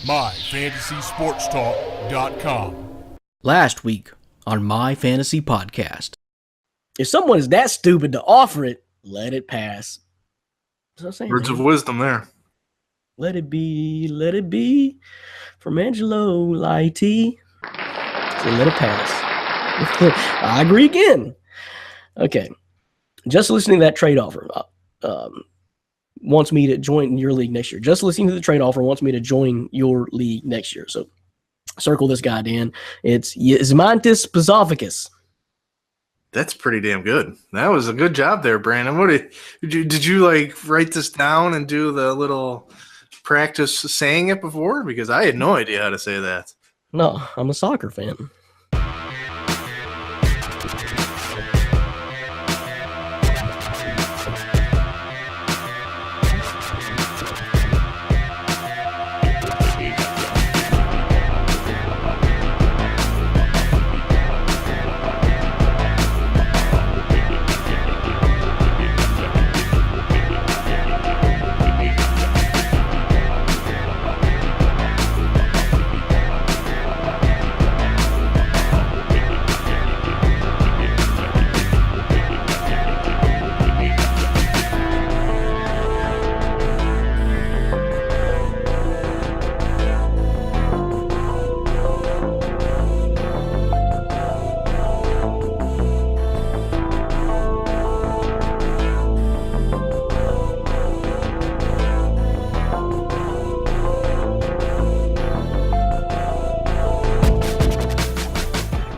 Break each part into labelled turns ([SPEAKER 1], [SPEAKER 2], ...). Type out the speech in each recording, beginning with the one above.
[SPEAKER 1] MyFantasySportsTalk.com.
[SPEAKER 2] Last week on My Fantasy Podcast.
[SPEAKER 3] If someone is that stupid to offer it, let it pass.
[SPEAKER 4] Words of wisdom there.
[SPEAKER 3] Let it be from Angelo Lighty. So let it pass. I agree again. Okay. Just listening to that trade offer wants me to join your league next year. Just listening to the trade offer wants me to join your league next year. So circle this guy, Dan. It's Yasmantis Pazovikas.
[SPEAKER 4] That's pretty damn good. That was a good job there, Brandon. What did you like write this down and do the little practice saying it before? Because I had no idea how to say that.
[SPEAKER 3] No, I'm a soccer fan.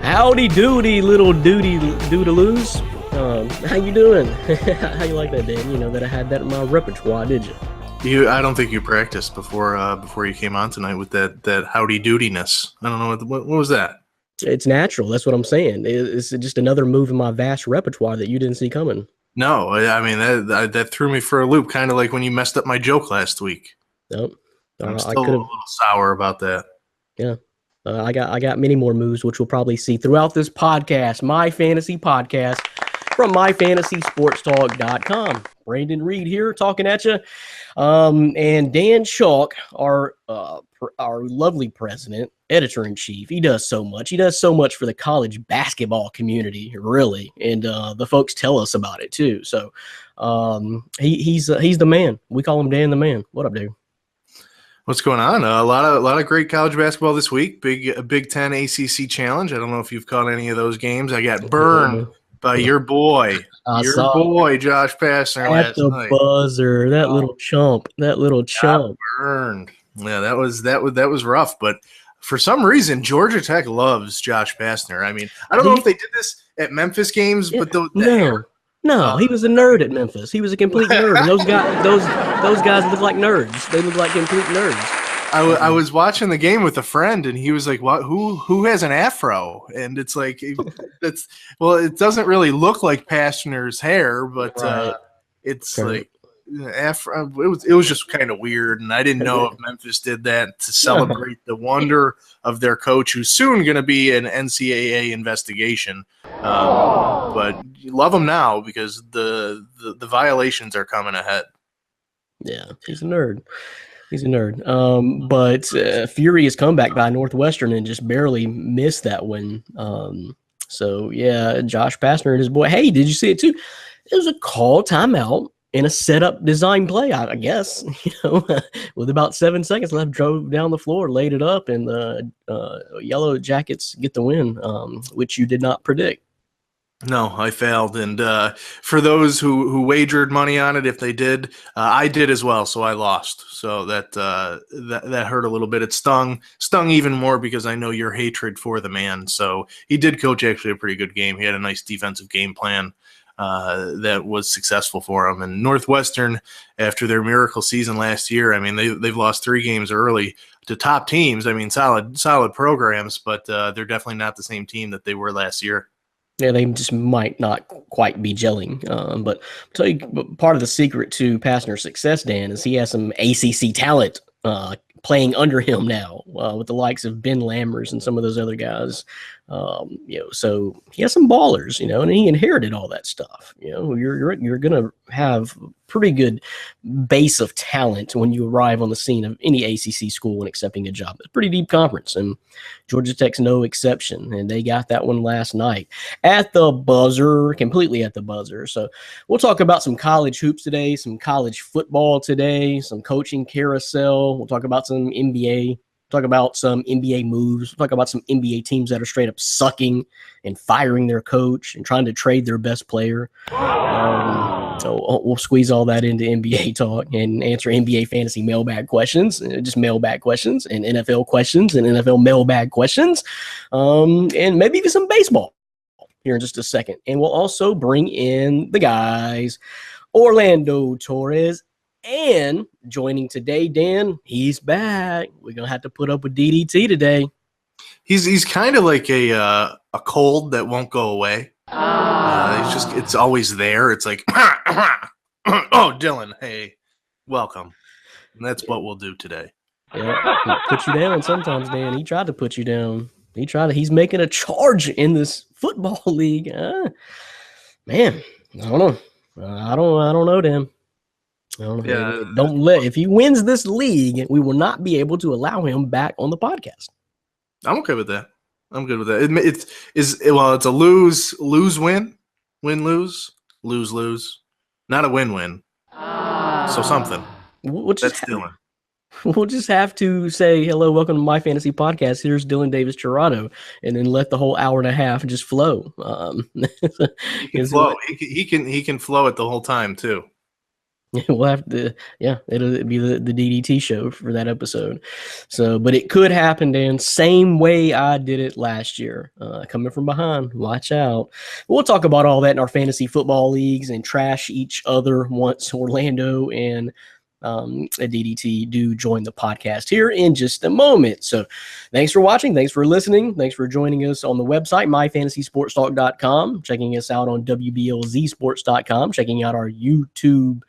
[SPEAKER 3] Howdy doody, little doodaloos. How you doing? How you like that, Dan? You know that I had that in my repertoire, did you?
[SPEAKER 4] I don't think you practiced before you came on tonight with that howdy doodiness. I don't know what was that.
[SPEAKER 3] It's natural. That's what I'm saying. It's just another move in my vast repertoire that you didn't see coming.
[SPEAKER 4] No, I mean that threw me for a loop, kind of like when you messed up my joke last week.
[SPEAKER 3] Nope.
[SPEAKER 4] I'm still a little sour about that.
[SPEAKER 3] Yeah. I got many more moves, which we'll probably see throughout this podcast, My Fantasy Podcast, from MyFantasySportsTalk.com. Brandon Reed here talking at you. And Dan Chalk, our lovely president, editor-in-chief, he does so much. He does so much for the college basketball community, really. And the folks tell us about it, too. So he's the man. We call him Dan the Man. What up, dude?
[SPEAKER 4] What's going on? A lot of great college basketball this week. Big Ten ACC Challenge. I don't know if you've caught any of those games. I got burned by your boy, Josh Pastner last night.
[SPEAKER 3] Buzzer, that little chump.
[SPEAKER 4] Burned. Yeah, that was rough. But for some reason, Georgia Tech loves Josh Pastner. I mean, I don't know if they did this at Memphis games, but
[SPEAKER 3] No, he was a nerd at Memphis. He was a complete nerd. Those guys look like nerds. They look like complete nerds.
[SPEAKER 4] I was watching the game with a friend, and he was like, "What? Who has an afro?" And it's like, it doesn't really look like Pastner's hair, but
[SPEAKER 3] right.
[SPEAKER 4] It's like afro. It was just kind of weird, and I didn't know if Memphis did that to celebrate the wonder of their coach, who's soon going to be an NCAA investigation. But you love him now because the violations are coming ahead.
[SPEAKER 3] Yeah, he's a nerd. But furious comeback by Northwestern and just barely missed that win. So yeah, Josh Pastner and his boy. Hey, did you see it too? It was a call timeout in a setup design play, I guess. With about 7 seconds left, drove down the floor, laid it up, and the Yellow Jackets get the win, which you did not predict.
[SPEAKER 4] No, I failed. And for those who wagered money on it, if they did, I did as well. So I lost. So that hurt a little bit. It stung even more because I know your hatred for the man. So he did coach actually a pretty good game. He had a nice defensive game plan that was successful for him. And Northwestern, after their miracle season last year, I mean, they've lost 3 games early to top teams. I mean, solid programs, but they're definitely not the same team that they were last year.
[SPEAKER 3] Yeah, they just might not quite be gelling. But I'll tell you, part of the secret to Pastner's success, Dan, is he has some ACC talent playing under him now with the likes of Ben Lammers and some of those other guys. So he has some ballers, and he inherited all that stuff. You're gonna have pretty good base of talent when you arrive on the scene of any ACC school when accepting a job. It's a pretty deep conference, and Georgia Tech's no exception. And they got that one last night at the buzzer, completely at the buzzer. So we'll talk about some college hoops today, some college football today, some coaching carousel. We'll talk about some NBA. Talk about some NBA moves. We'll talk about some NBA teams that are straight up sucking and firing their coach and trying to trade their best player. So we'll squeeze all that into NBA talk and answer NBA fantasy mailbag questions, just mailbag questions, and NFL questions and NFL mailbag questions, and maybe even some baseball here in just a second. And we'll also bring in the guys, Orlando Torres. And joining today, Dan, he's back. We're gonna have to put up with DDT today.
[SPEAKER 4] He's kind of like a cold that won't go away. It's always there. It's like, oh, Dylan, hey, welcome. And that's what we'll do today.
[SPEAKER 3] Yeah, he'll put you down sometimes, Dan. He tried to put you down. He's making a charge in this football league. Man, I don't know. I don't know, Dan.
[SPEAKER 4] Yeah,
[SPEAKER 3] if he wins this league, we will not be able to allow him back on the podcast.
[SPEAKER 4] I'm okay with that. I'm good with that. It's a lose win, lose, not a win. So something. That's Dylan.
[SPEAKER 3] We'll just have to say hello, welcome to My Fantasy Podcast. Here's Dylan Davis Tirado, and then let the whole hour and a half just flow.
[SPEAKER 4] He can flow. He can flow it the whole time too.
[SPEAKER 3] We'll have to, it'll be the DDT show for that episode. So, but it could happen, Dan, same way I did it last year. Coming from behind, watch out. We'll talk about all that in our fantasy football leagues and trash each other once Orlando and DDT do join the podcast here in just a moment. So thanks for watching. Thanks for listening. Thanks for joining us on the website, myfantasysportstalk.com, checking us out on WBLZsports.com, checking out our YouTube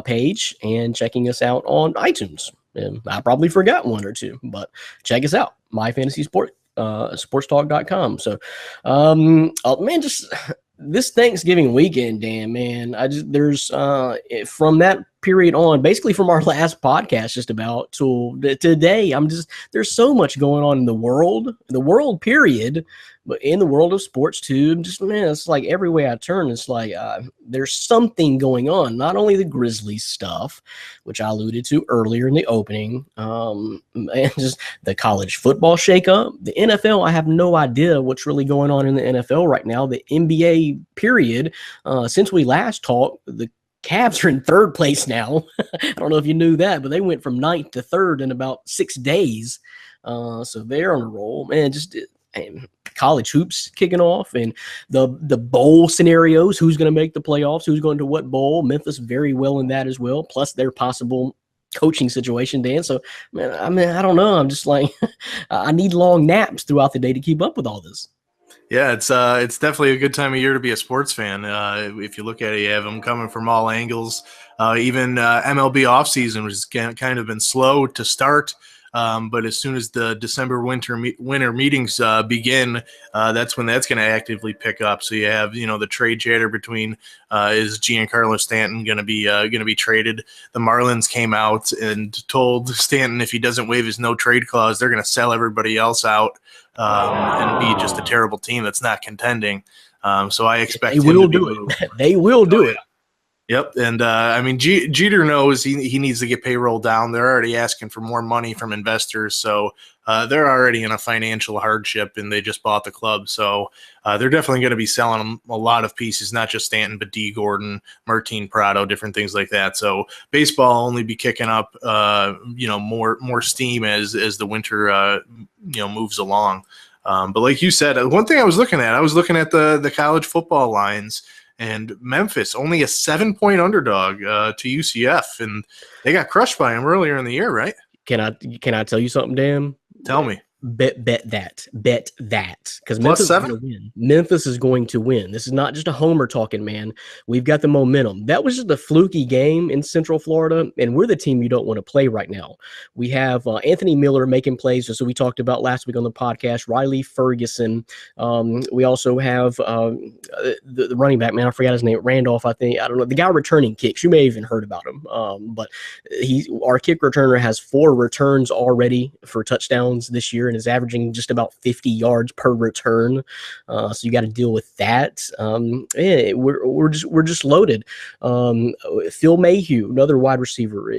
[SPEAKER 3] page, and checking us out on iTunes. And I probably forgot one or two, but check us out, sportstalk.com. So, man, just this Thanksgiving weekend, Dan, man, there's from that period on, basically from our last podcast, just about till today, there's so much going on in the world period, but in the world of sports too. Man, it's like every way I turn, it's like there's something going on. Not only the Grizzlies stuff, which I alluded to earlier in the opening, and just the college football shakeup, the NFL. I have no idea what's really going on in the NFL right now. The NBA period, since we last talked, the Cavs are in third place now. I don't know if you knew that, but they went from 9th to 3rd in about 6 days. So they're on a roll, man. And college hoops kicking off, and the bowl scenarios. Who's going to make the playoffs? Who's going to what bowl? Memphis very well in that as well. Plus their possible coaching situation, Dan. So, man, I don't know. I'm just like, I need long naps throughout the day to keep up with all this.
[SPEAKER 4] Yeah, it's definitely a good time of year to be a sports fan. If you look at it, you have them coming from all angles. Even MLB offseason has kind of been slow to start, but as soon as the December winter meetings begin, that's when that's going to actively pick up. So you have the trade chatter between is Giancarlo Stanton going to be traded? The Marlins came out and told Stanton if he doesn't waive his no trade clause, they're going to sell everybody else out. And be just a terrible team that's not contending. So I expect
[SPEAKER 3] they will do it. They will do it.
[SPEAKER 4] Yep. And Jeter knows he needs to get payroll down. They're already asking for more money from investors. So they're already in a financial hardship, and they just bought the club. So they're definitely going to be selling a lot of pieces, not just Stanton, but D. Gordon, Martin Prado, different things like that. So baseball will only be kicking up, more steam as the winter, moves along. But like you said, one thing I was looking at the college football lines. And Memphis, only a 7-point underdog to UCF, and they got crushed by him earlier in the year, right?
[SPEAKER 3] Can I tell you something, Dan?
[SPEAKER 4] Tell me.
[SPEAKER 3] Bet that. Because
[SPEAKER 4] Plus
[SPEAKER 3] Memphis is
[SPEAKER 4] 7?
[SPEAKER 3] going to win. Memphis is going to win. This is not just a homer talking, man. We've got the momentum. That was just a fluky game in Central Florida, and we're the team you don't want to play right now. We have Anthony Miller making plays, as we talked about last week on the podcast, Riley Ferguson. We also have the running back, man, I forgot his name, Randolph, I think. I don't know. The guy returning kicks. You may have even heard about him. But our kick returner has 4 returns already for touchdowns this year and is averaging just about 50 yards per return. So you got to deal with that. Yeah, we're just loaded. Phil Mayhew, another wide receiver.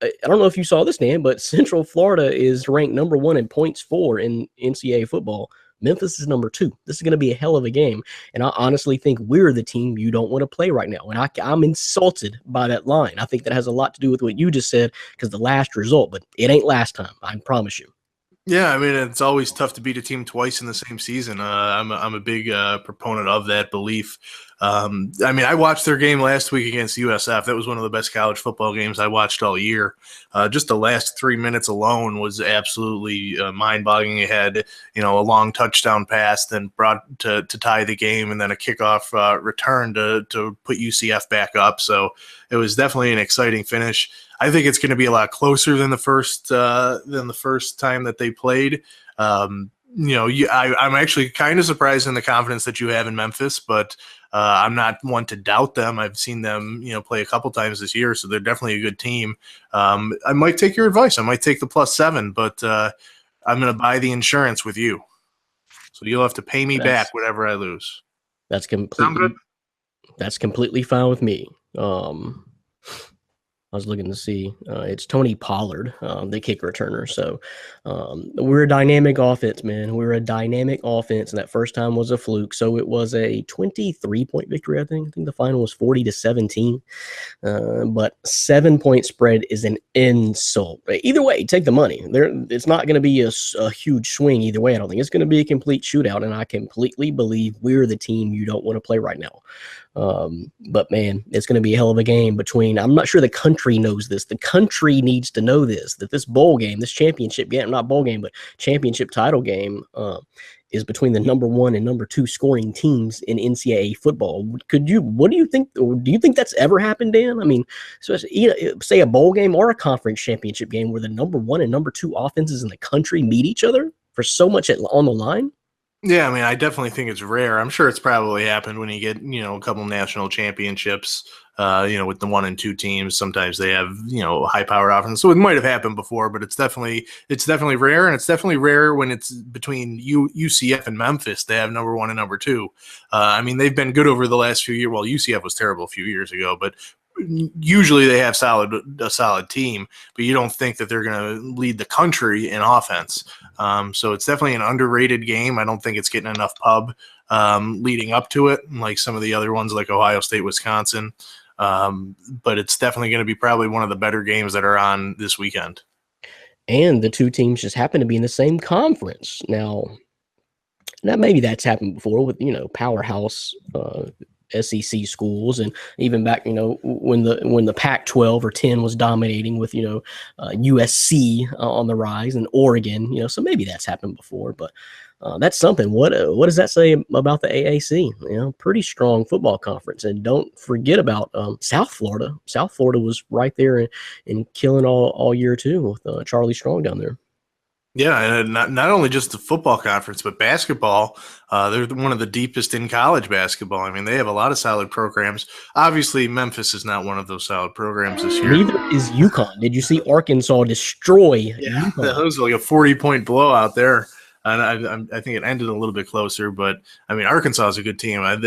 [SPEAKER 3] I don't know if you saw this, Dan, but Central Florida is ranked number 1 in points for in NCAA football. Memphis is number 2. This is going to be a hell of a game. And I honestly think we're the team you don't want to play right now. And I'm insulted by that line. I think that has a lot to do with what you just said because the last result, but it ain't last time. I promise you.
[SPEAKER 4] Yeah, I mean, it's always tough to beat a team twice in the same season. I'm a big proponent of that belief. I mean, I watched their game last week against USF. That was one of the best college football games I watched all year. Just the last 3 minutes alone was absolutely mind-boggling. It had, a long touchdown pass, then brought to tie the game, and then a kickoff return to put UCF back up. So it was definitely an exciting finish. I think it's going to be a lot closer than the first time that they played. I'm actually kind of surprised in the confidence that you have in Memphis, but I'm not one to doubt them. I've seen them, play a couple times this year, so they're definitely a good team. I might take your advice. I might take the +7, but I'm going to buy the insurance with you. So you'll have to pay me back whatever I lose.
[SPEAKER 3] That's
[SPEAKER 4] Sound good?
[SPEAKER 3] That's completely fine with me. I was looking to see. It's Tony Pollard, the kick returner. So we're a dynamic offense, man. We're a dynamic offense, and that first time was a fluke. So it was a 23-point victory, I think. I think the final was 40-17. But 7-point spread is an insult. Either way, take the money. It's not going to be a huge swing either way. I don't think it's going to be a complete shootout, and I completely believe we're the team you don't want to play right now. But man, it's going to be a hell of a game between, I'm not sure the country knows this. The country needs to know this, that this bowl game, this championship game, not bowl game, but championship title game, is between the number 1 and number 2 scoring teams in NCAA football. What do you think? Do you think that's ever happened, Dan? I mean, say a bowl game or a conference championship game where the number 1 and number 2 offenses in the country meet each other for so much on the line?
[SPEAKER 4] Yeah, I mean, I definitely think it's rare. I'm sure it's probably happened when you get, a couple national championships, with the 1 and 2 teams. Sometimes they have, high power offense. So it might have happened before, but it's definitely rare. And it's definitely rare when it's between UCF and Memphis. They have number 1 and number 2. I mean, they've been good over the last few years. Well, UCF was terrible a few years ago, but usually they have a solid team, but you don't think that they're going to lead the country in offense. So it's definitely an underrated game. I don't think it's getting enough pub leading up to it, like some of the other ones like Ohio State, Wisconsin. But it's definitely going to be probably one of the better games that are on this weekend.
[SPEAKER 3] And the 2 teams just happen to be in the same conference. Now maybe that's happened before with, powerhouse SEC schools, and even back, when the Pac-12 or 10 was dominating with, USC on the rise and Oregon, so maybe that's happened before, but that's something. What does that say about the AAC? Pretty strong football conference, and don't forget about South Florida. South Florida was right there and killing all year too with Charlie Strong down there.
[SPEAKER 4] Yeah, and not only just the football conference, but basketball. They're one of the deepest in college basketball. I mean, they have a lot of solid programs. Obviously, Memphis is not one of those solid programs this year.
[SPEAKER 3] Neither is UConn. Did you see Arkansas destroy
[SPEAKER 4] UConn?
[SPEAKER 3] UConn?
[SPEAKER 4] That was like a 40-point blowout there. And I think it ended a little bit closer, but I mean, Arkansas is a good team. I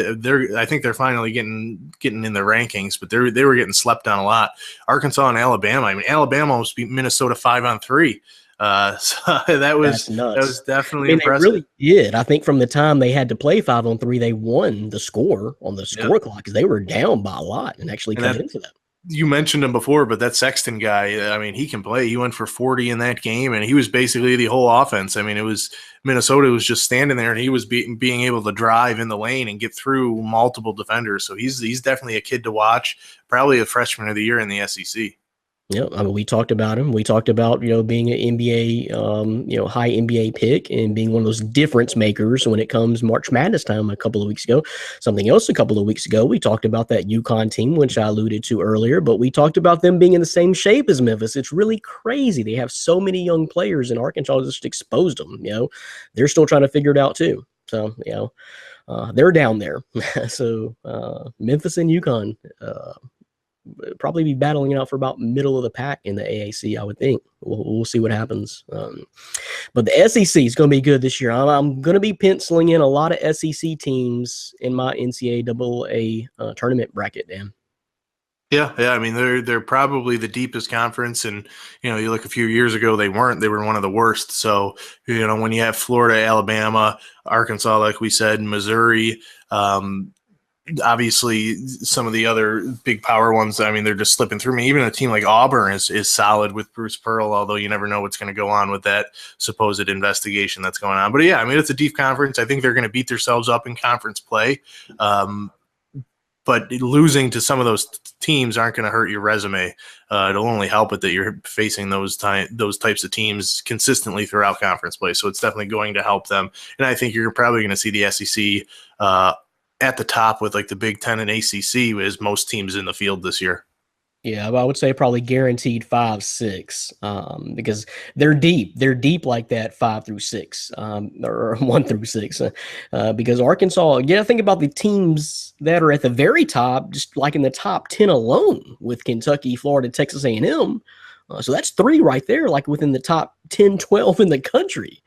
[SPEAKER 4] think they're finally getting in the rankings, but they were getting slept on a lot. Arkansas and Alabama. I mean, Alabama almost beat Minnesota 5-on-3. So that was definitely impressive.
[SPEAKER 3] They really did. I think from the time they had to play 5-on-3, they won the score on the score clock because they were down by a lot and actually cut into that.
[SPEAKER 4] You mentioned him before, but that Sexton guy, I mean, he can play. He went for 40 in that game, and he was basically the whole offense. I mean, it was Minnesota was just standing there, and he was being able to drive in the lane and get through multiple defenders. So he's definitely a kid to watch, probably a freshman of the year in the SEC.
[SPEAKER 3] Yeah, I mean, we talked about him. We talked about, being an NBA, high NBA pick and being one of those difference makers when it comes March Madness time a couple of weeks ago. Something else a couple of weeks ago, we talked about that UConn team, which I alluded to earlier, but we talked about them being in the same shape as Memphis. It's really crazy. They have so many young players, and Arkansas just exposed them. They're still trying to figure it out too. So, they're down there. So, Memphis and UConn, probably be battling it out for about middle of the pack in the AAC, I would think. We'll see what happens. But the SEC is going to be good this year. I'm going to be penciling in a lot of SEC teams in my NCAA tournament bracket, Dan.
[SPEAKER 4] Yeah. I mean, they're probably the deepest conference, and you look a few years ago, they weren't. They were one of the worst. So when you have Florida, Alabama, Arkansas, like we said, Missouri. Obviously, some of the other big power ones, I mean, they're just slipping through me. Even a team like Auburn is solid with Bruce Pearl, although you never know what's going to go on with that supposed investigation that's going on. But yeah, I mean, it's a deep conference. I think they're going to beat themselves up in conference play. But losing to some of those teams aren't going to hurt your resume. It'll only help it that you're facing those types of teams consistently throughout conference play. So it's definitely going to help them. And I think you're probably going to see the SEC at the top with like the Big Ten and ACC as most teams in the field this year.
[SPEAKER 3] Yeah, I would say probably guaranteed 5, 6, because they're deep. They're deep like that 5 through 6, or 1 through 6. Because Arkansas, think about the teams that are at the very top, just like in the top 10 alone, with Kentucky, Florida, Texas A&M. So that's 3 right there, like within the top 10, 12 in the country.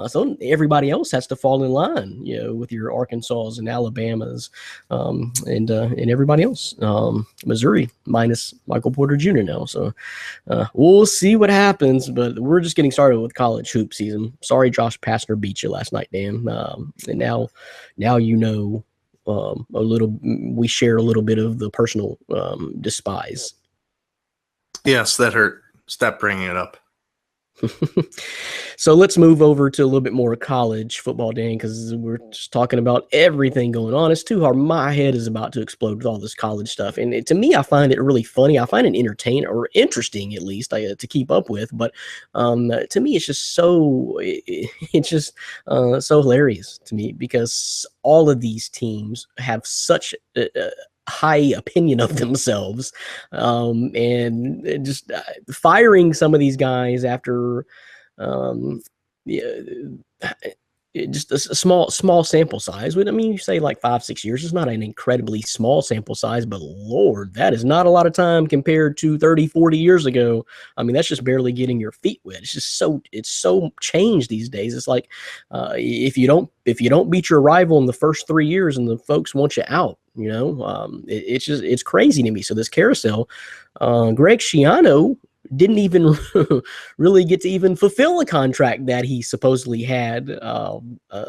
[SPEAKER 3] So everybody else has to fall in line, with your Arkansas and Alabamas, and everybody else. Missouri minus Michael Porter Jr. now. So we'll see what happens, but we're just getting started with college hoop season. Sorry, Josh Pastner beat you last night, Dan. And now a little. We share a little bit of the personal despise.
[SPEAKER 4] Yes, that hurt. Stop bringing it up.
[SPEAKER 3] So let's move over to a little bit more college football, Dan, because we're just talking about everything going on. It's too hard. My head is about to explode with all this college stuff. And to me, I find it really funny. I find it entertaining, or interesting at least, to keep up with. But to me, it's just so hilarious to me, because all of these teams have such high opinion of themselves, and just firing some of these guys after just a small sample size. I mean, you say like 5-6 years is not an incredibly small sample size, but Lord, that is not a lot of time compared to 30-40 years ago. I mean, that's just barely getting your feet wet. It's so changed these days. It's like if you don't beat your rival in the first 3 years and the folks want you out, it's crazy to me. So this carousel, Greg Schiano didn't even really get to even fulfill a contract that he supposedly had a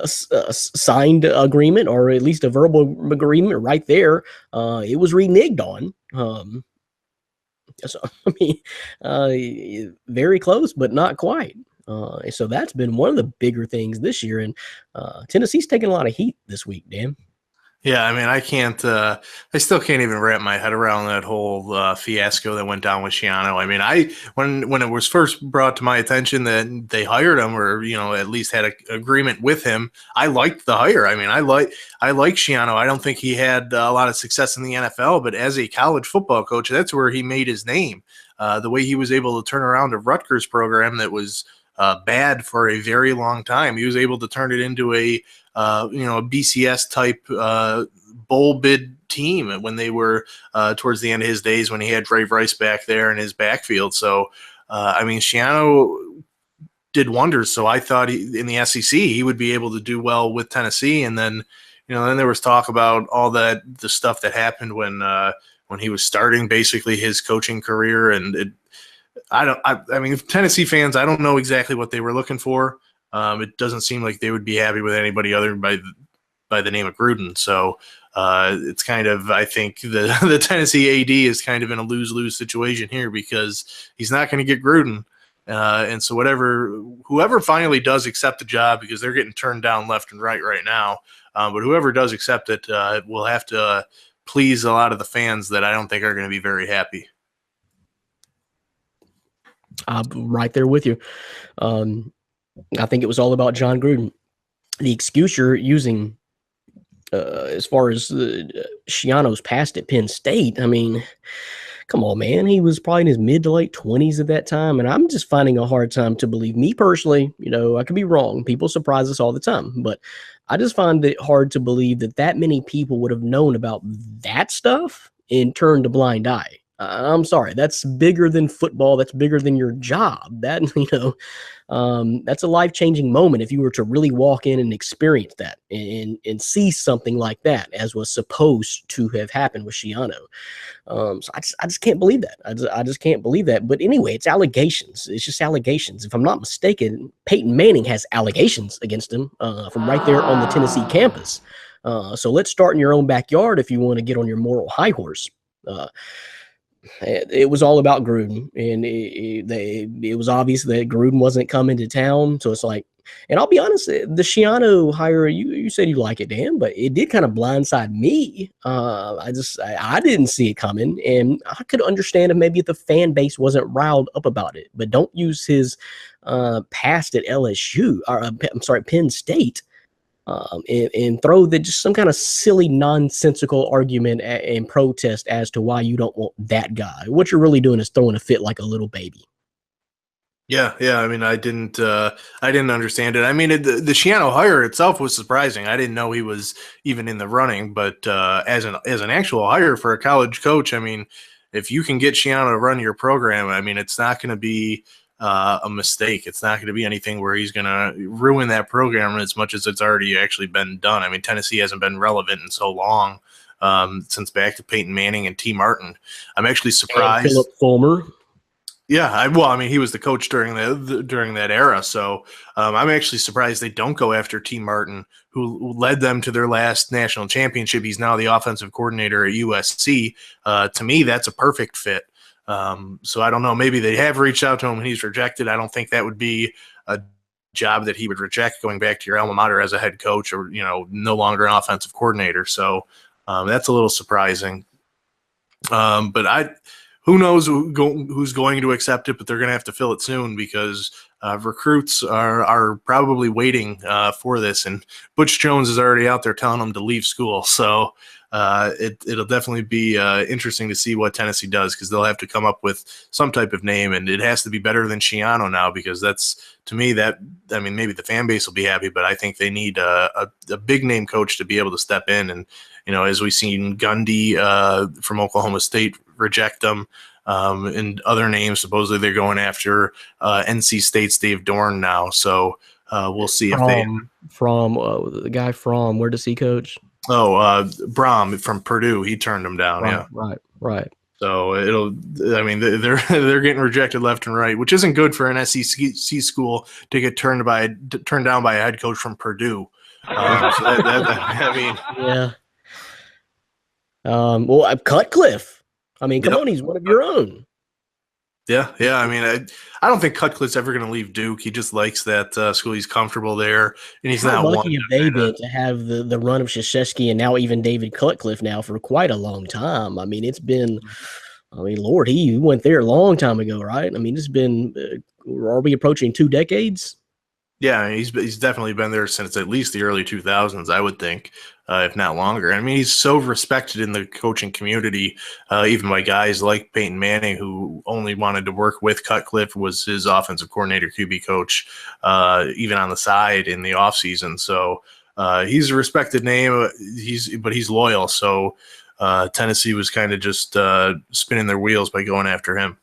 [SPEAKER 3] signed agreement, or at least a verbal agreement right there. It was reneged on. So, I mean, very close, but not quite. So that's been one of the bigger things this year. And Tennessee's taking a lot of heat this week, Dan.
[SPEAKER 4] Yeah, I mean, I still can't even wrap my head around that whole fiasco that went down with Schiano. I mean, when it was first brought to my attention that they hired him, or at least had an agreement with him, I liked the hire. I mean, I like Schiano. I don't think he had a lot of success in the NFL, but as a college football coach, that's where he made his name. The way he was able to turn around a Rutgers program that was bad for a very long time, he was able to turn it into a BCS type bowl bid team when they were towards the end of his days, when he had Ray Rice back there in his backfield. So, I mean, Schiano did wonders. So I thought in the SEC he would be able to do well with Tennessee. And then, then there was talk about all the stuff that happened when he was starting basically his coaching career. And I mean, Tennessee fans, I don't know exactly what they were looking for. It doesn't seem like they would be happy with anybody other by the name of Gruden. So it's kind of, I think the Tennessee AD is kind of in a lose-lose situation here, because he's not going to get Gruden. And so whoever finally does accept the job, because they're getting turned down left and right now, but whoever does accept it will have to please a lot of the fans that I don't think are going to be very happy.
[SPEAKER 3] I'm right there with you. I think it was all about John Gruden. The excuse you're using as far as Schiano's past at Penn State, I mean, come on, man. He was probably in his mid to late 20s at that time. And I'm just finding a hard time to believe. Me personally, I could be wrong. People surprise us all the time. But I just find it hard to believe that many people would have known about that stuff and turned a blind eye. I'm sorry. That's bigger than football. That's bigger than your job. That's a life-changing moment if you were to really walk in and experience that and see something like that as was supposed to have happened with Schiano. So I just can't believe that. I just can't believe that. But anyway, it's allegations. It's just allegations. If I'm not mistaken, Peyton Manning has allegations against him from right there on the Tennessee campus. So let's start in your own backyard if you want to get on your moral high horse. It was all about Gruden, and it was obvious that Gruden wasn't coming to town. So it's like, and I'll be honest, the Schiano hire, you said you like it, Dan, but it did kind of blindside me. I didn't see it coming, and I could understand if maybe the fan base wasn't riled up about it. But don't use his past at LSU, or Penn State. And throw just some kind of silly, nonsensical argument and protest as to why you don't want that guy. What you're really doing is throwing a fit like a little baby.
[SPEAKER 4] Yeah. I mean, I didn't understand it. I mean, the Schiano hire itself was surprising. I didn't know he was even in the running. But as an actual hire for a college coach, I mean, if you can get Schiano to run your program, I mean, it's not going to be a mistake. It's not going to be anything where he's going to ruin that program as much as it's already actually been done. I mean, Tennessee hasn't been relevant in so long, since back to Peyton Manning and T. Martin. I'm actually surprised.
[SPEAKER 3] And Philip Fulmer.
[SPEAKER 4] Yeah, I mean, he was the coach during that era. So I'm actually surprised they don't go after T. Martin, who led them to their last national championship. He's now the offensive coordinator at USC. To me, that's a perfect fit. So I don't know, maybe they have reached out to him and he's rejected. I don't think that would be a job that he would reject, going back to your alma mater as a head coach or, no longer an offensive coordinator. So that's a little surprising. But who knows who's going to accept it, but they're going to have to fill it soon because recruits are probably waiting for this. And Butch Jones is already out there telling them to leave school. So it'll definitely be interesting to see what Tennessee does, because they'll have to come up with some type of name, and it has to be better than Schiano now, because that's, to me, maybe the fan base will be happy, but I think they need a big name coach to be able to step in. And, as we've seen Gundy from Oklahoma State reject them, and other names, supposedly they're going after NC State's Dave Dorn now. So we'll see if
[SPEAKER 3] the guy from, where does he coach?
[SPEAKER 4] Brom from Purdue, he turned him down.
[SPEAKER 3] Right.
[SPEAKER 4] So they're getting rejected left and right, which isn't good for an SEC school to get turned down by a head coach from Purdue.
[SPEAKER 3] Yeah. Cutcliffe. I mean, come on, he's one of your own.
[SPEAKER 4] Yeah. I mean, I don't think Cutcliffe's ever going to leave Duke. He just likes that school. He's comfortable there, and he's not
[SPEAKER 3] lucky have they been to have the run of Krzyzewski and now even David Cutcliffe now for quite a long time. I mean, it's been, Lord, he went there a long time ago, right? I mean, it's been, are we approaching 2 decades?
[SPEAKER 4] Yeah, he's definitely been there since at least the early 2000s, I would think, if not longer. I mean, he's so respected in the coaching community, even by guys like Peyton Manning, who only wanted to work with Cutcliffe, was his offensive coordinator, QB coach, even on the side in the offseason. So he's a respected name, but he's loyal. So Tennessee was kind of just spinning their wheels by going after him.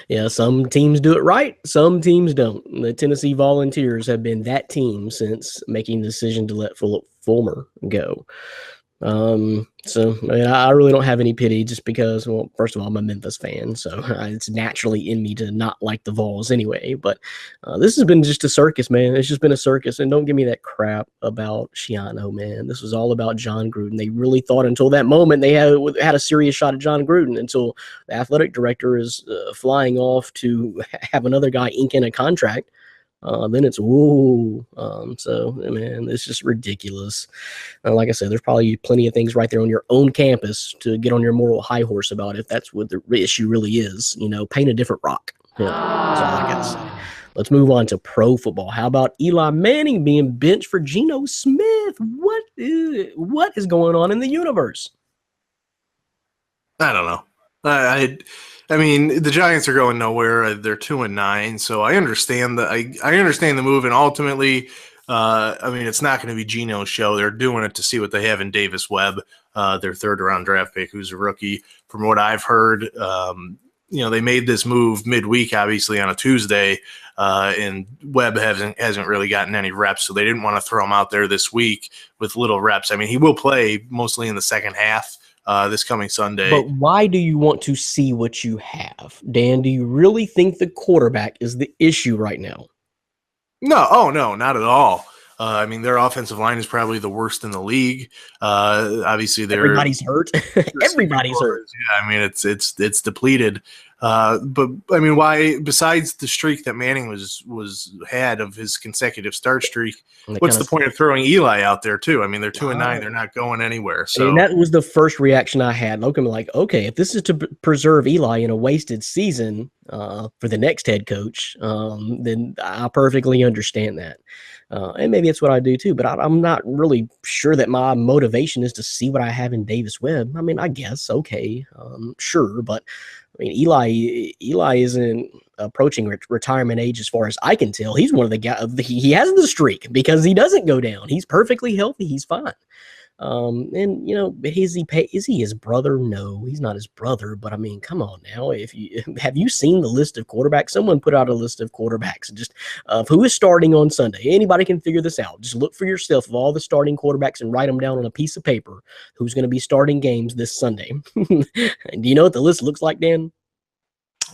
[SPEAKER 3] Yeah. Some teams do it right. Some teams don't. The Tennessee Volunteers have been that team since making the decision to let Philip Fulmer go. So I really don't have any pity, just because, well, first of all, I'm a Memphis fan, so it's naturally in me to not like the Vols anyway. But this has been just a circus, man. It's just been a circus, and don't give me that crap about Schiano, man. This was all about John Gruden. They really thought until that moment they had a serious shot at John Gruden, until the athletic director is flying off to have another guy ink in a contract. then it's woo. So man, it's just ridiculous. Like I said, there's probably plenty of things right there on your own campus to get on your moral high horse about if that's what the issue really is. Paint a different rock. Yeah, that's all I gotta say. Let's move on to pro football. How about Eli Manning being benched for Geno Smith? What is going on in the universe?
[SPEAKER 4] I don't know. I mean, the Giants are going nowhere. They're 2-9, so I understand I understand the move, and ultimately, I mean, it's not going to be Geno's show. They're doing it to see what they have in Davis Webb, their third-round draft pick, who's a rookie. From what I've heard, they made this move midweek, obviously on a Tuesday, and Webb hasn't really gotten any reps, so they didn't want to throw him out there this week with little reps. I mean, he will play mostly in the second half. This coming Sunday.
[SPEAKER 3] But why do you want to see what you have? Dan, do you really think the quarterback is the issue right now?
[SPEAKER 4] No, not at all. I mean, their offensive line is probably the worst in the league. Obviously,
[SPEAKER 3] everybody's hurt. Everybody's hurt.
[SPEAKER 4] Yeah, I mean, it's depleted. But I mean, why? Besides the streak that Manning was had of his consecutive start streak, what's the point of throwing Eli out there too? I mean, they're 2-9; they're not going anywhere. So
[SPEAKER 3] and that was the first reaction I had. Look, I'm like, okay, if this is to preserve Eli in a wasted season for the next head coach, then I perfectly understand that. And maybe it's what I do too, but I'm not really sure that my motivation is to see what I have in Davis Webb. I mean, I guess, okay, sure, but I mean, Eli isn't approaching retirement age as far as I can tell. He's one of the guys, he has the streak because he doesn't go down. He's perfectly healthy. He's fine. And is he his brother? No, he's not his brother. But I mean, come on now. Have you seen the list of quarterbacks? Someone put out a list of quarterbacks just of who is starting on Sunday. Anybody can figure this out. Just look for yourself of all the starting quarterbacks and write them down on a piece of paper. Who's going to be starting games this Sunday? And do you know what the list looks like, Dan?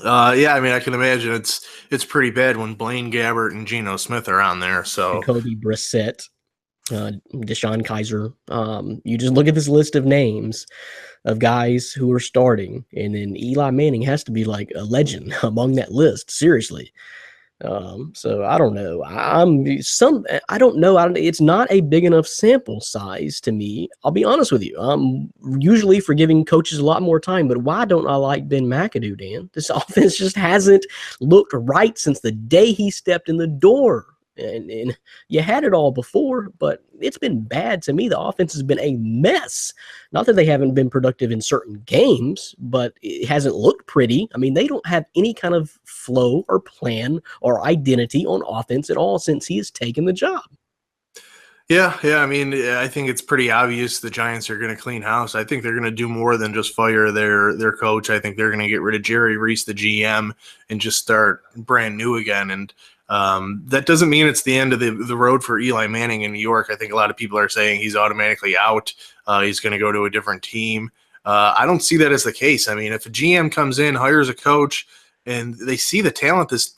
[SPEAKER 4] Yeah, I mean, I can imagine it's pretty bad when Blaine Gabbert and Geno Smith are on there. So
[SPEAKER 3] Jacoby Brissett. Deshaun Kaiser. You just look at this list of names of guys who are starting, and then Eli Manning has to be like a legend among that list. Seriously. So I don't know. I don't know. It's not a big enough sample size to me. I'll be honest with you. I'm usually for giving coaches a lot more time, but why don't I like Ben McAdoo, Dan? This offense just hasn't looked right since the day he stepped in the door. And you had it all before, but it's been bad to me. The offense has been a mess. Not that they haven't been productive in certain games, but it hasn't looked pretty. I mean, they don't have any kind of flow or plan or identity on offense at all since he has taken the job.
[SPEAKER 4] Yeah. I mean, I think it's pretty obvious the Giants are going to clean house. I think they're going to do more than just fire their coach. I think they're going to get rid of Jerry Reese, the GM, and just start brand new again. And that doesn't mean it's the end of the road for Eli Manning in New York. I think a lot of people are saying he's automatically out. He's going to go to a different team. I don't see that as the case. I mean, if a GM comes in, hires a coach, and they see the talent this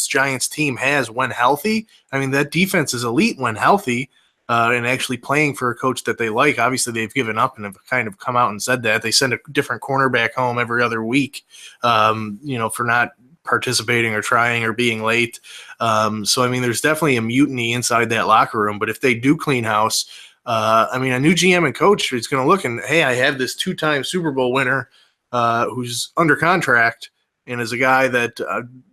[SPEAKER 4] Giants team has when healthy, I mean, that defense is elite when healthy, and actually playing for a coach that they like. Obviously, they've given up and have kind of come out and said that. They send a different cornerback home every other week, for not participating or trying or being late. So, I mean, there's definitely a mutiny inside that locker room. But if they do clean house, I mean, a new GM and coach is going to look and, hey, I have this 2-time Super Bowl winner who's under contract and is a guy that,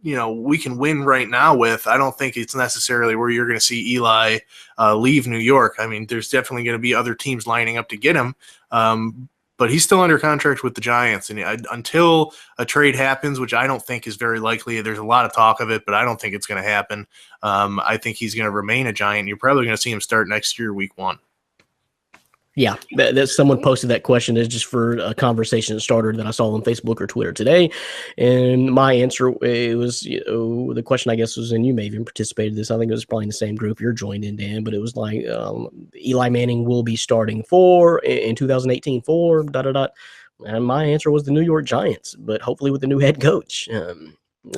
[SPEAKER 4] we can win right now with. I don't think it's necessarily where you're going to see Eli leave New York. I mean, there's definitely going to be other teams lining up to get him. But he's still under contract with the Giants. And until a trade happens, which I don't think is very likely, there's a lot of talk of it, but I don't think it's going to happen. I think he's going to remain a Giant. You're probably going to see him start next year, week 1.
[SPEAKER 3] Yeah, that someone posted that question is just for a conversation starter that I saw on Facebook or Twitter today. And my answer, it was, the question I guess was, and you may have even participated in this, I think it was probably in the same group you're joined in, Dan, but it was like Eli Manning will be starting in 2018 for ... And my answer was the New York Giants, but hopefully with the new head coach.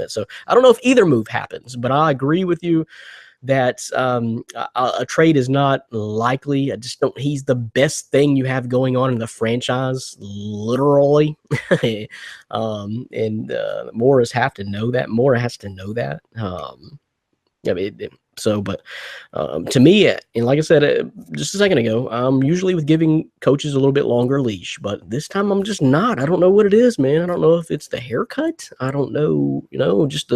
[SPEAKER 3] So I don't know if either move happens, but I agree with you that a trade is not likely. I just don't. He's the best thing you have going on in the franchise, literally. And Morris has to know that. Yeah, but to me, and like I said just a second ago, I'm usually with giving coaches a little bit longer leash, but this time I'm just not. I don't know what it is, man. I don't know if it's the haircut. I don't know, just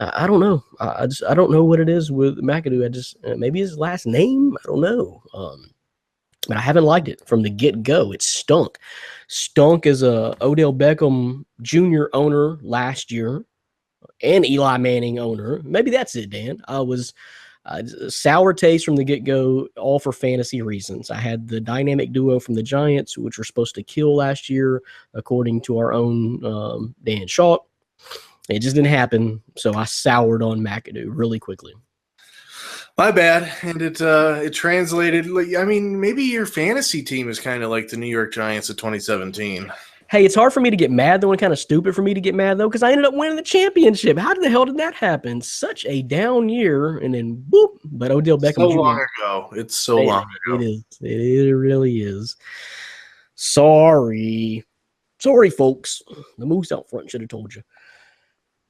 [SPEAKER 3] I don't know. I don't know what it is with McAdoo. I just maybe his last name. I don't know. But I haven't liked it from the get-go. It stunk as a Odell Beckham Jr. owner last year and Eli Manning owner. Maybe that's it, Dan. I was sour taste from the get-go, all for fantasy reasons. I had the dynamic duo from the Giants, which were supposed to kill last year, according to our own Dan Shaw. It just didn't happen, so I soured on McAdoo really quickly.
[SPEAKER 4] My bad, and it translated. I mean, maybe your fantasy team is kind of like the New York Giants of 2017.
[SPEAKER 3] Hey, it's hard for me to get mad, though, and kind of stupid for me to get mad, though, because I ended up winning the championship. How the hell did that happen? Such a down year, and then boop. But Odell Beckham
[SPEAKER 4] So
[SPEAKER 3] Jr.
[SPEAKER 4] long ago. It's so long ago.
[SPEAKER 3] It is. It really is. Sorry, folks. The moose out front should have told you.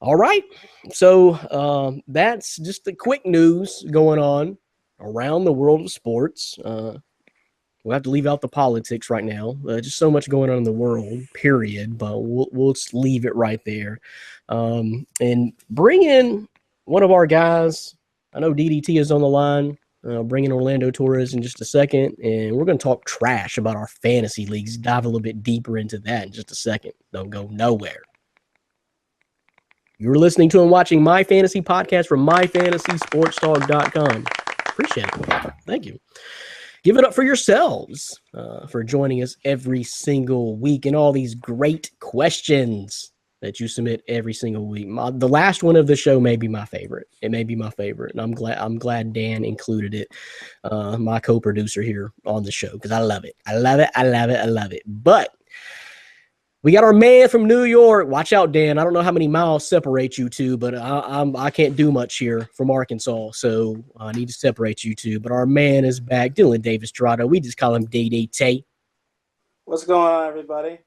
[SPEAKER 3] All right. So that's just the quick news going on around the world of sports. We'll have to leave out the politics right now. Just so much going on in the world, period. But we'll just leave it right there. And bring in one of our guys. I know DDT is on the line. Bring in Orlando Torres in just a second. And we're going to talk trash about our fantasy leagues. Dive a little bit deeper into that in just a second. Don't go nowhere. You're listening to and watching My Fantasy Podcast from myfantasysportstalk.com. Appreciate it. Thank you. Give it up for yourselves for joining us every single week and all these great questions that you submit every single week. The last one of the show may be my favorite. It may be my favorite, and I'm glad Dan included it, my co-producer here on the show, because I love it. I love it. But we got our man from New York. Watch out, Dan. I don't know how many miles separate you two, but I can't do much here from Arkansas, so I need to separate you two. But our man is back, Dylan Davis Dorado. We just call him DDT.
[SPEAKER 5] What's going on, everybody?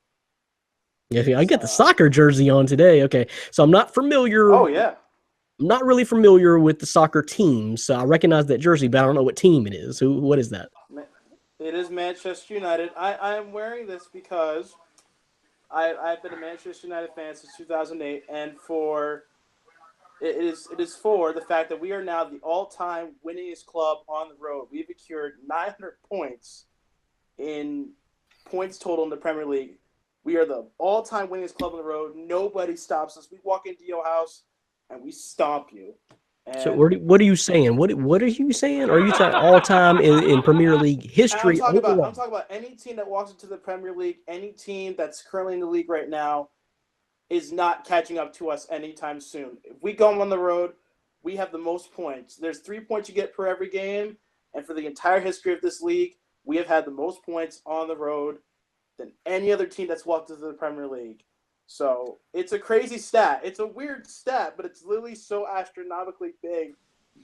[SPEAKER 3] Yeah, I got the soccer jersey on today. Okay, so I'm not familiar.
[SPEAKER 5] Oh, yeah.
[SPEAKER 3] I'm not really familiar with the soccer team, so I recognize that jersey, but I don't know what team it is. What is that?
[SPEAKER 5] It is Manchester United. I am wearing this because I've been a Manchester United fan since 2008, and it is for the fact that we are now the all-time winningest club on the road. We've secured 900 points in points total in the Premier League. We are the all-time winningest club on the road. Nobody stops us. We walk into your house and we stomp you. And
[SPEAKER 3] so what are you saying? What are you saying? Are you talking all-time in Premier League history?
[SPEAKER 5] I'm talking about any team that walks into the Premier League, any team that's currently in the league right now is not catching up to us anytime soon. If we go on the road, we have the most points. There's 3 points you get per every game, and for the entire history of this league, we have had the most points on the road than any other team that's walked into the Premier League. So it's a crazy stat. It's a weird stat, but it's literally so astronomically big.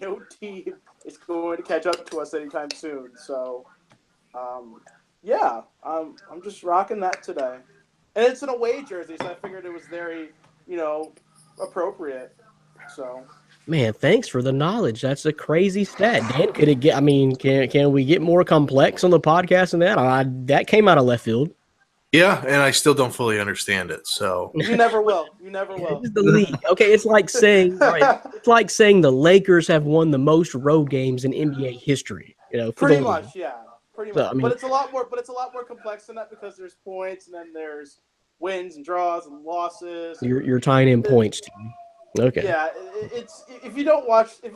[SPEAKER 5] No team is going to catch up to us anytime soon. So, I'm just rocking that today. And it's an away jersey, so I figured it was very, appropriate. So,
[SPEAKER 3] man, thanks for the knowledge. That's a crazy stat. Dan, could it get? I mean, can we get more complex on the podcast than that? That came out of left field.
[SPEAKER 4] Yeah, and I still don't fully understand it. So
[SPEAKER 5] you never will.
[SPEAKER 3] It's the league. Okay, it's like saying the Lakers have won the most road games in NBA history.
[SPEAKER 5] Pretty much, yeah. Pretty much.
[SPEAKER 3] So, I mean,
[SPEAKER 5] but it's a lot more complex than that, because there's points and then there's wins and draws and losses.
[SPEAKER 3] You're tying in points too. Okay.
[SPEAKER 5] Yeah, it's if you don't watch the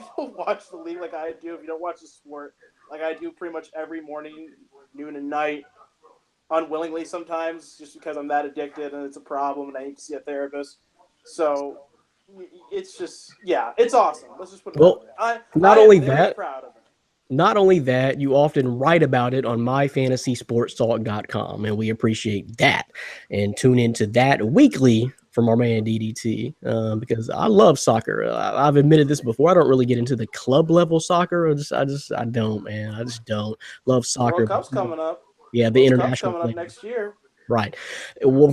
[SPEAKER 5] league like I do, if you don't watch the sport like I do pretty much every morning, noon and night, unwillingly sometimes, just because I'm that addicted and it's a problem and I need to see a therapist. So it's just, it's awesome. Let's just put it that way. Proud of it.
[SPEAKER 3] Not only that, you often write about it on myfantasysportstalk.com, and we appreciate that. And tune into that weekly from our man DDT, because I love soccer. I've admitted this before. I don't really get into the club level soccer. I don't, man. I just don't love soccer.
[SPEAKER 5] World Cup's coming up.
[SPEAKER 3] Yeah, the international
[SPEAKER 5] coming up next year.
[SPEAKER 3] Right. Well,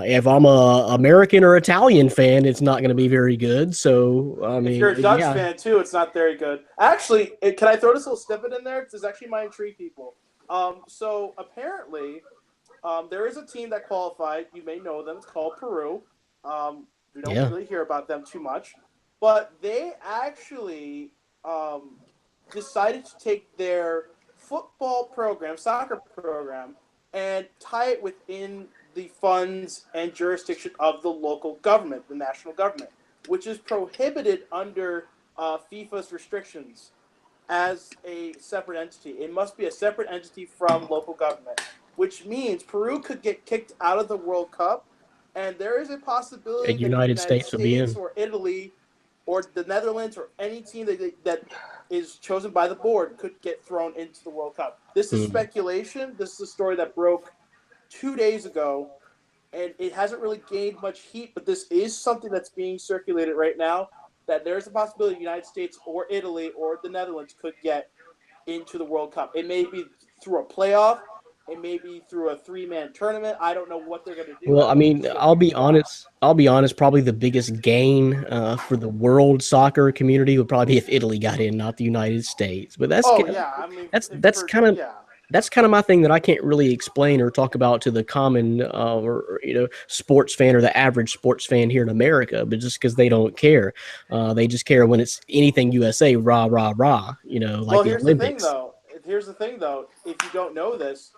[SPEAKER 3] if I'm a American or Italian fan, it's not going to be very good. So, I
[SPEAKER 5] If
[SPEAKER 3] mean,
[SPEAKER 5] you're a Dutch
[SPEAKER 3] yeah.
[SPEAKER 5] fan too, it's not very good. Actually, can I throw this little snippet in there? This actually might intrigue people. So apparently, there is a team that qualified. You may know them. It's called Peru. We don't
[SPEAKER 3] Yeah.
[SPEAKER 5] really hear about them too much, but they actually decided to take their football program, soccer program, and tie it within the funds and jurisdiction of the local government, the national government, which is prohibited under FIFA's restrictions as a separate entity. It must be a separate entity from local government, which means Peru could get kicked out of the World Cup, and there is a possibility
[SPEAKER 3] The
[SPEAKER 5] that
[SPEAKER 3] United States will be in.
[SPEAKER 5] or Italy or the Netherlands or any team that is chosen by the board could get thrown into the World Cup. This is speculation. This is a story that broke 2 days ago, and it hasn't really gained much heat, but this is something that's being circulated right now, that there's a possibility the United States or Italy or the Netherlands could get into the World Cup. It may be through a playoff. It may be through a 3-man tournament. I don't know what they're going to do.
[SPEAKER 3] Well, I mean, I'll be honest. Probably the biggest gain for the world soccer community would probably be if Italy got in, not the United States. But that's
[SPEAKER 5] I mean,
[SPEAKER 3] that's kind of my thing that I can't really explain or talk about to the common sports fan or the average sports fan here in America. But just because they don't care, they just care when it's anything USA, rah rah rah. Like the Olympics.
[SPEAKER 5] Here's the thing, though. If you don't know this,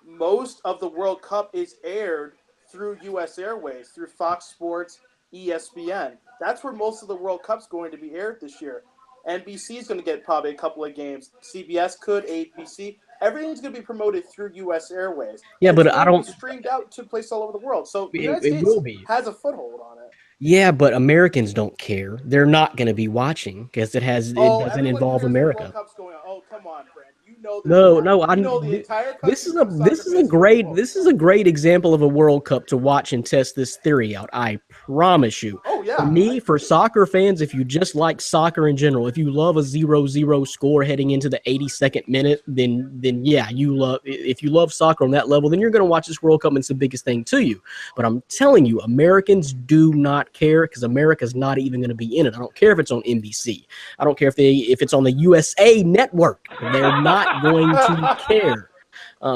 [SPEAKER 5] most of the World Cup is aired through U.S. Airways, through Fox Sports, ESPN. That's where most of the World Cup's going to be aired this year. NBC is going to get probably a couple of games. CBS could, ABC. Everything's going to be promoted through U.S. Airways.
[SPEAKER 3] Yeah,
[SPEAKER 5] and
[SPEAKER 3] but
[SPEAKER 5] it's
[SPEAKER 3] I
[SPEAKER 5] going to
[SPEAKER 3] don't.
[SPEAKER 5] be streamed out to places all over the world. So the
[SPEAKER 3] It
[SPEAKER 5] United States
[SPEAKER 3] will be.
[SPEAKER 5] has a foothold on it.
[SPEAKER 3] Yeah, but Americans don't care. They're not going to be watching because it doesn't involve America.
[SPEAKER 5] Oh, come on, Brand. You know this.
[SPEAKER 3] No,
[SPEAKER 5] the entire
[SPEAKER 3] this is a great example of a World Cup to watch and test this theory out. I promise you.
[SPEAKER 5] Oh yeah.
[SPEAKER 3] For soccer fans, if you just like soccer in general, if you love a 0-0 score heading into the 82nd minute, then yeah, if you love soccer on that level, then you're going to watch this World Cup and it's the biggest thing to you. But I'm telling you, Americans do not care because America's not even going to be in it. I don't care if it's on NBC. I don't care if it's on the USA Network. They're not going to care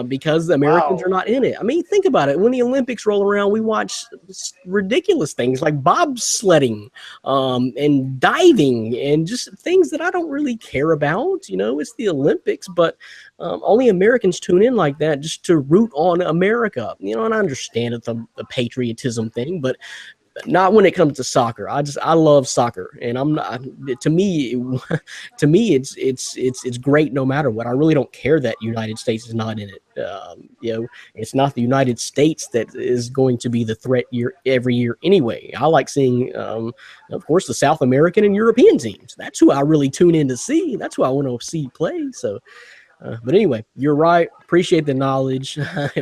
[SPEAKER 3] because the Americans are not in it. I mean, think about it. When the Olympics roll around, we watch ridiculous things like bobsledding and diving and just things that I don't really care about. It's the Olympics, but only Americans tune in like that just to root on America. And I understand it's a patriotism thing, but not when it comes to soccer. I love soccer, and I'm not. To me, it's great no matter what. I really don't care that United States is not in it. It's not the United States that is going to be the threat every year anyway. I like seeing, of course, the South American and European teams. That's who I really tune in to see. That's who I want to see play. So. But anyway, you're right. Appreciate the knowledge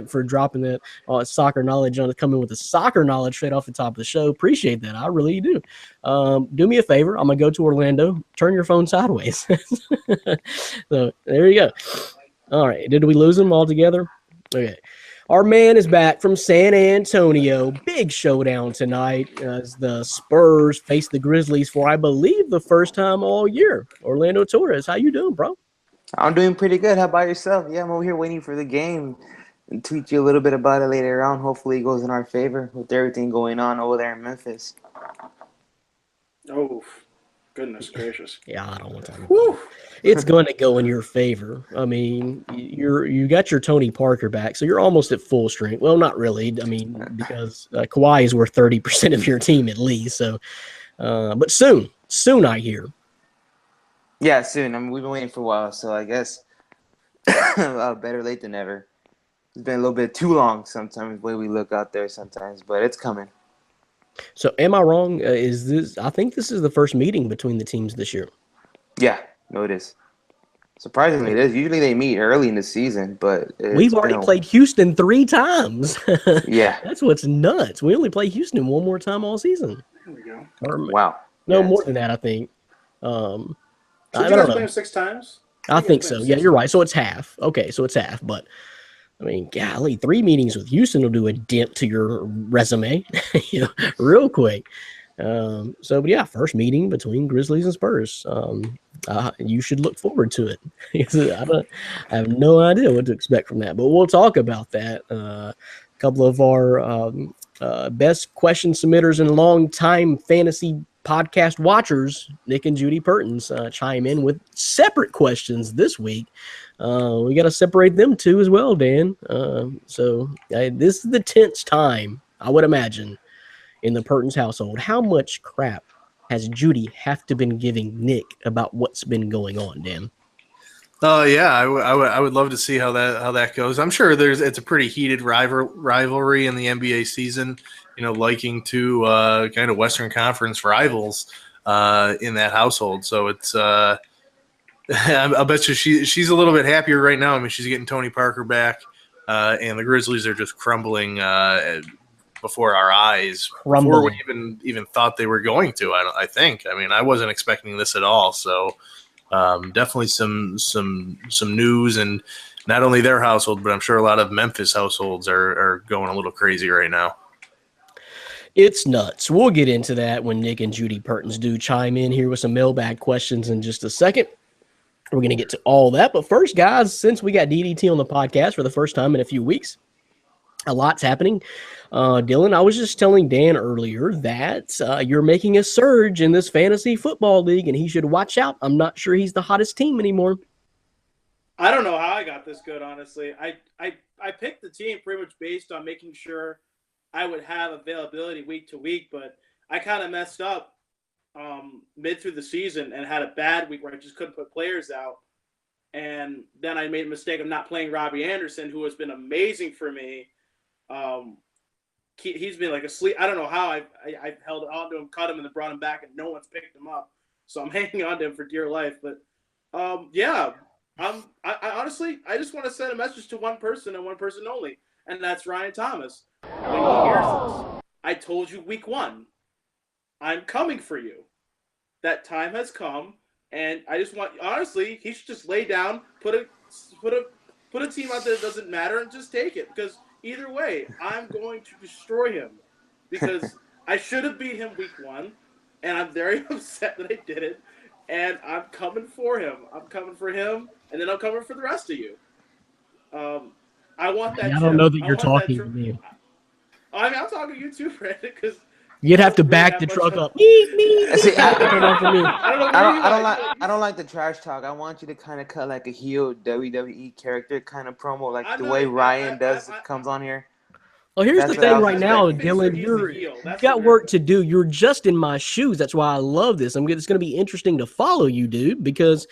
[SPEAKER 3] for dropping that soccer knowledge on coming with the soccer knowledge straight off the top of the show. Appreciate that. I really do. Do me a favor. I'm going to go to Orlando. Turn your phone sideways. So there you go. All right. Did we lose them altogether? Okay. Our man is back from San Antonio. Big showdown tonight as the Spurs face the Grizzlies for, I believe, the first time all year. Orlando Torres, how you doing, bro?
[SPEAKER 6] I'm doing pretty good. How about yourself? Yeah, I'm over here waiting for the game and tweet you a little bit about it later on. Hopefully it goes in our favor with everything going on over there in Memphis.
[SPEAKER 5] Oh, goodness gracious.
[SPEAKER 3] Yeah, I don't want to. It's going to go in your favor. I mean, you got your Tony Parker back, so you're almost at full strength. Well, not really. I mean, because Kawhi is worth 30% of your team at least. So, but soon I hear.
[SPEAKER 6] Yeah, soon. I mean, we've been waiting for a while, so I guess better late than never. It's been a little bit too long sometimes, the way we look out there sometimes, but it's coming.
[SPEAKER 3] So am I wrong? I think this is the first meeting between the teams this year.
[SPEAKER 6] Yeah, no, it is. Surprisingly, it is. Usually they meet early in the season, but
[SPEAKER 3] we've already played Houston 3 times.
[SPEAKER 6] Yeah.
[SPEAKER 3] That's what's nuts. We only play Houston one more time all season.
[SPEAKER 5] There we go.
[SPEAKER 6] Wow.
[SPEAKER 3] No,
[SPEAKER 6] Yeah,
[SPEAKER 3] more than that, I think.
[SPEAKER 5] So you guys play them 6 times?
[SPEAKER 3] I think so. Yeah, you're right. So it's half. Okay, so it's half. But I mean, golly, 3 meetings with Houston will do a dent to your resume, real quick. But yeah, first meeting between Grizzlies and Spurs. You should look forward to it. I have no idea what to expect from that, but we'll talk about that. A couple of our best question submitters and long-time fantasy podcast watchers, Nick and Judy Pertins, chime in with separate questions this week. We got to separate them too as well, Dan. This is the tense time, I would imagine, in the Pertins household. How much crap has Judy have to been giving Nick about what's been going on, Dan?
[SPEAKER 4] Yeah, I would love to see how that goes. I'm sure it's a pretty heated rivalry in the NBA season. Liking to kind of Western Conference rivals in that household. So it's I bet you she's a little bit happier right now. I mean, she's getting Tony Parker back, and the Grizzlies are just crumbling before our eyes. Before we even thought they were going to. I think. I mean, I wasn't expecting this at all. So. Definitely some news, and not only their household, but I'm sure a lot of Memphis households are going a little crazy right now.
[SPEAKER 3] It's nuts. We'll get into that when Nick and Judy Pertins do chime in here with some mailbag questions in just a second. We're going to get to all that. But first, guys, since we got DDT on the podcast for the first time in a few weeks, a lot's happening. Dylan, I was just telling Dan earlier that you're making a surge in this fantasy football league, and he should watch out. I'm not sure he's the hottest team anymore.
[SPEAKER 5] I don't know how I got this good, honestly. I picked the team pretty much based on making sure I would have availability week to week, but I kind of messed up mid through the season and had a bad week where I just couldn't put players out. And then I made a mistake of not playing Robbie Anderson, who has been amazing for me. He's been like asleep. I don't know how I held on to him, cut him, and then brought him back, and no one's picked him up. So I'm hanging on to him for dear life. But I honestly just want to send a message to one person and one person only, and that's Ryan Thomas. When he hears this, I told you week 1, I'm coming for you. That time has come, and I just want, honestly, he should just lay down, put a team out there that doesn't matter, and just take it, because either way, I'm going to destroy him, because I should have beat him week 1, and I'm very upset that I didn't, and I'm coming for him. I'm coming for him, and then I'm coming for the rest of you. I want that.
[SPEAKER 3] I don't know that you're talking to me.
[SPEAKER 5] I mean, I'm talking to you too, Brandon, because
[SPEAKER 3] you'd have to back the truck up.
[SPEAKER 6] I don't like the trash talk. I want you to kind of cut like a heel WWE character kind of promo, like the way Ryan comes on here.
[SPEAKER 3] Well, here's the thing right now, Dylan. You've got work to do. You're just in my shoes. That's why I love this. It's going to be interesting to follow you, dude, because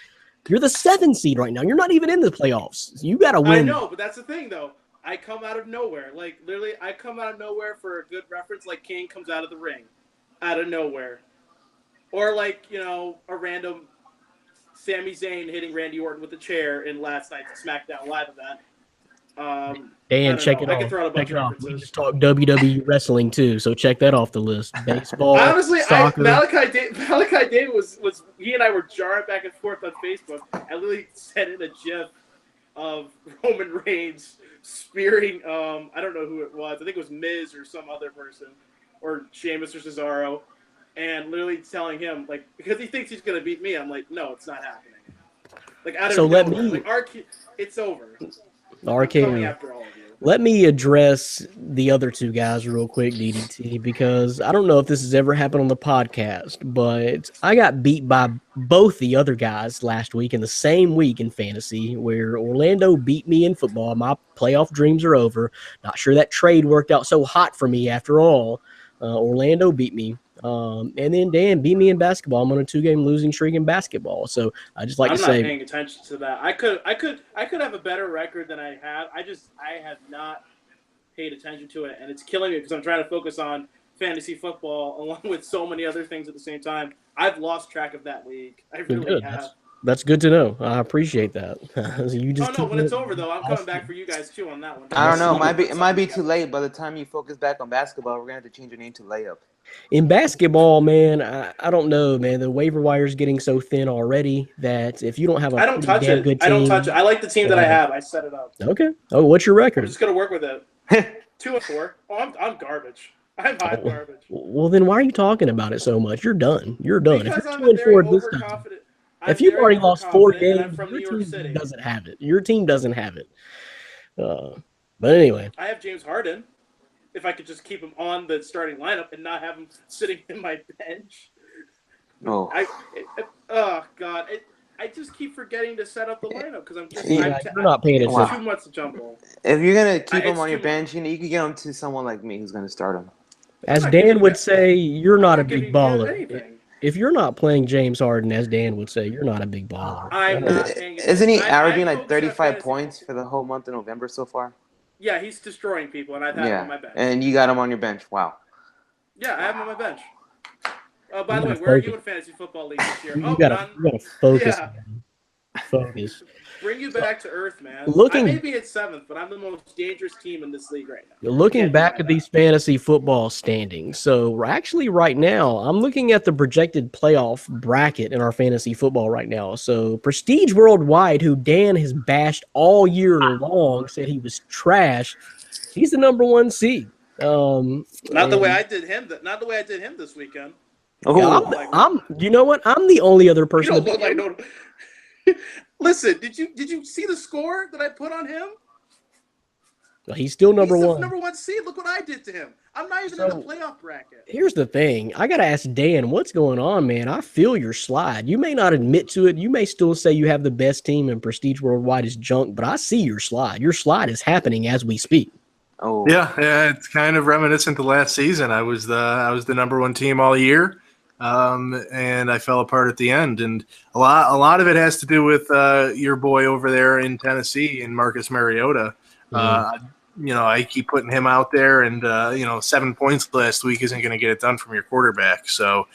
[SPEAKER 3] you're the 7th seed right now. You're not even in the playoffs. You got to win.
[SPEAKER 5] I know, but that's the thing, though. I come out of nowhere. Like, literally, I come out of nowhere for a good reference, like Kane comes out of the ring. Out of nowhere. Or like, a random Sami Zayn hitting Randy Orton with a chair in last night's SmackDown Live event.
[SPEAKER 3] Dan, check it off. We just talked WWE wrestling too, so check that off the list. Baseball,
[SPEAKER 5] honestly,
[SPEAKER 3] soccer.
[SPEAKER 5] Malachi David was he and I were jarring back and forth on Facebook. I literally sent in a GIF of Roman Reigns spearing. I don't know who it was. I think it was Miz or some other person, or Sheamus or Cesaro, and literally telling him because he thinks he's gonna beat me. I'm like, no, it's not happening. It's over.
[SPEAKER 3] Let me address the other two guys real quick, DDT, because I don't know if this has ever happened on the podcast, but I got beat by both the other guys last week in the same week in fantasy, where Orlando beat me in football. My playoff dreams are over. Not sure that trade worked out so hot for me after all. Orlando beat me. And then Dan beat me in basketball. I'm on a 2-game losing streak in basketball. So I just I'm not
[SPEAKER 5] paying attention to that. I could have a better record than I have. I have not paid attention to it, and it's killing me because I'm trying to focus on fantasy football along with so many other things at the same time. I've lost track of that league. I really have.
[SPEAKER 3] That's good to know. I appreciate that. You just
[SPEAKER 5] Oh no,
[SPEAKER 3] keep
[SPEAKER 5] when it's
[SPEAKER 3] it-
[SPEAKER 5] over though, I'm coming back for you guys too on that one.
[SPEAKER 6] I don't know.
[SPEAKER 3] That's
[SPEAKER 6] It might be too late. By the time you focus back on basketball, we're gonna have to change your name to Layup.
[SPEAKER 3] In basketball, man, I don't know, man. The waiver wire is getting so thin already that if you don't have a
[SPEAKER 5] I don't
[SPEAKER 3] pretty
[SPEAKER 5] touch
[SPEAKER 3] damn
[SPEAKER 5] it.
[SPEAKER 3] good
[SPEAKER 5] I don't
[SPEAKER 3] team-
[SPEAKER 5] touch it. I like the team that I have. I set it up.
[SPEAKER 3] Okay. Oh, what's your
[SPEAKER 5] I'm
[SPEAKER 3] record?
[SPEAKER 5] just gonna work with it. 2-4. Oh, I'm garbage. I'm hot garbage.
[SPEAKER 3] Well, then why are you talking about it so much? You're done. You're done.
[SPEAKER 5] Because
[SPEAKER 3] If you're
[SPEAKER 5] I'm
[SPEAKER 3] 2 and 4
[SPEAKER 5] very
[SPEAKER 3] this time,
[SPEAKER 5] overconfident.
[SPEAKER 3] if you've already lost 4
[SPEAKER 5] and
[SPEAKER 3] games,
[SPEAKER 5] I'm from
[SPEAKER 3] your
[SPEAKER 5] New York
[SPEAKER 3] team
[SPEAKER 5] City.
[SPEAKER 3] doesn't have it. Your team doesn't have it. But anyway,
[SPEAKER 5] I have James Harden. If I could just keep him on the starting lineup and not have him sitting in my bench.
[SPEAKER 6] Oh,
[SPEAKER 5] Oh God! I just keep forgetting to set up the lineup because I'm just
[SPEAKER 3] yeah, you're not paying
[SPEAKER 5] it's
[SPEAKER 3] attention.
[SPEAKER 5] too much jumble.
[SPEAKER 6] if you're gonna keep him
[SPEAKER 5] it's
[SPEAKER 6] on your
[SPEAKER 5] too
[SPEAKER 6] bench, you could get him to someone like me who's gonna start him.
[SPEAKER 3] As
[SPEAKER 5] I'm not
[SPEAKER 3] Dan
[SPEAKER 5] giving
[SPEAKER 3] would
[SPEAKER 5] you-
[SPEAKER 3] say, you're not a
[SPEAKER 5] I'm not
[SPEAKER 3] big
[SPEAKER 5] giving you
[SPEAKER 3] baller.
[SPEAKER 5] anything.
[SPEAKER 3] If you're not playing James Harden, as Dan would say, you're not a big baller.
[SPEAKER 5] I'm not paying
[SPEAKER 6] Isn't he
[SPEAKER 5] attention.
[SPEAKER 6] averaging
[SPEAKER 5] I
[SPEAKER 6] like
[SPEAKER 5] focus on
[SPEAKER 6] 35
[SPEAKER 5] fantasy
[SPEAKER 6] points
[SPEAKER 5] football.
[SPEAKER 6] for the whole month of November so far?
[SPEAKER 5] Yeah, he's destroying people, and I've had him on my
[SPEAKER 6] Yeah,
[SPEAKER 5] bench.
[SPEAKER 6] and you got him on your bench. Wow.
[SPEAKER 5] Yeah, I have him on my bench. By
[SPEAKER 3] You
[SPEAKER 5] the way,
[SPEAKER 3] gotta
[SPEAKER 5] where are
[SPEAKER 3] focus.
[SPEAKER 5] you in fantasy football league this year?
[SPEAKER 3] You
[SPEAKER 5] Oh,
[SPEAKER 3] gotta
[SPEAKER 5] none.
[SPEAKER 3] focus.
[SPEAKER 5] Yeah.
[SPEAKER 3] Man. Focus.
[SPEAKER 5] Bring you back to earth, man.
[SPEAKER 3] Looking-
[SPEAKER 5] I may be at 7th, but I'm the most dangerous team in this league right now.
[SPEAKER 3] Looking
[SPEAKER 5] Can't
[SPEAKER 3] back
[SPEAKER 5] deny
[SPEAKER 3] at
[SPEAKER 5] that.
[SPEAKER 3] these fantasy football standings, so actually right now, I'm looking at the projected playoff bracket in our fantasy football right now. So Prestige Worldwide, who Dan has bashed all year long, said he was trash. He's the number 1 seed.
[SPEAKER 5] Not the way
[SPEAKER 3] and-
[SPEAKER 5] I did him. Not the way I did him this weekend.
[SPEAKER 6] Oh,
[SPEAKER 3] Yeah, I'm. You know what? I'm the only other
[SPEAKER 5] You
[SPEAKER 3] person.
[SPEAKER 5] don't
[SPEAKER 3] to
[SPEAKER 5] look
[SPEAKER 3] beat
[SPEAKER 5] like
[SPEAKER 3] him.
[SPEAKER 5] no. Listen, did you see the score that I put on him?
[SPEAKER 3] He's still number
[SPEAKER 5] He's the
[SPEAKER 3] 1.
[SPEAKER 5] number 1 seed. Look what I did to him. I'm not even
[SPEAKER 3] So-
[SPEAKER 5] in the playoff bracket.
[SPEAKER 3] Here's the thing. I got to ask Dan, what's going on, man? I feel your slide. You may not admit to it. You may still say you have the best team and Prestige Worldwide is junk, but I see your slide. Your slide is happening as we speak.
[SPEAKER 6] oh.
[SPEAKER 4] Yeah, it's kind of reminiscent to last season. I was the number 1 team all year, and I fell apart at the end. And a lot of it has to do with your boy over there in Tennessee, and Marcus Mariota. I keep putting him out there, and 7 points last week isn't going to get it done from your quarterback. So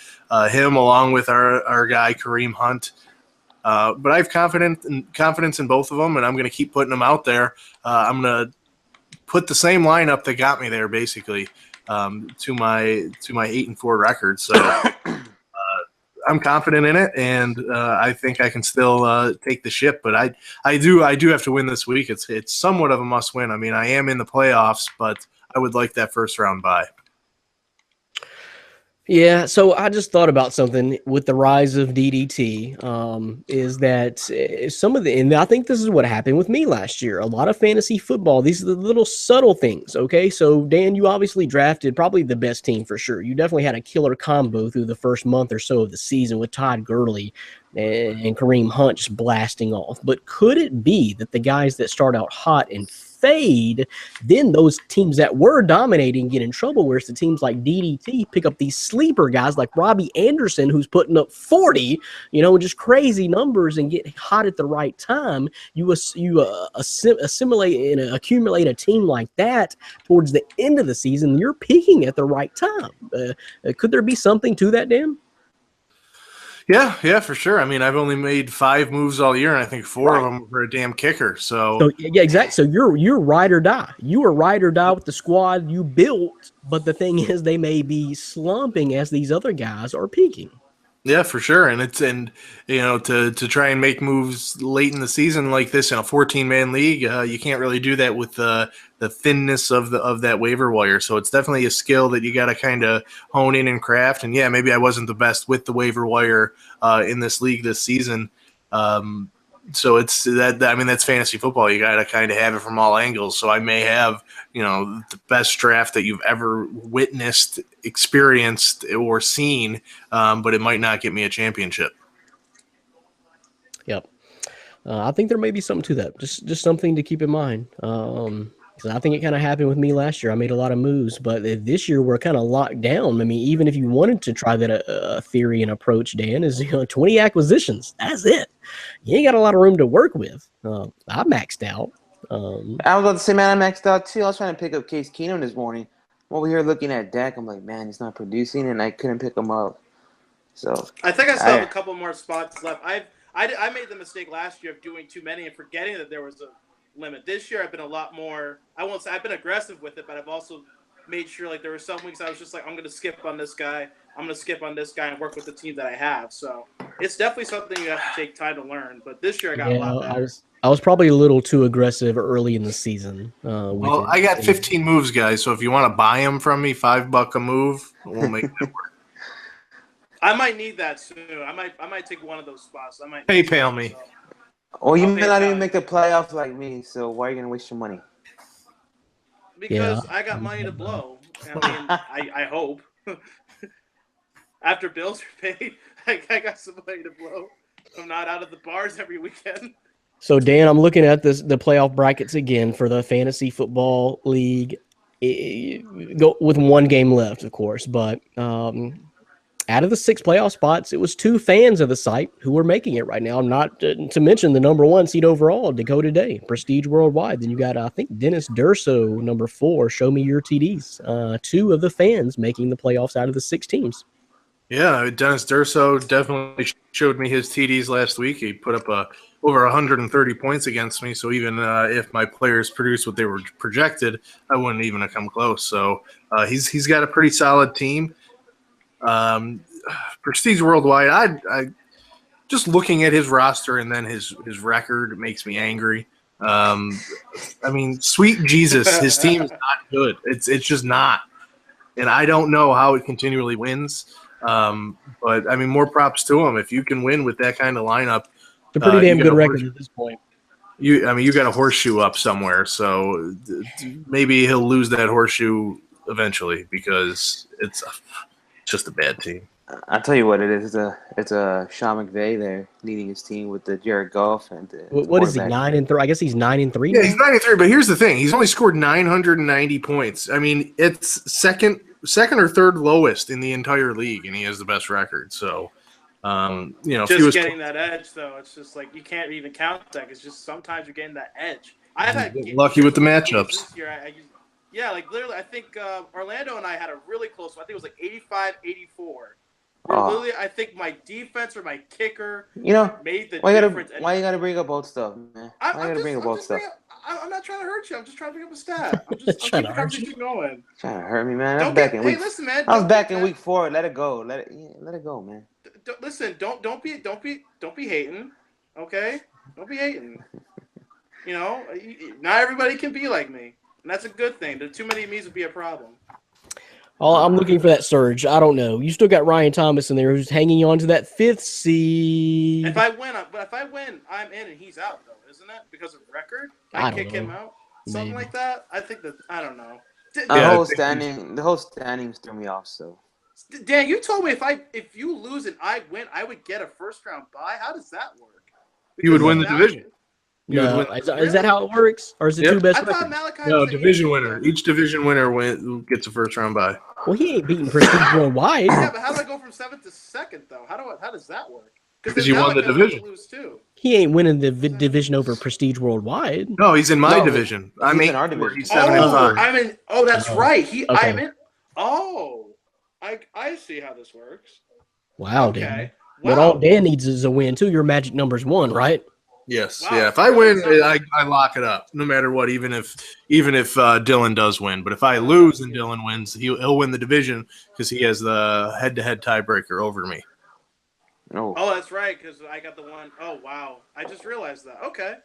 [SPEAKER 4] him along with our guy Kareem Hunt. But I have confidence in both of them, and I'm going to keep putting them out there. I'm going to put the same lineup that got me there, basically, to my 8-4 record. So I'm confident in it, and I think I can still take the ship. But I do have to win this week. It's somewhat of a must win. I mean, I am in the playoffs, but I would like that first round bye.
[SPEAKER 3] Yeah, so I just thought about something with the rise of DDT. Is that some of the, and I think this is what happened with me last year. A lot of fantasy football, these are the little subtle things. Okay, so Dan, you obviously drafted probably the best team for sure. You definitely had a killer combo through the first month or so of the season with Todd Gurley and Kareem Hunt just blasting off. But could it be that the guys that start out hot and fade, then those teams that were dominating get in trouble, whereas the teams like DDT pick up these sleeper guys like Robbie Anderson, who's putting up 40, just crazy numbers and get hot at the right time. You assimilate and accumulate a team like that towards the end of the season, you're peaking at the right time. Could there be something to that, Dan?
[SPEAKER 4] Yeah, for sure. I mean, I've only made 5 moves all year, and I think 4 of them were a damn kicker.
[SPEAKER 3] So yeah, exactly. So you're ride or die. You are ride or die with the squad you built, but the thing is, they may be slumping as these other guys are peaking.
[SPEAKER 4] Yeah, for sure. And to try and make moves late in the season like this in a 14-man league, you can't really do that with the thinness of that waiver wire. So it's definitely a skill that you got to kind of hone in and craft. And yeah, maybe I wasn't the best with the waiver wire in this league this season. So it's that. I mean, that's fantasy football. You got to kind of have it from all angles. So I may have, the best draft that you've ever witnessed, experienced, or seen, but it might not get me a championship.
[SPEAKER 3] Yep. I think there may be something to that. Just something to keep in mind. 'Cause I think it kind of happened with me last year. I made a lot of moves, but this year we're kind of locked down. I mean, even if you wanted to try that theory and approach, Dan, is 20 acquisitions. That's it. You ain't got a lot of room to work with. I maxed out.
[SPEAKER 6] I was about to say, man, I maxed out too. I was trying to pick up Case Keenum this morning. I'm over here looking at Dak. I'm like, man, he's not producing, and I couldn't pick him up. So
[SPEAKER 5] I think I still have a couple more spots left. I made the mistake last year of doing too many and forgetting that there was a limit. This year I've been a lot more. I won't say I've been aggressive with it, but I've also made sure like there were some weeks I was just like I'm going to skip on this guy. I'm going to skip on this guy and work with the team that I have. So it's definitely something you have to take time to learn. But this year I got a lot better.
[SPEAKER 3] I was probably a little too aggressive early in the season.
[SPEAKER 4] Well, I got 15 moves, guys. So if you want to buy them from me, $5 a move, we'll make it work.
[SPEAKER 5] I might need that soon. I might take one of those spots. I might
[SPEAKER 4] PayPal me.
[SPEAKER 6] Well, you
[SPEAKER 5] I'll
[SPEAKER 6] may
[SPEAKER 5] pay
[SPEAKER 6] not
[SPEAKER 5] back.
[SPEAKER 6] even make the playoffs like me, so why are you gonna waste your money?
[SPEAKER 5] Because
[SPEAKER 3] Yeah.
[SPEAKER 5] I got money to blow. I mean, I hope. After bills are paid, I got some money to blow. I'm not out of the bars every weekend.
[SPEAKER 3] So Dan, I'm looking at the playoff brackets again for the Fantasy Football League. Go with one game left, of course, but out of the 6 playoff spots, it was 2 fans of the site who were making it right now. Not to mention the number 1 seed overall, Dakota Day, Prestige Worldwide. Then you got, I think, Dennis Durso, number 4, Show Me Your TDs. 2 of the fans making the playoffs out of the 6 teams.
[SPEAKER 4] Yeah, Dennis Durso definitely showed me his TDs last week. He put up over 130 points against me. So even if my players produced what they were projected, I wouldn't even have come close. So he's got a pretty solid team. Prestige Worldwide, I just looking at his roster and then his record makes me angry. I mean, sweet Jesus, his team is not good. It's just not. And I don't know how it continually wins. But I mean, more props to him. If you can win with that kind of lineup,
[SPEAKER 3] It's a pretty damn
[SPEAKER 4] you
[SPEAKER 3] good
[SPEAKER 4] got a
[SPEAKER 3] record at this point.
[SPEAKER 4] you got a horseshoe up somewhere. So maybe he'll lose that horseshoe eventually because it's just a bad team.
[SPEAKER 6] I'll tell you what it is. It's a Sean McVay there leading his team with the Jared Goff and the
[SPEAKER 3] What is he,
[SPEAKER 6] quarterback.
[SPEAKER 3] 9-3? I guess he's 9-3
[SPEAKER 4] Yeah,
[SPEAKER 3] now?
[SPEAKER 4] he's 93, but here's the thing: he's only scored 990 points. I mean, it's second or third lowest in the entire league, and he has the best record. So, if he
[SPEAKER 5] Just
[SPEAKER 4] was
[SPEAKER 5] getting that edge, though, it's just like you can't even count that. It's just sometimes you're getting that edge. I've had
[SPEAKER 4] lucky with the matchups.
[SPEAKER 5] This year, yeah, like literally, I think Orlando and I had a really close one. I think it was like 85-84.
[SPEAKER 6] Oh.
[SPEAKER 5] Literally, I think my defense or my kicker
[SPEAKER 6] You know,
[SPEAKER 5] made the
[SPEAKER 6] why
[SPEAKER 5] difference.
[SPEAKER 6] you gotta bring up old stuff, man? Why you gotta bring up old stuff?
[SPEAKER 5] I'm not trying to hurt you. I'm just trying to bring up a stat. I'm
[SPEAKER 3] Trying
[SPEAKER 5] keeping
[SPEAKER 3] to
[SPEAKER 5] the
[SPEAKER 3] hurt you.
[SPEAKER 5] conversation going.
[SPEAKER 6] Trying to hurt me, man.
[SPEAKER 5] Don't
[SPEAKER 6] Back
[SPEAKER 5] get,
[SPEAKER 6] in
[SPEAKER 5] hey,
[SPEAKER 6] week.
[SPEAKER 5] listen, man.
[SPEAKER 6] I was
[SPEAKER 5] don't
[SPEAKER 6] back
[SPEAKER 5] get
[SPEAKER 6] in
[SPEAKER 5] that.
[SPEAKER 6] week 4. Let it go. Let it go, man.
[SPEAKER 5] Listen, don't be hating, okay? Don't be hating. You know, not everybody can be like me, and that's a good thing. Too many of me's would be a problem.
[SPEAKER 3] Oh, I'm looking for that surge. I don't know. You still got Ryan Thomas in there who's hanging on to that 5th seed.
[SPEAKER 5] If I win, I'm in and he's out though, isn't it? Because of record,
[SPEAKER 3] I
[SPEAKER 5] I
[SPEAKER 3] don't
[SPEAKER 5] kick him
[SPEAKER 3] know.
[SPEAKER 5] out, something
[SPEAKER 3] Maybe.
[SPEAKER 5] like that. I think that I don't know.
[SPEAKER 6] The
[SPEAKER 4] Yeah,
[SPEAKER 6] whole standings threw me off. So
[SPEAKER 5] Dan, you told me if you lose and I win, I would get a first round bye. How does that work?
[SPEAKER 4] You would
[SPEAKER 5] Because
[SPEAKER 4] win the
[SPEAKER 5] Mal-
[SPEAKER 4] division. You
[SPEAKER 3] No,
[SPEAKER 4] would win.
[SPEAKER 3] is that how it works? Or is it
[SPEAKER 4] Yep.
[SPEAKER 3] 2 best
[SPEAKER 5] I thought
[SPEAKER 3] records?
[SPEAKER 5] Malachi
[SPEAKER 4] No,
[SPEAKER 5] was the
[SPEAKER 4] division
[SPEAKER 5] 8th
[SPEAKER 4] winner.
[SPEAKER 5] then.
[SPEAKER 4] Each division winner gets a first round bye.
[SPEAKER 3] Well, he ain't beating Prestige Worldwide.
[SPEAKER 5] Yeah, but how do I go from 7th to 2nd though? How does that work?
[SPEAKER 4] Because you won the division.
[SPEAKER 5] Lose too.
[SPEAKER 3] He ain't winning the division over Prestige Worldwide.
[SPEAKER 4] No, he's in my
[SPEAKER 6] No,
[SPEAKER 4] division.
[SPEAKER 6] he's
[SPEAKER 4] I'm
[SPEAKER 6] in
[SPEAKER 4] 8.
[SPEAKER 6] our division.
[SPEAKER 4] He's 7 and 5.
[SPEAKER 5] I'm in. Oh, that's
[SPEAKER 3] Oh,
[SPEAKER 5] right.
[SPEAKER 3] okay.
[SPEAKER 5] I'm in. Oh, I see how this works.
[SPEAKER 3] Wow,
[SPEAKER 5] Okay.
[SPEAKER 3] Dan.
[SPEAKER 5] Wow.
[SPEAKER 3] But all Dan needs is a win, too. Your magic number's 1, right?
[SPEAKER 4] Yes.
[SPEAKER 5] Wow.
[SPEAKER 4] Yeah. If I win, I lock it up, no matter what. Even if Dylan does win, but if I lose and Dylan wins, he'll win the division because he has the head-to-head tiebreaker over me.
[SPEAKER 6] no.
[SPEAKER 5] Oh, that's right. Because I got the one. Oh, wow. I just realized that. Okay.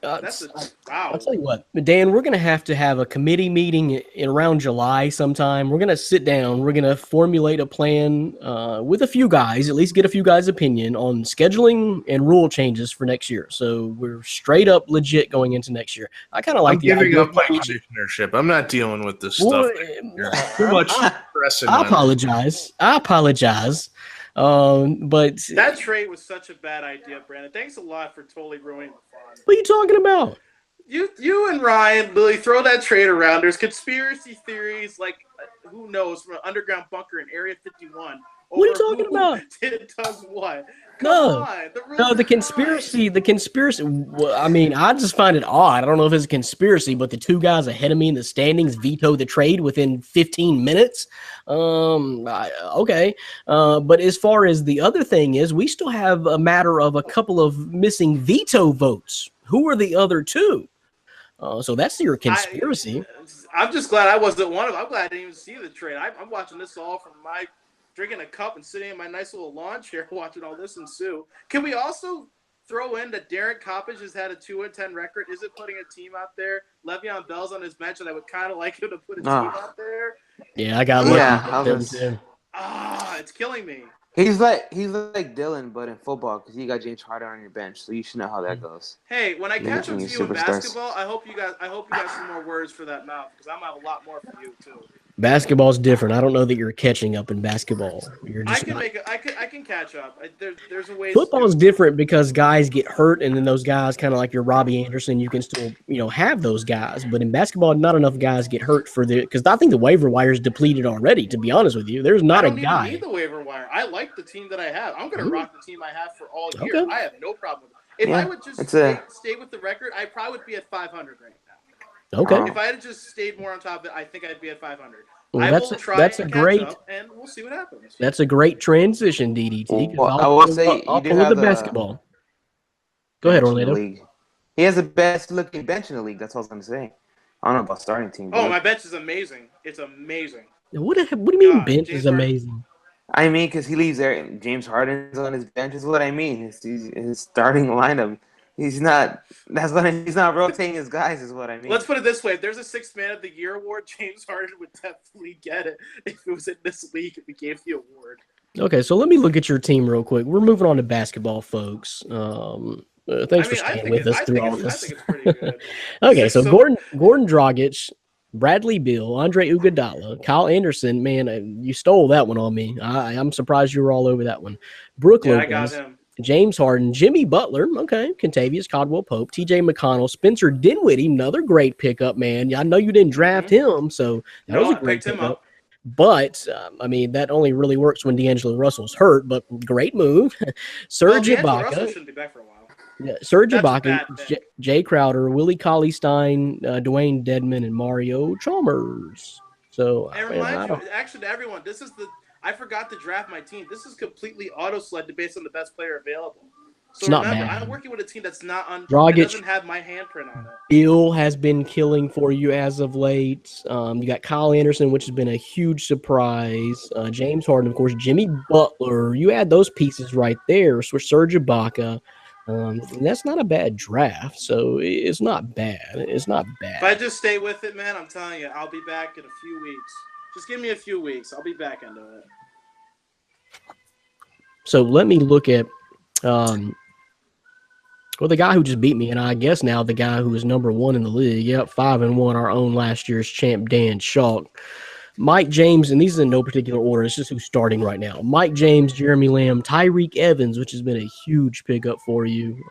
[SPEAKER 5] That's wow.
[SPEAKER 3] I'll tell you what, Dan, we're going to have a committee meeting in around July sometime. We're going to sit down. We're going to formulate a plan with a few guys, at least get a few guys' opinion on scheduling and rule changes for next year. So we're straight up legit going into next year. I kind of like
[SPEAKER 4] I'm
[SPEAKER 3] the
[SPEAKER 4] giving
[SPEAKER 3] idea
[SPEAKER 4] up
[SPEAKER 3] of
[SPEAKER 4] my
[SPEAKER 3] playing-
[SPEAKER 4] conditionership. I'm not dealing with this
[SPEAKER 3] Well,
[SPEAKER 4] stuff. Too much stress in
[SPEAKER 3] I
[SPEAKER 4] my
[SPEAKER 3] apologize. But
[SPEAKER 5] That trade was such a bad idea, Brandon. Thanks a lot for totally ruining the fun.
[SPEAKER 3] what are you talking about?
[SPEAKER 5] You and Ryan really throw that trade around. There's conspiracy theories, like who knows, from an underground bunker in Area 51.
[SPEAKER 3] What are you
[SPEAKER 5] over
[SPEAKER 3] talking
[SPEAKER 5] who
[SPEAKER 3] about?
[SPEAKER 5] Does what? Come
[SPEAKER 3] No.
[SPEAKER 5] on. The rules
[SPEAKER 3] No, the
[SPEAKER 5] are
[SPEAKER 3] conspiracy. Well, I mean, I just find it odd. I don't know if it's a conspiracy, but the two guys ahead of me in the standings vetoed the trade within 15 minutes. Okay. But as far as the other thing is, we still have a matter of a couple of missing veto votes. Who are the other two? So that's your conspiracy.
[SPEAKER 5] I'm just glad I wasn't one of them. I'm glad I didn't even see the trade. I'm watching this all from my drinking a cup and sitting in my nice little lawn chair watching all this ensue. Can we also throw in that Derek Coppage has had a 2-10 record? Is it putting a team out there? Le'Veon Bell's on his bench, and I would kind of like him to put a team out there.
[SPEAKER 3] Yeah, I got
[SPEAKER 6] Yeah,
[SPEAKER 5] It's killing me.
[SPEAKER 6] He's like Dylan, but in football, because you got James Harden on your bench, so you should know how that goes.
[SPEAKER 5] Hey, when I catch up to you in
[SPEAKER 6] Superstars.
[SPEAKER 5] basketball, I hope you got some more words for that mouth, because I'm gonna have a lot more for you too.
[SPEAKER 3] Basketball's different. I don't know that you're catching up in basketball. You're just
[SPEAKER 5] I can catch up. There's a way.
[SPEAKER 3] Football is different because guys get hurt, and then those guys, kind of like your Robbie Anderson, you can still have those guys. But in basketball, not enough guys get hurt because I think the waiver wire is depleted already. To be honest with you, there's not a guy.
[SPEAKER 5] I don't even need the waiver wire. I like the team that I have. I'm going to rock the team I have for all year.
[SPEAKER 3] Okay.
[SPEAKER 5] I have no problem with it. If I would just stay with the record, I probably would be at 500 right now.
[SPEAKER 3] Okay.
[SPEAKER 5] If I had just stayed more on top of it, I think I'd be at 500.
[SPEAKER 3] Well, that's a great,
[SPEAKER 5] and we'll see what happens.
[SPEAKER 3] That's a great transition, DDT.
[SPEAKER 6] Well, I will say
[SPEAKER 3] I'll pull the basketball. Go ahead, Orlando.
[SPEAKER 6] He has the best looking bench in the league. That's all I was going to say. I don't know about starting team.
[SPEAKER 5] Oh, my bench is amazing. It's amazing.
[SPEAKER 3] What do you mean bench is amazing?
[SPEAKER 6] I mean, because he leaves there. James Harden's on his bench is what I mean. His starting lineup. He's not rotating his guys is what I mean.
[SPEAKER 5] Let's put it this way. If there's a Sixth Man of the Year award, James Harden would definitely get it if it was in this league if we gave the award.
[SPEAKER 3] Okay, so let me look at your team real quick. We're moving on to basketball, folks. Thanks for staying with us through all this.
[SPEAKER 5] I think it's pretty good.
[SPEAKER 3] Okay, so Gordon Dragic, Bradley Beal, Andre Iguodala, Kyle Anderson. Man, you stole that one on me. I'm surprised you were all over that one. Brooke Lopez,
[SPEAKER 5] I got him.
[SPEAKER 3] James Harden, Jimmy Butler, okay, Contavious Caldwell-Pope, T.J. McConnell, Spencer Dinwiddie, another great pickup, man. I know you didn't draft him, so that was a great pickup. But, that only really works when D'Angelo Russell's hurt, but great move. Serge Ibaka.
[SPEAKER 5] Russell shouldn't be back for a while.
[SPEAKER 3] Yeah, Serge Ibaka, Jay Crowder, Willie Cauley-Stein, Dwayne Dedman, and Mario Chalmers. So,
[SPEAKER 5] and remind you, actually, to everyone, I forgot to draft my team. This is completely auto-selected based on the best player available. So
[SPEAKER 3] it's not
[SPEAKER 5] remember,
[SPEAKER 3] bad.
[SPEAKER 5] I'm working with a team that's not that doesn't have my handprint on it.
[SPEAKER 3] Bill has been killing for you as of late. You got Kyle Anderson, which has been a huge surprise. James Harden, of course, Jimmy Butler. You add those pieces right there. So Serge Ibaka. That's not a bad draft, so it's not bad. It's not bad.
[SPEAKER 5] If I just stay with it, man, I'm telling you, I'll be back in a few weeks. Just give me a few weeks. I'll be back into it.
[SPEAKER 3] So let me look at the guy who just beat me, and I guess now the guy who is number one in the league. Yep, 5-1, our own last year's champ, Dan Schalk. Mike James, and these are in no particular order. It's just who's starting right now. Mike James, Jeremy Lamb, Tyreek Evans, which has been a huge pickup for you.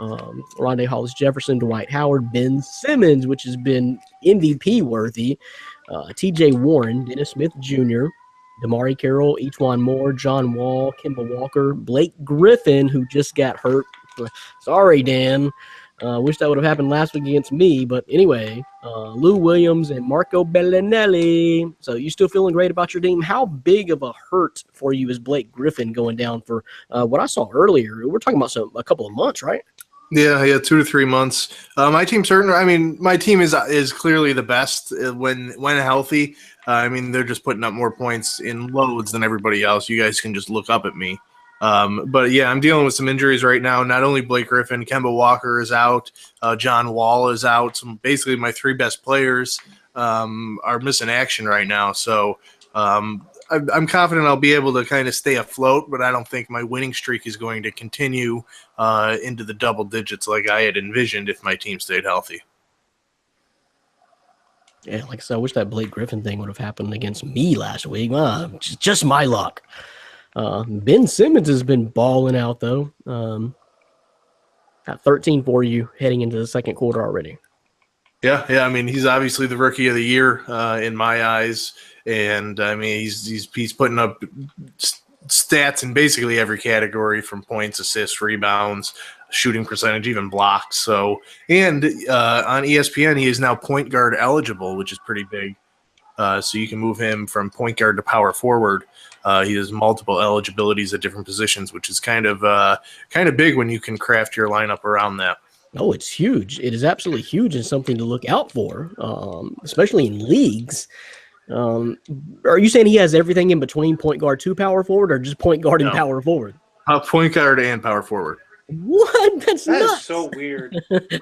[SPEAKER 3] Rondé Hollis-Jefferson, Dwight Howard, Ben Simmons, which has been MVP worthy. T.J. Warren, Dennis Smith Jr., Damari Carroll, E'Twaun Moore, John Wall, Kemba Walker, Blake Griffin, who just got hurt. Sorry, Dan. Wish that would have happened last week against me. But anyway, Lou Williams and Marco Bellinelli. So you still feeling great about your team? How big of a hurt for you is Blake Griffin going down for what I saw earlier? We're talking about a couple of months, right?
[SPEAKER 4] Yeah, 2 to 3 months. My team my team is clearly the best when healthy. They're just putting up more points in loads than everybody else. You guys can just look up at me. But yeah, I'm dealing with some injuries right now. Not only Blake Griffin, Kemba Walker is out. John Wall is out. Basically, my 3 best players are missing action right now. So I'm confident I'll be able to kind of stay afloat, but I don't think my winning streak is going to continue into the double digits like I had envisioned if my team stayed healthy.
[SPEAKER 3] Yeah, like I said, I wish that Blake Griffin thing would have happened against me last week. Just my luck. Ben Simmons has been balling out, though. Got 13 for you heading into the second quarter already.
[SPEAKER 4] Yeah. He's obviously the rookie of the year in my eyes. And, he's putting up stats in basically every category, from points, assists, rebounds, shooting percentage, even blocks. So, and on ESPN, he is now point guard eligible, which is pretty big. So you can move him from point guard to power forward. He has multiple eligibilities at different positions, which is kind of big when you can craft your lineup around that.
[SPEAKER 3] Oh, it's huge. It is absolutely huge and something to look out for, especially in leagues. Are you saying he has everything in between point guard to power forward, or just point guard and
[SPEAKER 4] No.
[SPEAKER 3] power forward?
[SPEAKER 4] Point guard and power forward.
[SPEAKER 3] What? That's
[SPEAKER 5] That
[SPEAKER 3] nuts.
[SPEAKER 5] is so weird.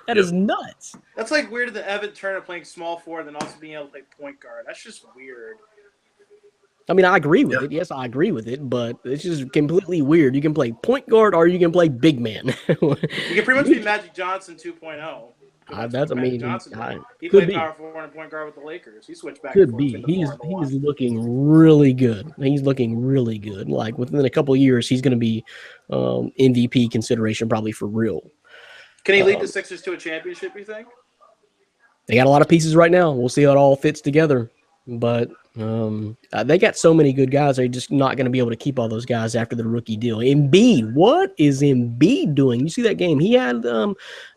[SPEAKER 3] That is nuts.
[SPEAKER 5] That's like weird that Evan Turner playing small forward and then also being able to play point guard. That's just weird.
[SPEAKER 3] I mean, I agree with it. Yes, I agree with it, but it's just completely weird. You can play point guard or you can play big man.
[SPEAKER 5] You can pretty much be Magic Johnson 2.0.
[SPEAKER 3] That's, I mean,
[SPEAKER 5] He
[SPEAKER 3] could
[SPEAKER 5] played
[SPEAKER 3] be.
[SPEAKER 5] power forward and point guard with the Lakers. He switched back.
[SPEAKER 3] Could
[SPEAKER 5] and forth
[SPEAKER 3] be.
[SPEAKER 5] between the four and the one.
[SPEAKER 3] He's looking really good. He's looking really good. Like within a couple of years, he's going to be MVP consideration probably for real.
[SPEAKER 5] Can he lead the Sixers to a championship, you think?
[SPEAKER 3] They got a lot of pieces right now. We'll see how it all fits together. But they got so many good guys. They're just not going to be able to keep all those guys after the rookie deal. Embiid, what is Embiid doing? You see that game he had?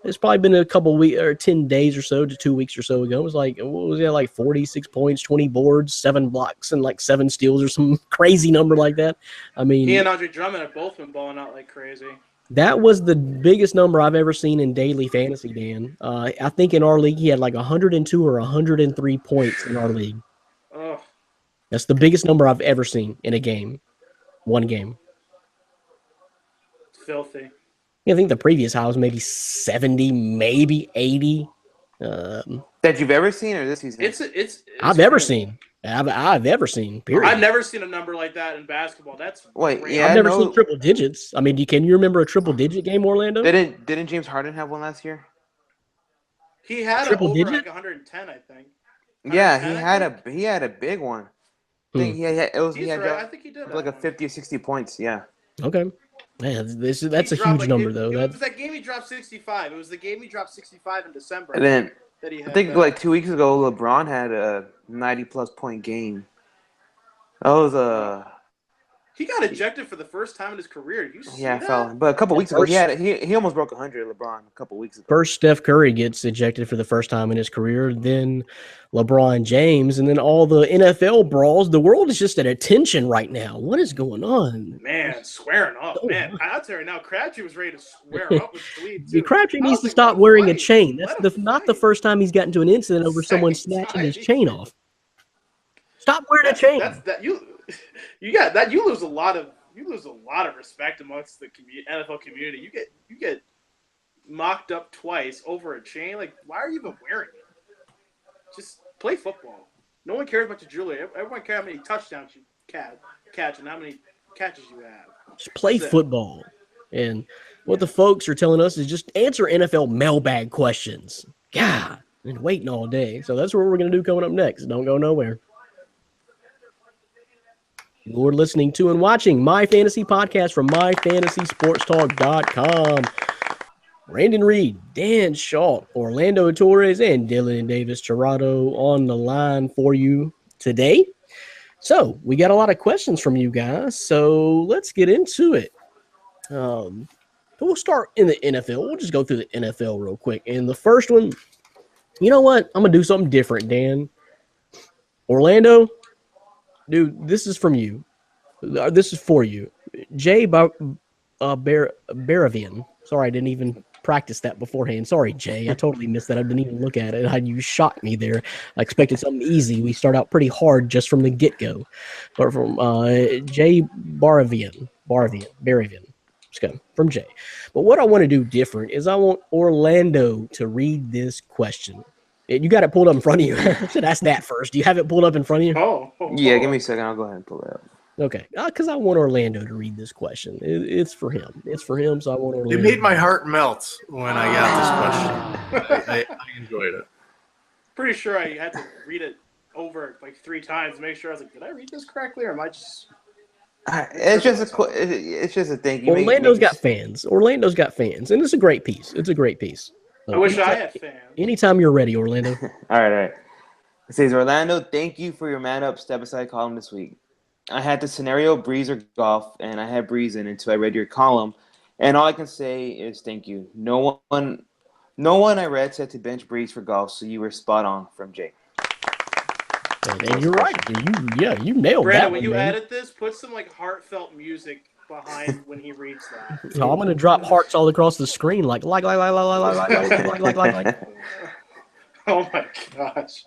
[SPEAKER 3] It's probably been a couple weeks or 10 days or so to 2 weeks or so ago. It was like, what was it, like 46 points, 20 boards, 7 blocks, and like 7 steals or some crazy number like that. I mean,
[SPEAKER 5] He and Andre Drummond have both been balling out like crazy.
[SPEAKER 3] that was the biggest number I've ever seen in daily fantasy, Dan. I think in our league he had like 102 or 103 points in our league.
[SPEAKER 5] Oh,
[SPEAKER 3] That's the biggest number I've ever seen in a game. One game.
[SPEAKER 5] filthy.
[SPEAKER 3] I think the previous high was maybe 70, maybe 80.
[SPEAKER 6] That you've ever seen, or this season?
[SPEAKER 5] It's
[SPEAKER 3] I've ever
[SPEAKER 5] incredible.
[SPEAKER 3] seen. I've ever seen, period.
[SPEAKER 5] I've never seen a number like that in basketball. That's
[SPEAKER 6] Wait,
[SPEAKER 5] great.
[SPEAKER 6] yeah.
[SPEAKER 3] I've never
[SPEAKER 6] no-
[SPEAKER 3] seen triple digits. I mean, can you remember a triple digit game, Orlando?
[SPEAKER 6] Didn't James Harden have one last year?
[SPEAKER 5] He had
[SPEAKER 3] Triple
[SPEAKER 5] over
[SPEAKER 3] digit?
[SPEAKER 5] like 110, I think.
[SPEAKER 6] Yeah,
[SPEAKER 5] 110,
[SPEAKER 6] he had a big one. I think he
[SPEAKER 5] He's
[SPEAKER 6] had
[SPEAKER 5] right. I think he did.
[SPEAKER 6] like a
[SPEAKER 5] have one.
[SPEAKER 6] 50 or 60 points. Yeah.
[SPEAKER 3] Okay. Man, that's
[SPEAKER 5] He
[SPEAKER 3] a
[SPEAKER 5] dropped,
[SPEAKER 3] huge
[SPEAKER 5] like,
[SPEAKER 3] number,
[SPEAKER 5] it,
[SPEAKER 3] though.
[SPEAKER 5] It was that game he dropped 65. It was the game he dropped 65 in December.
[SPEAKER 6] And then
[SPEAKER 5] that he had
[SPEAKER 6] I think
[SPEAKER 5] that.
[SPEAKER 6] like 2 weeks ago, LeBron had a 90+ point game. That was
[SPEAKER 5] He got ejected for the first time in his career. You see
[SPEAKER 6] yeah,
[SPEAKER 5] that?
[SPEAKER 6] fell. But a couple weeks ago,
[SPEAKER 3] First-
[SPEAKER 6] he almost broke 100. LeBron a couple weeks ago.
[SPEAKER 3] First, Steph Curry gets ejected for the first time in his career. Then LeBron James, and then all the NFL brawls. The world is just at attention right now. What is going on?
[SPEAKER 5] Man, squaring up.
[SPEAKER 3] Oh,
[SPEAKER 5] Man, I'll tell you right now, Crabtree was ready to square up with Tweed,
[SPEAKER 3] The
[SPEAKER 5] too.
[SPEAKER 3] Crabtree
[SPEAKER 5] I
[SPEAKER 3] needs
[SPEAKER 5] was
[SPEAKER 3] to
[SPEAKER 5] like,
[SPEAKER 3] stop
[SPEAKER 5] let him
[SPEAKER 3] wearing a
[SPEAKER 5] fight.
[SPEAKER 3] chain. That's
[SPEAKER 5] Let him
[SPEAKER 3] not the
[SPEAKER 5] fight.
[SPEAKER 3] first time he's gotten into an incident over someone
[SPEAKER 5] Second
[SPEAKER 3] snatching his
[SPEAKER 5] time.
[SPEAKER 3] chain off. Stop wearing a chain.
[SPEAKER 5] That's that you got that you lose a lot of respect amongst the NFL community. You get mocked up twice over a chain. Like, why are you even wearing it? Just play football. No one cares about your jewelry. Everyone cares how many touchdowns you catch and how many catches you have.
[SPEAKER 3] Just play
[SPEAKER 5] That's it.
[SPEAKER 3] football. And what the folks are telling us is just answer NFL mailbag questions. God, and waiting all day. So that's what we're going to do coming up next. Don't go nowhere. You're listening to and watching My Fantasy Podcast from MyFantasySportsTalk.com. Brandon Reed, Dan Shaw, Orlando Torres, and Dylan Davis Tirado on the line for you today. So we got a lot of questions from you guys, so let's get into it. We'll start in the NFL. We'll just go through the NFL real quick. And the first one, you know what? I'm going to do something different, Dan. Orlando, dude, this is from you. This is for you. Jay Baravian. Sorry, I didn't even practice that beforehand. Sorry, Jay. I totally missed that. I didn't even look at it. You shocked me there. I expected something easy. We start out pretty hard just from the get-go. But from Jay Baravian. Let's go. From Jay. But what I want to do different is I want Orlando to read this question. You got it pulled up in front of you. I should ask that first. Do you have it pulled up in front of you?
[SPEAKER 6] Yeah, give me a second. I'll go ahead and pull it up.
[SPEAKER 3] Okay. Because I want Orlando to read this question. It's for him. It's for him, so I want Orlando.
[SPEAKER 4] It made my heart melt when I got this question. I enjoyed it.
[SPEAKER 5] Pretty sure I had to read it over like 3 times to make sure I was like, did I read this correctly or am I just
[SPEAKER 6] It's just a thing.
[SPEAKER 3] Orlando's got fans. Orlando's got fans. And it's a great piece. It's a great piece.
[SPEAKER 5] I wish I had fans.
[SPEAKER 3] Anytime you're ready, Orlando.
[SPEAKER 6] All right. It says, Orlando, thank you for your man up step aside column this week. I had the scenario Breeze or Goff, and I had Breeze in until I read your column. And all I can say is thank you. No one I read said to bench Breeze for Goff, so you were spot on from Jay.
[SPEAKER 3] And you're right. You nailed
[SPEAKER 5] Brandon,
[SPEAKER 3] that
[SPEAKER 5] when
[SPEAKER 3] one,
[SPEAKER 5] you
[SPEAKER 3] man.
[SPEAKER 5] edit this, put some like heartfelt music behind when he reads that.
[SPEAKER 3] So I'm gonna drop hearts all across the screen, like.
[SPEAKER 5] Oh my gosh.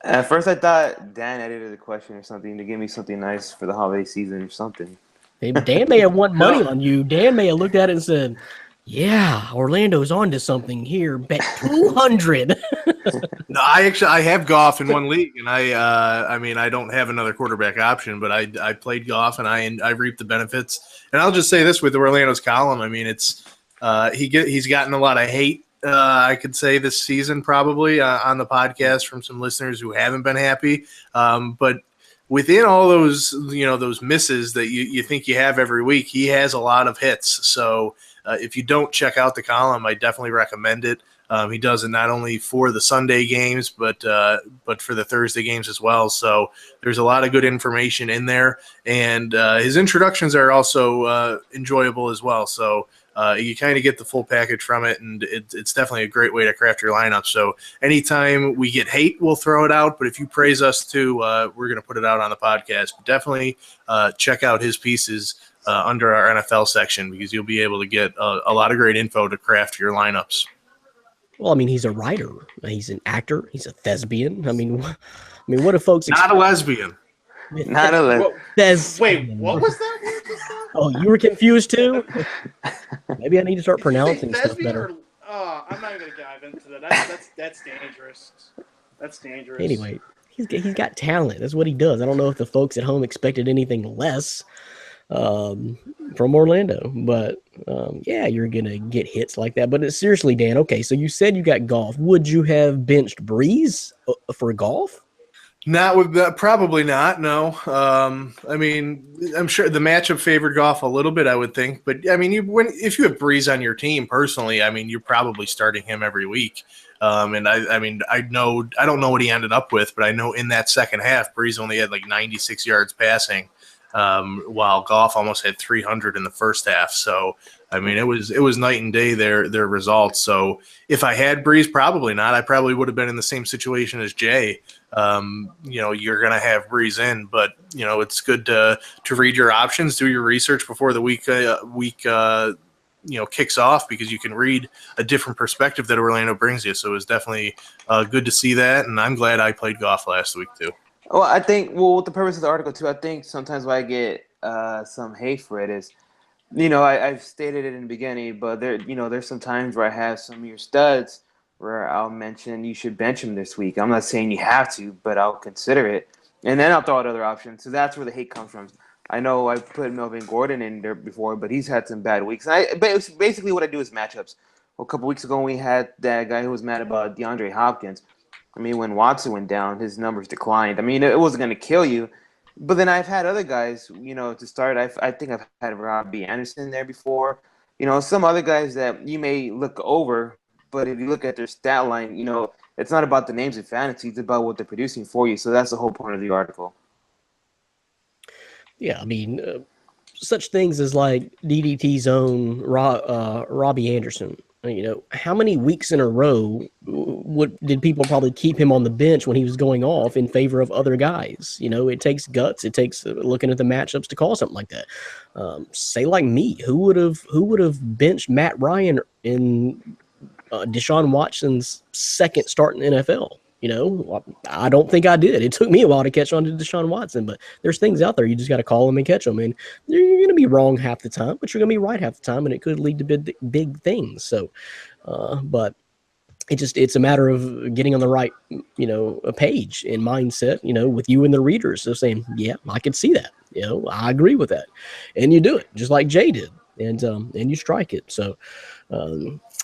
[SPEAKER 6] At first, I thought Dan edited the question or something to give me something nice for the holiday season or something.
[SPEAKER 3] Hey, Dan may have won money on you. Dan may have looked at it and said, "Yeah, Orlando's onto something here. Bet 200."
[SPEAKER 4] No, I have Goff in one league, and I mean I don't have another quarterback option, but I played Goff and I reaped the benefits. And I'll just say this with the Orlando's column, I mean it's he's gotten a lot of hate. I could say this season probably on the podcast from some listeners who haven't been happy, but within all those those misses that you think you have every week, he has a lot of hits. So if you don't check out the column, I definitely recommend it. He does it not only for the Sunday games, but for the Thursday games as well. So there's a lot of good information in there, and his introductions are also enjoyable as well. So you kind of get the full package from it, and it's definitely a great way to craft your lineup. So anytime we get hate, we'll throw it out. But if you praise us too, we're going to put it out on the podcast. But definitely check out his pieces under our NFL section, because you'll be able to get a lot of great info to craft your lineups.
[SPEAKER 3] Well, I mean, he's a writer. He's an actor. He's a thespian. I mean, what do folks
[SPEAKER 4] Not a lesbian.
[SPEAKER 6] Not a
[SPEAKER 5] Whoa,
[SPEAKER 3] Thespian.
[SPEAKER 5] wait, what was that word just now?
[SPEAKER 3] Oh, you were confused too? Maybe I need to start pronouncing stuff
[SPEAKER 5] Thespian
[SPEAKER 3] better.
[SPEAKER 5] I'm not going to dive into that. That's dangerous. That's dangerous.
[SPEAKER 3] Anyway, he's got talent. That's what he does. I don't know if the folks at home expected anything less from Orlando, but yeah, you're gonna get hits like that. But seriously, Dan, okay, so you said you got Goff. Would you have benched Breeze for Goff?
[SPEAKER 4] Not with that, probably not. No, I mean, I'm sure the matchup favored Goff a little bit, I would think. But I mean, if you have Breeze on your team, personally, I mean, you're probably starting him every week. And I mean, I don't know what he ended up with, but I know in that second half, Breeze only had like 96 yards passing, while Goff almost had 300 in the first half. So I mean, it was night and day their results. So if I had Breeze, probably not. I probably would have been in the same situation as Jay. You're gonna have Breeze in, but it's good to read your options, do your research before the week kicks off, because you can read a different perspective that Orlando brings you. So it was definitely good to see that, and I'm glad I played Goff last week too.
[SPEAKER 6] Well, I think, with the purpose of the article too, I think sometimes why I get some hate for it is, I've stated it in the beginning, but there's some times where I have some of your studs where I'll mention you should bench him this week. I'm not saying you have to, but I'll consider it, and then I'll throw out other options. So that's where the hate comes from. I know I put Melvin Gordon in there before, but he's had some bad weeks. But basically what I do is matchups. Well, a couple weeks ago, we had that guy who was mad about DeAndre Hopkins. I mean, when Watson went down, his numbers declined. I mean, it wasn't going to kill you. But then I've had other guys, to start. I think I've had Robbie Anderson there before. Some other guys that you may look over, but if you look at their stat line, it's not about the names in fantasy. It's about what they're producing for you. So that's the whole point of the article.
[SPEAKER 3] Yeah, I mean, such things as like DDT's own Robbie Anderson. How many weeks in a row did people probably keep him on the bench when he was going off in favor of other guys? It takes guts. It takes looking at the matchups to call something like that. Say like me, who would have benched Matt Ryan in Deshaun Watson's second start in the NFL? I don't think I did. It took me a while to catch on to Deshaun Watson, but there's things out there. You just got to call them and catch them. And you're going to be wrong half the time, but you're going to be right half the time, and it could lead to big things. So, but it's a matter of getting on the right, a page and mindset, with you and the readers. So saying, yeah, I can see that. I agree with that. And you do it just like Jay did. And you strike it. So,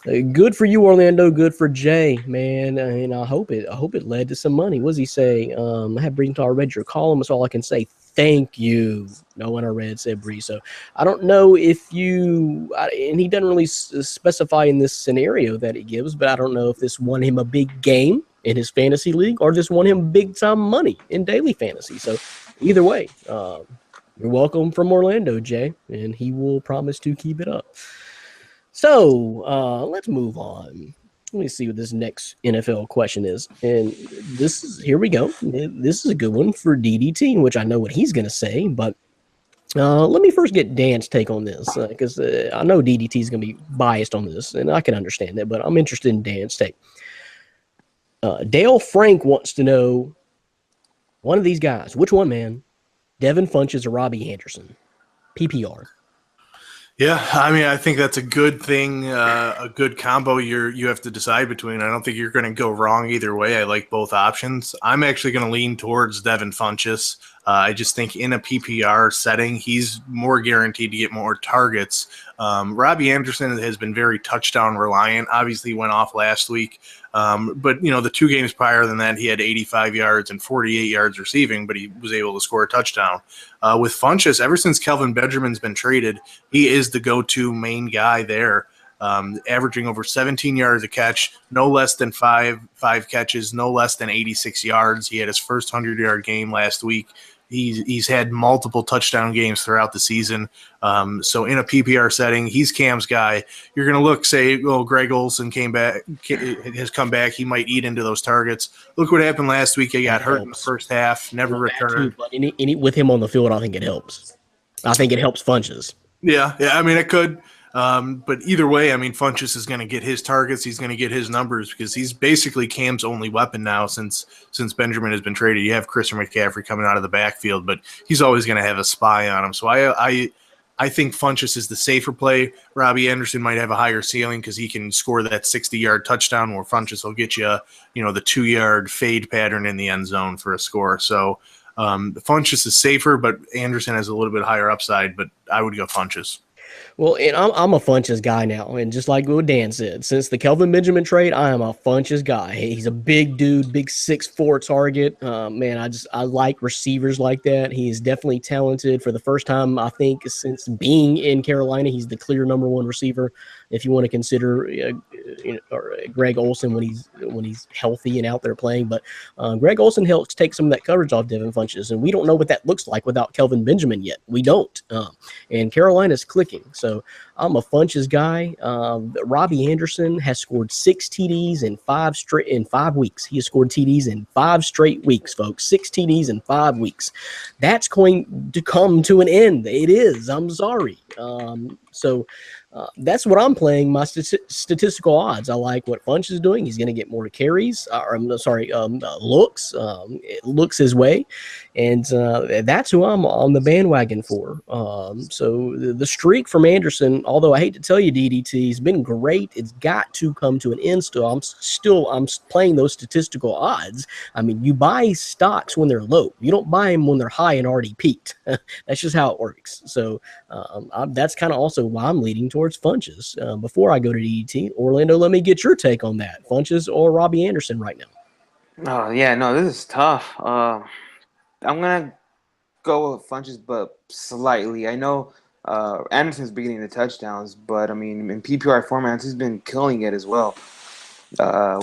[SPEAKER 3] good for you, Orlando. Good for Jay, man. And I hope it led to some money. What does he say? I have Breeze until I read your column. That's all I can say. Thank you. No one I read said Breeze. So I don't know if and he doesn't really specify in this scenario that he gives, but I don't know if this won him a big game in his fantasy league or this won him big time money in daily fantasy. So either way, You're welcome from Orlando, Jay, and he will promise to keep it up. So let's move on. Let me see what this next NFL question is. And this is, here we go. This is a good one for DDT, which I know what he's going to say, but let me first get Dan's take on this because I know DDT is going to be biased on this, and I can understand that, but I'm interested in Dan's take. Dale Frank wants to know one of these guys. Which one, man? Devin Funchess or Robbie Anderson? PPR.
[SPEAKER 4] Yeah, I mean, I think that's a good thing, a good combo you have to decide between. I don't think you're going to go wrong either way. I like both options. I'm actually going to lean towards Devin Funchess. I just think in a PPR setting, he's more guaranteed to get more targets. Robbie Anderson has been very touchdown reliant. Obviously, went off last week. But, the 2 games prior than that, he had 85 yards and 48 yards receiving, but he was able to score a touchdown. With Funchess, ever since Kelvin Benjamin's been traded, he is the go-to main guy there, averaging over 17 yards a catch, no less than five catches, no less than 86 yards. He had his first 100-yard game last week. He's had multiple touchdown games throughout the season. So in a PPR setting, he's Cam's guy. You're going to look, say, Greg Olsen has come back. He might eat into those targets. Look what happened last week. He got hurt in the first half, never returned.
[SPEAKER 3] But with him on the field, I think it helps. I think it helps Funchess.
[SPEAKER 4] Yeah. I mean, it could. But either way, I mean, Funchess is going to get his targets. He's going to get his numbers because he's basically Cam's only weapon now since Benjamin has been traded. You have Christian McCaffrey coming out of the backfield, but he's always going to have a spy on him. So I think Funchess is the safer play. Robbie Anderson might have a higher ceiling because he can score that 60-yard touchdown where Funchess will get you, the 2-yard fade pattern in the end zone for a score. So Funchess is safer, but Anderson has a little bit higher upside, but I would go Funchess.
[SPEAKER 3] Well, and I'm a Funchess guy now, and just like what Dan said, since the Kelvin Benjamin trade, I am a Funchess guy. He's a big dude, big 6'4" target. Man, I like receivers like that. He is definitely talented. For the first time, I think, since being in Carolina, he's the clear number 1 receiver. If you want to consider Greg Olsen when he's healthy and out there playing, but Greg Olsen helps take some of that coverage off Devin Funchess, and we don't know what that looks like without Kelvin Benjamin yet. We don't, and Carolina's clicking. So I'm a Funchess guy. Robbie Anderson has scored 6 TDs in 5 weeks. He has scored TDs in 5 straight weeks, folks. 6 TDs in 5 weeks. That's going to come to an end. It is. I'm sorry. So that's what I'm playing my statistical odds. I like what Funch is doing. He's going to get more carries. Looks. It looks his way, and that's who I'm on the bandwagon for. So the streak from Anderson, although I hate to tell you, DDT, has been great. It's got to come to an end. Still, I'm playing those statistical odds. I mean, you buy stocks when they're low. You don't buy them when they're high and already peaked. That's just how it works. So that's kind of also why I'm leading towards Funchess. Before I go to DDT, Orlando, let me get your take on that. Funchess or Robbie Anderson right now?
[SPEAKER 6] Oh, yeah, no, this is tough. I'm going to go with Funchess, but slightly. I know Anderson's been getting the touchdowns, but, I mean, in PPR formats, he's been killing it as well.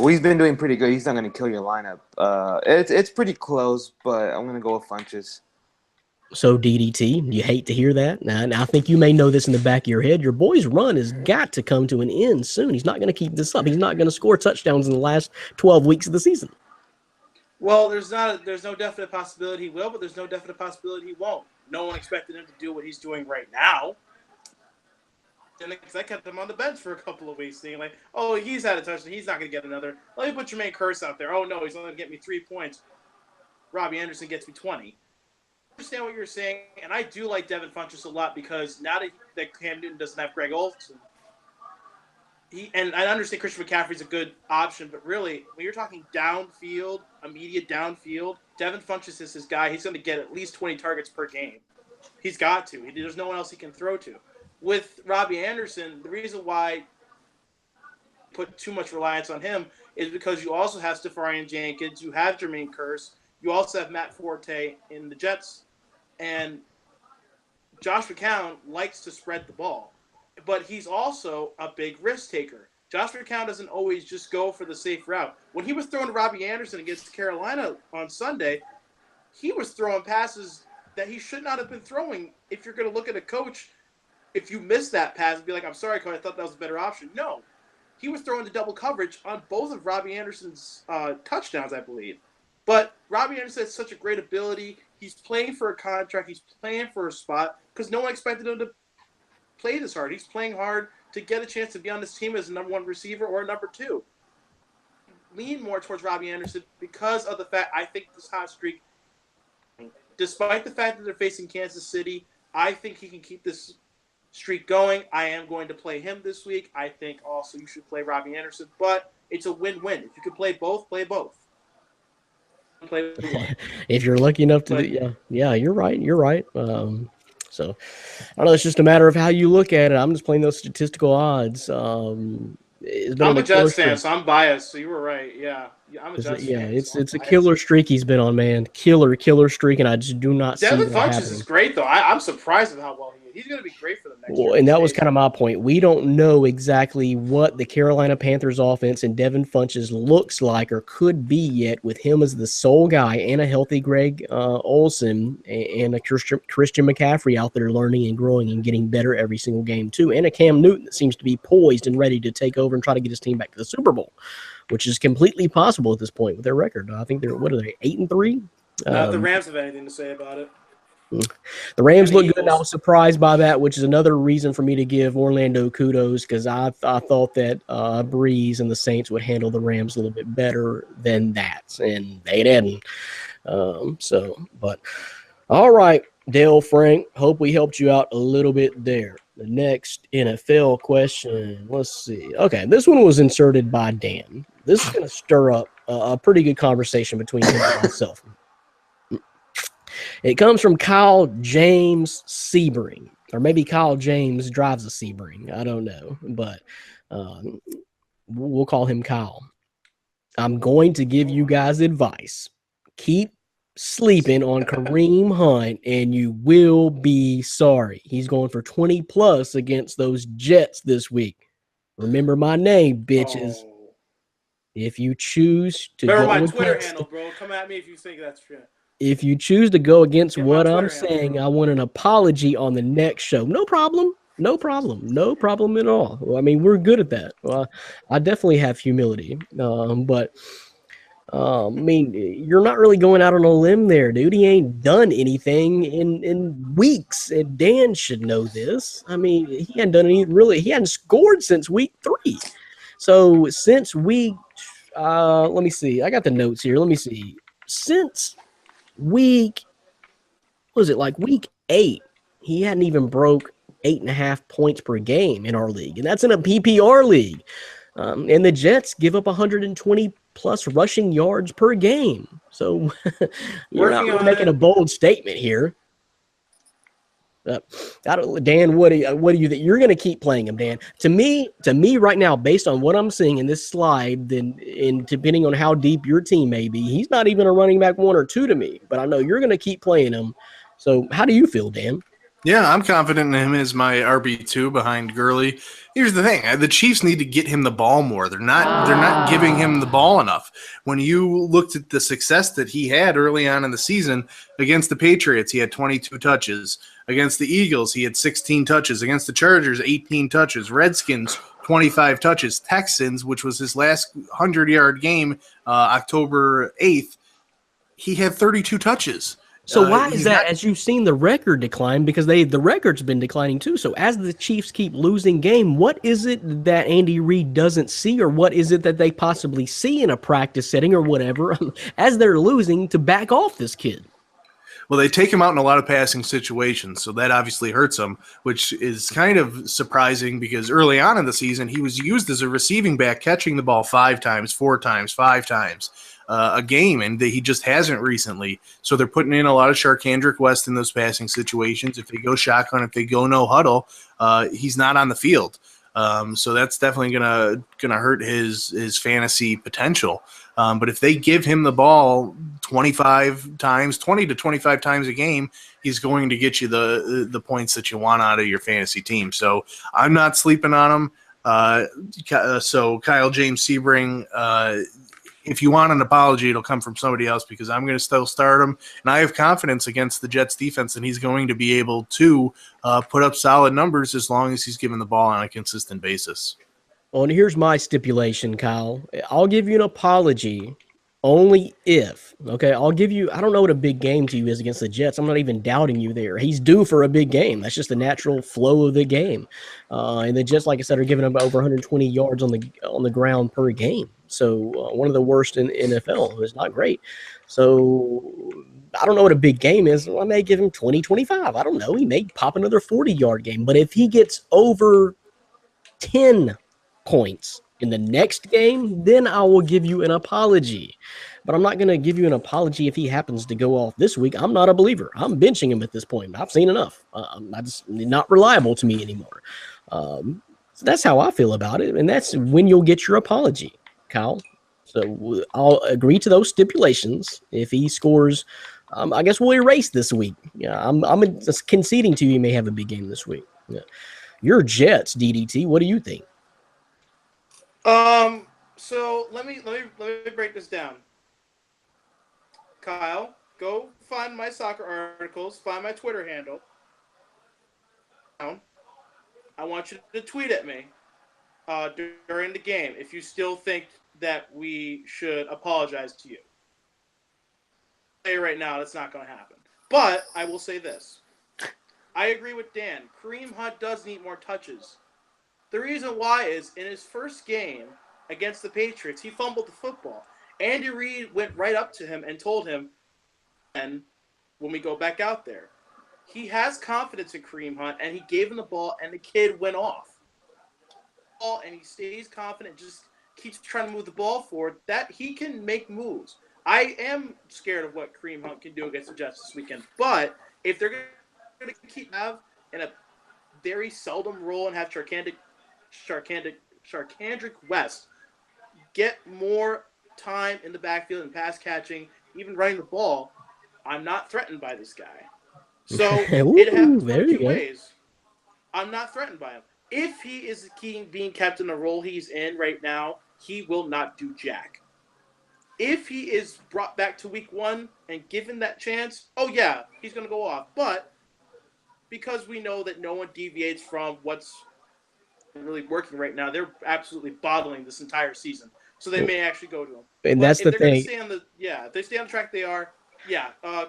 [SPEAKER 6] He's been doing pretty good. He's not going to kill your lineup. It's pretty close, but I'm going to go with Funchess.
[SPEAKER 3] So, DDT, you hate to hear that. Now, I think you may know this in the back of your head. Your boy's run has got to come to an end soon. He's not going to keep this up. He's not going to score touchdowns in the last 12 weeks of the season.
[SPEAKER 5] Well, there's no definite possibility he will, but there's no definite possibility he won't. No one expected him to do what he's doing right now. And I kept him on the bench for a couple of weeks, thinking like, oh, he's had a touchdown. He's not going to get another. Let me put Jermaine Kearse out there. Oh, no, he's only going to get me 3 points. Robbie Anderson gets me 20. I understand what you're saying, and I do like Devin Funchess a lot because now that Cam Newton doesn't have Greg Olsen, and I understand Christian McCaffrey's a good option, but really, when you're talking downfield, immediate downfield, Devin Funchess is his guy. He's going to get at least 20 targets per game. He's got to. There's no one else he can throw to. With Robbie Anderson, the reason why I put too much reliance on him is because you also have Stephon Jenkins, you have Jermaine Kearse, you also have Matt Forte in the Jets, and Josh McCown likes to spread the ball, but he's also a big risk taker. Josh McCown doesn't always just go for the safe route. When he was throwing to Robbie Anderson against Carolina on Sunday, he was throwing passes that he should not have been throwing. If you're going to look at a coach, if you miss that pass and be like, I'm sorry, coach, I thought that was a better option. No. He was throwing the double coverage on both of Robbie Anderson's touchdowns, I believe. But Robbie Anderson has such a great ability. He's playing for a contract. He's playing for a spot because no one expected him to play this hard. He's playing hard to get a chance to be on this team as a number one receiver or a number two. Lean more towards Robbie Anderson because of the fact I think this hot streak, despite the fact that they're facing Kansas City, I think he can keep this streak going. I am going to play him this week. I think also you should play Robbie Anderson, but it's a win-win. If you can play both, play both. Play one.
[SPEAKER 3] If you're lucky enough to do, yeah, you're right. So I don't know. It's just a matter of how you look at it. I'm just playing those statistical odds.
[SPEAKER 5] I'm a Jets fan, so I'm biased. So you were right. Yeah, I'm a Jets fan.
[SPEAKER 3] Yeah, it's a killer streak he's been on, man. Killer streak, and I just do not see
[SPEAKER 5] Devin
[SPEAKER 3] that
[SPEAKER 5] Funchess
[SPEAKER 3] happening.
[SPEAKER 5] is great, though. I'm surprised at how well he is. He's going to be great for the next year.
[SPEAKER 3] Well, and that was kind of my point. We don't know exactly what the Carolina Panthers offense and Devin Funchess looks like or could be yet with him as the sole guy and a healthy Greg Olsen and a Christian McCaffrey out there learning and growing and getting better every single game too, and a Cam Newton that seems to be poised and ready to take over and try to get his team back to the Super Bowl, which is completely possible at this point with their record. I think they're, what are they, 8-3?
[SPEAKER 5] The Rams have anything to say about it.
[SPEAKER 3] The Rams
[SPEAKER 5] And the
[SPEAKER 3] look good, and I was surprised by that, which is another reason for me to give Orlando kudos because I thought that Breeze and the Saints would handle the Rams a little bit better than that, and they didn't. But all right, Dale Frank, hope we helped you out a little bit there. The next NFL question, let's see. Okay, this one was inserted by Dan. This is going to stir up a pretty good conversation between him and myself. It comes from Kyle James Sebring, or maybe Kyle James drives a Sebring. I don't know, but we'll call him Kyle. I'm going to give you guys advice. Keep sleeping on Kareem Hunt, and you will be sorry. He's going for 20+ against those Jets this week. Remember my name, bitches.
[SPEAKER 5] Oh.
[SPEAKER 3] If you choose to
[SPEAKER 5] Remember
[SPEAKER 3] go
[SPEAKER 5] my Twitter
[SPEAKER 3] against
[SPEAKER 5] handle, bro. Come at me if you think that's true.
[SPEAKER 3] If you choose to go against
[SPEAKER 5] Get my
[SPEAKER 3] what I'm
[SPEAKER 5] Twitter handle,
[SPEAKER 3] saying,
[SPEAKER 5] bro.
[SPEAKER 3] I want an apology on the next show. No problem. No problem at all. Well, I mean, we're good at that. Well, I definitely have humility. I mean, you're not really going out on a limb there, dude. He ain't done anything in weeks, and Dan should know this. I mean, he hadn't done any really. He hadn't scored since week 3. So since week, let me see. I got the notes here. Let me see. Since week 8, he hadn't even broke 8.5 points per game in our league, and that's in a PPR league. And the Jets give up 120+ rushing yards per game. So you're not really making a bold statement here. Dan, what do you think? You're going to keep playing him, Dan? To me, right now, based on what I'm seeing in this slide, then depending on how deep your team may be, he's not even a running back 1 or 2 to me. But I know you're going to keep playing him. So how do you feel, Dan?
[SPEAKER 4] Yeah, I'm confident in him as my RB2 behind Gurley. Here's the thing: the Chiefs need to get him the ball more. They're not giving him the ball enough. When you looked at the success that he had early on in the season against the Patriots, he had 22 touches. Against the Eagles, he had 16 touches. Against the Chargers, 18 touches. Redskins, 25 touches. Texans, which was his last 100-yard game, October 8th, he had 32 touches.
[SPEAKER 3] So why is that? As you've seen the record decline, because the record's been declining too. So as the Chiefs keep losing game, what is it that Andy Reid doesn't see, or what is it that they possibly see in a practice setting or whatever as they're losing to back off this kid?
[SPEAKER 4] Well, they take him out in a lot of passing situations, so that obviously hurts him, which is kind of surprising because early on in the season, he was used as a receiving back, catching the ball 5 times, 4 times, 5 times a game, and he just hasn't recently. So they're putting in a lot of Sharkhandrick West in those passing situations. If they go shotgun, if they go no huddle, he's not on the field. So that's definitely gonna hurt his fantasy potential. But if they give him the ball 20 to 25 times a game, he's going to get you the points that you want out of your fantasy team. So I'm not sleeping on him. So Kyle James Sebring, if you want an apology, it'll come from somebody else because I'm going to still start him. And I have confidence against the Jets defense, and he's going to be able to put up solid numbers as long as he's given the ball on a consistent basis.
[SPEAKER 3] Well, and here's my stipulation, Kyle. I'll give you an apology only if, okay, I don't know what a big game to you is against the Jets. I'm not even doubting you there. He's due for a big game. That's just the natural flow of the game. And the Jets, like I said, are giving him over 120 yards on the ground per game. So one of the worst in NFL. It's not great. So I don't know what a big game is. Well, I may give him 20, 25. I don't know. He may pop another 40-yard game. But if he gets over 10 points in the next game, then I will give you an apology. But I'm not going to give you an apology if he happens to go off this week. I'm not a believer. I'm benching him at this point. I've seen enough. That's not reliable to me anymore. So that's how I feel about it, and that's when you'll get your apology, Kyle. So I'll agree to those stipulations. If he scores, I guess we'll erase this week. Yeah, I'm just conceding to you. He may have a big game this week. Yeah. Your Jets, DDT. What do you think?
[SPEAKER 5] So let me break this down. Kyle, go find my soccer articles, find my Twitter handle. I want you to tweet at me during the game if you still think that we should apologize to you. I'll tell you right now, that's not going to happen. But I will say this. I agree with Dan. Kareem Hunt does need more touches. The reason why is in his first game against the Patriots, he fumbled the football. Andy Reid went right up to him and told him, and when we go back out there, he has confidence in Kareem Hunt, and he gave him the ball, and the kid went off. And he stays confident, just keeps trying to move the ball forward, that he can make moves. I am scared of what Kareem Hunt can do against the Jets this weekend, but if they're going to keep have in a very seldom role and have Charkandrick West get more time in the backfield and pass catching, even running the ball, I'm not threatened by this guy. So it happens two ways. I'm not threatened by him. If he is being kept in the role he's in right now, he will not do jack. If he is brought back to week 1 and given that chance, oh yeah, he's going to go off. But because we know that no one deviates from what's really working right now, they're absolutely bottling this entire season. So they may actually go to him.
[SPEAKER 3] And that's the thing.
[SPEAKER 5] If they stay on the track they are,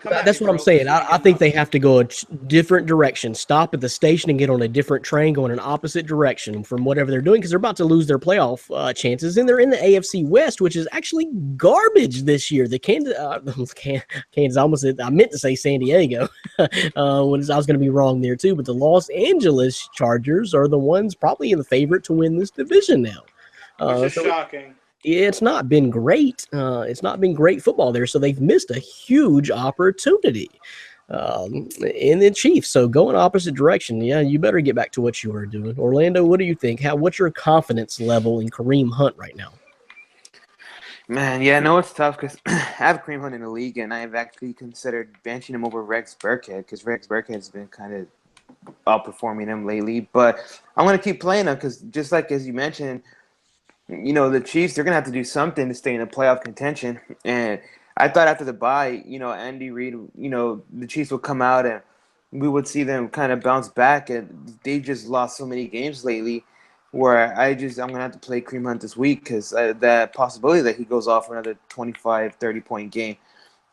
[SPEAKER 3] that's what I'm saying. I think they have to go a different direction. Stop at the station and get on a different train, go in an opposite direction from whatever they're doing, because they're about to lose their playoff chances, and they're in the AFC West, which is actually garbage this year. The Kansas, I meant to say San Diego, when I was going to be wrong there too, but the Los Angeles Chargers are the ones probably in the favorite to win this division now.
[SPEAKER 5] Which is shocking.
[SPEAKER 3] It's not been great. It's not been great football there, so they've missed a huge opportunity in the Chiefs. So going opposite direction, yeah, you better get back to what you were doing. Orlando, what do you think? What's your confidence level in Kareem Hunt right now?
[SPEAKER 6] Man, yeah, I know it's tough because I have Kareem Hunt in the league, and I've actually considered benching him over Rex Burkhead because Rex Burkhead has been kind of outperforming him lately. But I'm going to keep playing him because just like as you mentioned, you know, the Chiefs, they're going to have to do something to stay in the playoff contention. And I thought after the bye, you know, Andy Reid, you know, the Chiefs would come out and we would see them kind of bounce back. And they just lost so many games lately where I'm going to have to play Kareem Hunt this week because that possibility that he goes off for another 25, 30-point game.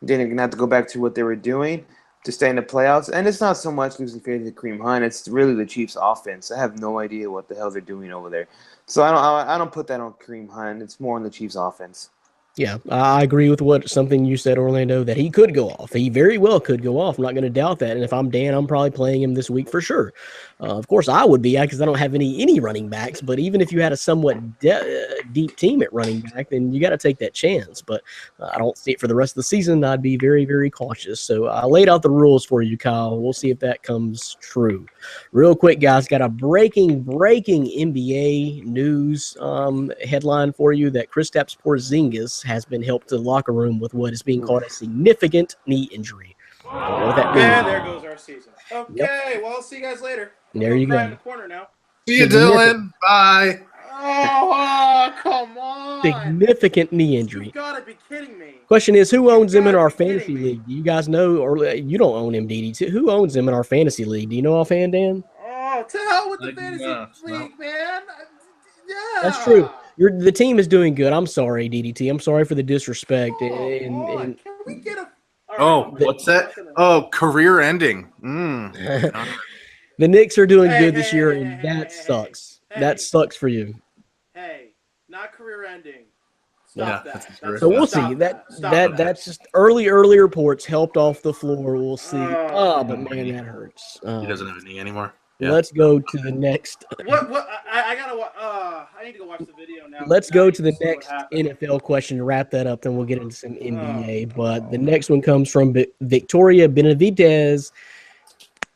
[SPEAKER 6] Then they're going to have to go back to what they were doing to stay in the playoffs. And it's not so much losing faith in Kareem Hunt. It's really the Chiefs' offense. I have no idea what the hell they're doing over there. So I don't put that on Kareem Hunt. It's more on the Chiefs' offense.
[SPEAKER 3] Yeah, I agree with something you said, Orlando, that he could go off. He very well could go off. I'm not going to doubt that. And if I'm Dan, I'm probably playing him this week for sure. Of course, I would be because I don't have any running backs. But even if you had a somewhat deep team at running back, then you got to take that chance. But I don't see it for the rest of the season. I'd be very, very cautious. So I laid out the rules for you, Kyle. We'll see if that comes true. Real quick, guys, got a breaking NBA news headline for you that Kristaps Porzingis has been helped to the locker room with what is being called a significant knee injury. What that means.
[SPEAKER 5] And there goes our season. Okay, well, I'll see you guys later.
[SPEAKER 3] There you go.
[SPEAKER 5] In the corner now.
[SPEAKER 4] See you, Dylan. Bye.
[SPEAKER 5] Oh, come on!
[SPEAKER 3] significant knee injury.
[SPEAKER 5] You gotta be kidding me.
[SPEAKER 3] Question is, who owns him in
[SPEAKER 5] gotta
[SPEAKER 3] our
[SPEAKER 5] be kidding
[SPEAKER 3] fantasy
[SPEAKER 5] me.
[SPEAKER 3] league? Do you guys know, or you don't own him, DDT? Who owns him in our fantasy league? Do you know offhand, Dan?
[SPEAKER 5] Oh, to hell with
[SPEAKER 4] I
[SPEAKER 5] the
[SPEAKER 4] do
[SPEAKER 5] fantasy
[SPEAKER 4] not,
[SPEAKER 5] league, man. Yeah.
[SPEAKER 3] That's true. The team is doing good. I'm sorry, DDT. I'm sorry for the disrespect.
[SPEAKER 5] Oh,
[SPEAKER 3] And
[SPEAKER 5] can we get a? All
[SPEAKER 4] Oh,
[SPEAKER 5] right,
[SPEAKER 4] what's that? Oh, career ending.
[SPEAKER 3] the Knicks are doing
[SPEAKER 5] Hey,
[SPEAKER 3] good
[SPEAKER 5] hey,
[SPEAKER 3] this year,
[SPEAKER 5] hey,
[SPEAKER 3] and
[SPEAKER 5] hey,
[SPEAKER 3] that
[SPEAKER 5] hey,
[SPEAKER 3] sucks.
[SPEAKER 5] hey.
[SPEAKER 3] That sucks for you.
[SPEAKER 5] Hey, not career ending.
[SPEAKER 4] Yeah,
[SPEAKER 5] Stop
[SPEAKER 4] that's
[SPEAKER 5] that.
[SPEAKER 4] correct.
[SPEAKER 3] So we'll
[SPEAKER 5] Stop
[SPEAKER 3] see.
[SPEAKER 5] Stop
[SPEAKER 3] That's just early reports helped off the floor. We'll see.
[SPEAKER 5] Oh.
[SPEAKER 3] But man, that hurts.
[SPEAKER 4] He doesn't have a knee anymore. Yeah.
[SPEAKER 3] Let's go to the next.
[SPEAKER 5] What? I gotta. I need to go watch the video now.
[SPEAKER 3] Let's
[SPEAKER 5] Now I
[SPEAKER 3] go
[SPEAKER 5] need
[SPEAKER 3] to the
[SPEAKER 5] see what
[SPEAKER 3] next
[SPEAKER 5] happened.
[SPEAKER 3] NFL question to wrap that up. Then we'll get into some NBA. But the next one comes from Victoria Benavidez.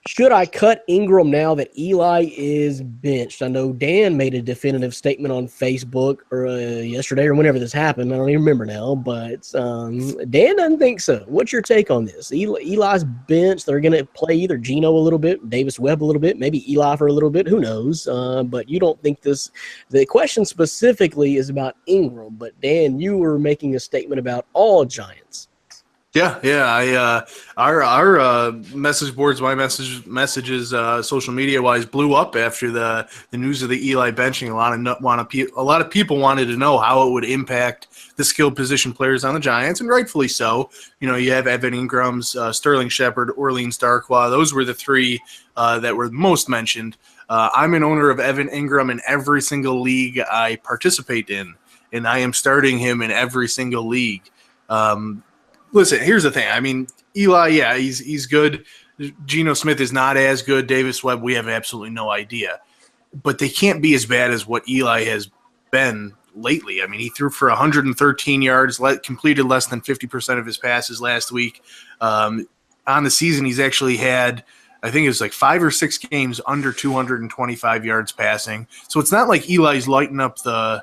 [SPEAKER 3] Should I cut Ingram now that Eli is benched? I know Dan made a definitive statement on Facebook or yesterday or whenever this happened. I don't even remember now, but Dan doesn't think so. What's your take on this? Eli's benched. They're going to play either Geno a little bit, Davis Webb a little bit, maybe Eli for a little bit. Who knows? But you don't think this – the question specifically is about Ingram. But, Dan, you were making a statement about all Giants.
[SPEAKER 4] Yeah. Our message boards, my messages, social media wise, blew up after the news of the Eli benching. A lot of people wanted to know how it would impact the skilled position players on the Giants, and rightfully so. You know, you have Evan Ingram's, Sterling Shepard, Orleans Darkwa. Those were the three that were most mentioned. I'm an owner of Evan Ingram in every single league I participate in, and I am starting him in every single league. Listen, here's the thing. I mean, Eli, yeah, he's good. Geno Smith is not as good. Davis Webb, we have absolutely no idea. But they can't be as bad as what Eli has been lately. I mean, he threw for 113 yards, completed less than 50% of his passes last week. On the season, he's actually had, I think it was like 5 or 6 games under 225 yards passing. So it's not like Eli's lighting up the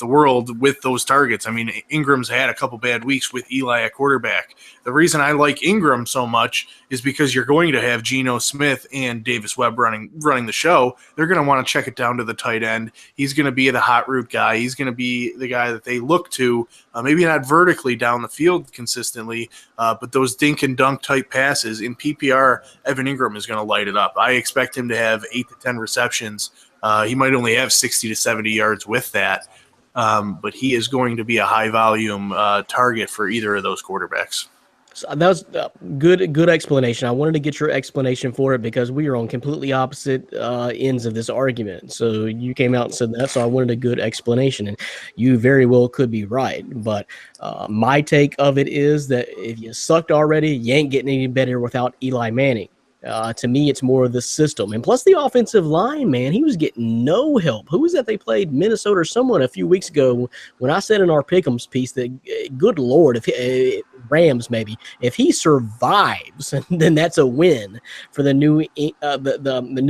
[SPEAKER 4] world with those targets. I mean, Ingram's had a couple bad weeks with Eli at quarterback. The reason I like Ingram so much is because you're going to have Geno Smith and Davis Webb running the show. They're going to want to check it down to the tight end. He's going to be the hot route guy. He's going to be the guy that they look to, maybe not vertically down the field consistently, but those dink and dunk type passes in PPR, Evan Ingram is going to light it up. I expect him to have 8 to 10 receptions. He might only have 60 to 70 yards with that, but he is going to be a high-volume target for either of those quarterbacks.
[SPEAKER 3] So that was a good explanation. I wanted to get your explanation for it because we are on completely opposite ends of this argument. So you came out and said that, so I wanted a good explanation, and you very well could be right. But my take of it is that if you sucked already, you ain't getting any better without Eli Manning. To me, it's more of the system. And plus the offensive line, man, he was getting no help. Who was that they played? Minnesota or someone a few weeks ago when I said in our Pick'ems piece that, good Lord, if Rams maybe, if he survives, then that's a win for the New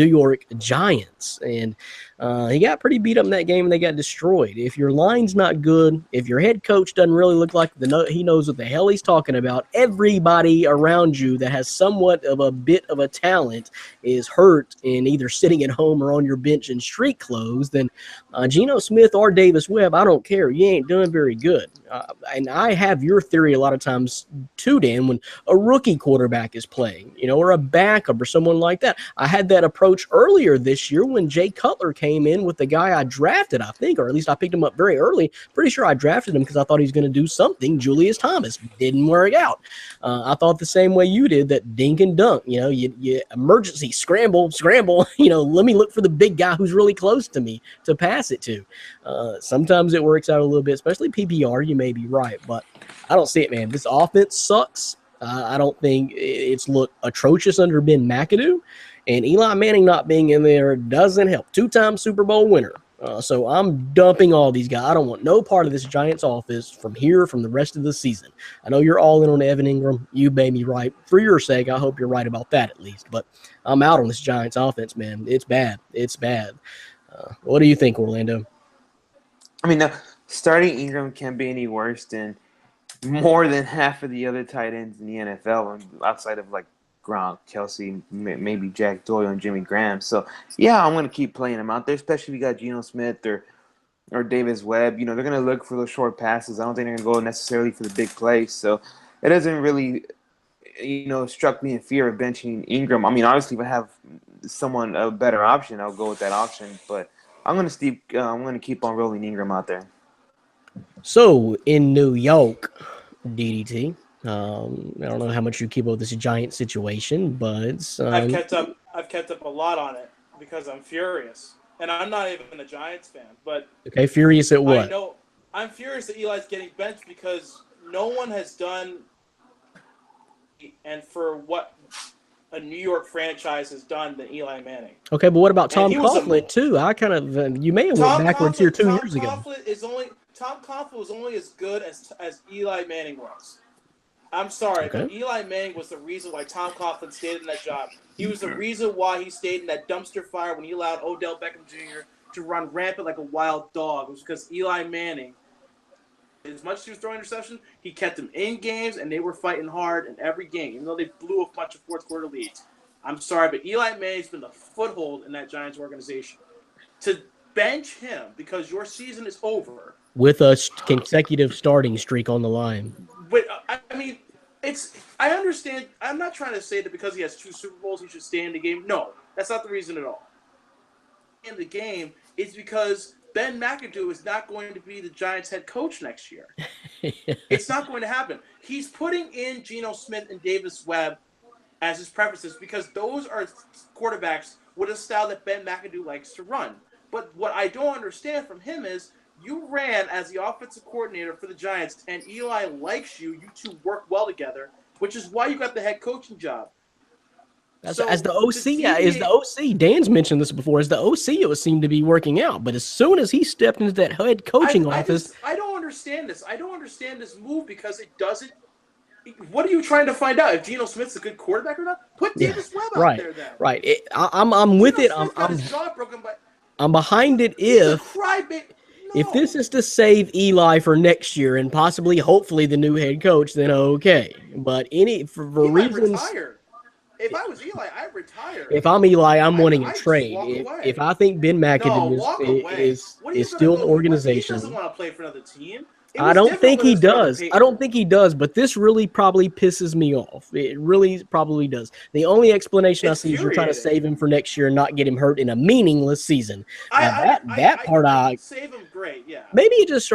[SPEAKER 3] York Giants. And he got pretty beat up in that game and they got destroyed. If your line's not good, if your head coach doesn't really look like he knows what the hell he's talking about, everybody around you that has somewhat of a bit of a talent is hurt and either sitting at home or on your bench in street clothes, then Geno Smith or Davis Webb, I don't care. You ain't doing very good. And I have your theory a lot of times too, Dan, when a rookie quarterback is playing, or a backup or someone like that. I had that approach earlier this year when Jay Cutler came in with the guy I drafted, I think, or at least I picked him up very early. Pretty sure I drafted him because I thought he was going to do something. Julius Thomas didn't work out. I thought the same way you did, that dink and dunk, you emergency scramble, let me look for the big guy who's really close to me to pass it to. Sometimes it works out a little bit, especially PPR. You may be right, but I don't see it, man. This offense sucks. I don't think it's looked atrocious under Ben McAdoo, and Eli Manning not being in there doesn't help. 2-time Super Bowl winner. So I'm dumping all these guys. I don't want no part of this Giants offense from the rest of the season. I know you're all in on Evan Ingram. You made me right. For your sake, I hope you're right about that at least. But I'm out on this Giants offense, man. It's bad. It's bad. What do you think, Orlando?
[SPEAKER 6] I mean, starting Ingram can't be any worse than more than half of the other tight ends in the NFL, outside of like Gronk, Kelsey, maybe Jack Doyle and Jimmy Graham. So, yeah, I'm going to keep playing him out there, especially if you got Geno Smith or or Davis Webb, they're going to look for those short passes. I don't think they're going to go necessarily for the big plays. So it doesn't really, struck me in fear of benching Ingram. I mean, obviously, if I have someone a better option, I'll go with that option. But I'm going to keep on rolling Ingram out there.
[SPEAKER 3] So in New York, DDT. I don't know how much you keep up with this Giant situation, but
[SPEAKER 5] I've kept up a lot on it because I'm furious, and I'm not even a Giants fan. But
[SPEAKER 3] okay, furious at what?
[SPEAKER 5] I know I'm furious that Eli's getting benched because no one has done, and for what a New York franchise has done than Eli Manning.
[SPEAKER 3] Okay, but what about Tom
[SPEAKER 5] he was
[SPEAKER 3] Coughlin too? I kind of you may have went backwards here 2 years ago.
[SPEAKER 5] Tom Coughlin was only as good as Eli Manning was. I'm sorry,
[SPEAKER 3] Okay.
[SPEAKER 5] but Eli Manning was the reason why Tom Coughlin stayed in that job. He was the reason why he stayed in that dumpster fire when he allowed Odell Beckham Jr. to run rampant like a wild dog. It was because Eli Manning, as much as he was throwing interceptions, he kept them in games, and they were fighting hard in every game, even though they blew a bunch of fourth-quarter leads. I'm sorry, but Eli Manning's been the foothold in that Giants organization. To bench him because your season is over –
[SPEAKER 3] with a consecutive starting streak on the line.
[SPEAKER 5] But I mean, I understand. I'm not trying to say that because he has 2 Super Bowls, he should stay in the game. No, that's not the reason at all. In the game, it's because Ben McAdoo is not going to be the Giants' head coach next year. It's not going to happen. He's putting in Geno Smith and Davis Webb as his preferences because those are quarterbacks with a style that Ben McAdoo likes to run. But what I don't understand from him is, you ran as the offensive coordinator for the Giants, and Eli likes you. You two work well together, which is why you got the head coaching job.
[SPEAKER 3] As the OC, Dan's mentioned this before. As the OC, it would seem to be working out. But as soon as he stepped into that head coaching office,
[SPEAKER 5] I don't understand this. I don't understand this move because it doesn't. What are you trying to find out if Geno Smith's a good quarterback or not? Put Davis Webb out there then.
[SPEAKER 3] Right. I'm with it. I'm behind it if this is to save Eli for next year and possibly, hopefully, the new head coach, then okay. But for reasons,
[SPEAKER 5] if I was Eli, I'd retire.
[SPEAKER 3] If I'm Eli, I'm wanting a trade. If I think Ben McAdoo is still the organization,
[SPEAKER 5] he doesn't want to play for another team.
[SPEAKER 3] I don't think he does. But this really probably pisses me off. It really probably does. The only explanation I see is you're trying to save him for next year and not get him hurt in a meaningless season. That part I
[SPEAKER 5] save him great, yeah.
[SPEAKER 3] Maybe it just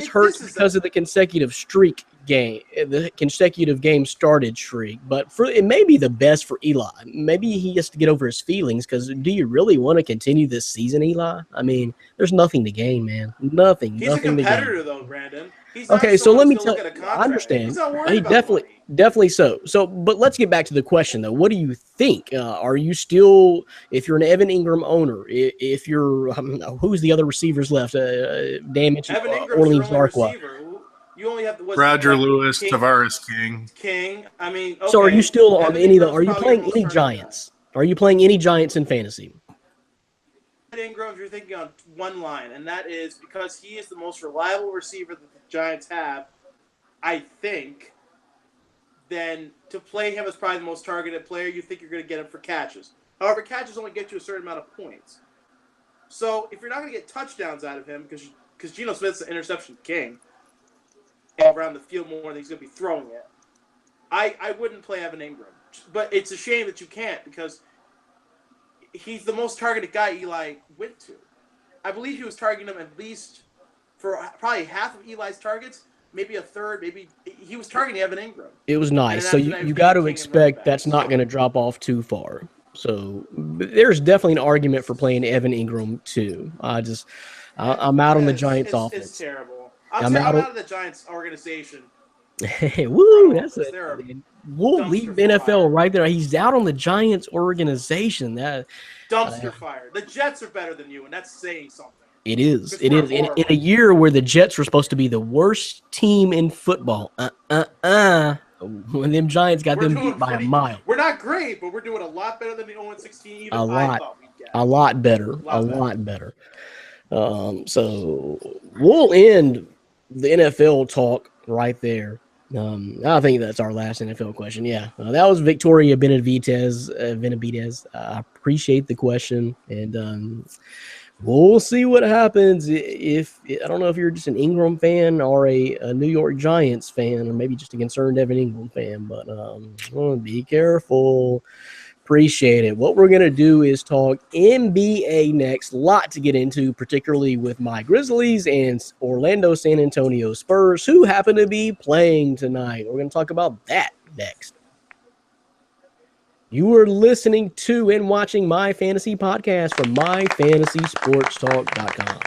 [SPEAKER 3] hurts because of the consecutive streak game, the consecutive game started streak. But it may be the best for Eli. Maybe he has to get over his feelings because do you really want to continue this season, Eli? I mean, there's nothing to gain, man. Nothing.
[SPEAKER 5] He's
[SPEAKER 3] nothing
[SPEAKER 5] a competitor,
[SPEAKER 3] to gain.
[SPEAKER 5] though, Brandon.
[SPEAKER 3] Okay, so let me tell you. I understand. He definitely so. So, but let's get back to the question though. What do you think? Are you still, if you're an Evan Ingram owner, if you're who's the other receivers left? Dan mentioned Orleans Darkwa.
[SPEAKER 5] You only have
[SPEAKER 4] Roger Lewis, Tavares
[SPEAKER 5] King. I mean, okay.
[SPEAKER 3] So are you still on any of the? Are you playing any Giants? Are you playing any Giants in fantasy?
[SPEAKER 5] Ingram, you're thinking on one line, and that is because he is the most reliable receiver that the Giants have, I think, then to play him as probably the most targeted player, you think you're going to get him for catches. However, catches only get you a certain amount of points. So if you're not going to get touchdowns out of him, because Geno Smith's the interception king, and around the field more than he's going to be throwing it, I wouldn't play Evan Ingram. But it's a shame that you can't because he's the most targeted guy Eli went to. I believe he was targeting him at least for probably half of Eli's targets, maybe a third, maybe he was targeting Evan Ingram.
[SPEAKER 3] It was nice. So you got to expect that's not going to drop off too far. So there's definitely an argument for playing Evan Ingram too. I'm out on the Giants offense.
[SPEAKER 5] It's terrible. I'm out of the Giants organization.
[SPEAKER 3] Woo, that's we'll leave NFL right there. He's out on the Giants organization. That
[SPEAKER 5] dumpster fire. The Jets are better than you, and that's saying something.
[SPEAKER 3] It is. It is. In a year where the Jets were supposed to be the worst team in football, when them Giants got them beat by a mile.
[SPEAKER 5] We're not great, but we're doing a lot better than the 0-16.
[SPEAKER 3] A lot better. So we'll end the NFL talk right there. I think that's our last NFL question. Yeah, that was Victoria Benavidez. I appreciate the question, and we'll see what happens. If I don't know if you're just an Ingram fan or a New York Giants fan, or maybe just a concerned Evan Ingram fan, but be careful. Appreciate it. What we're going to do is talk NBA next. A lot to get into, particularly with my Grizzlies and Orlando San Antonio Spurs, who happen to be playing tonight. We're going to talk about that next. You are listening to and watching My Fantasy Podcast from MyFantasySportsTalk.com.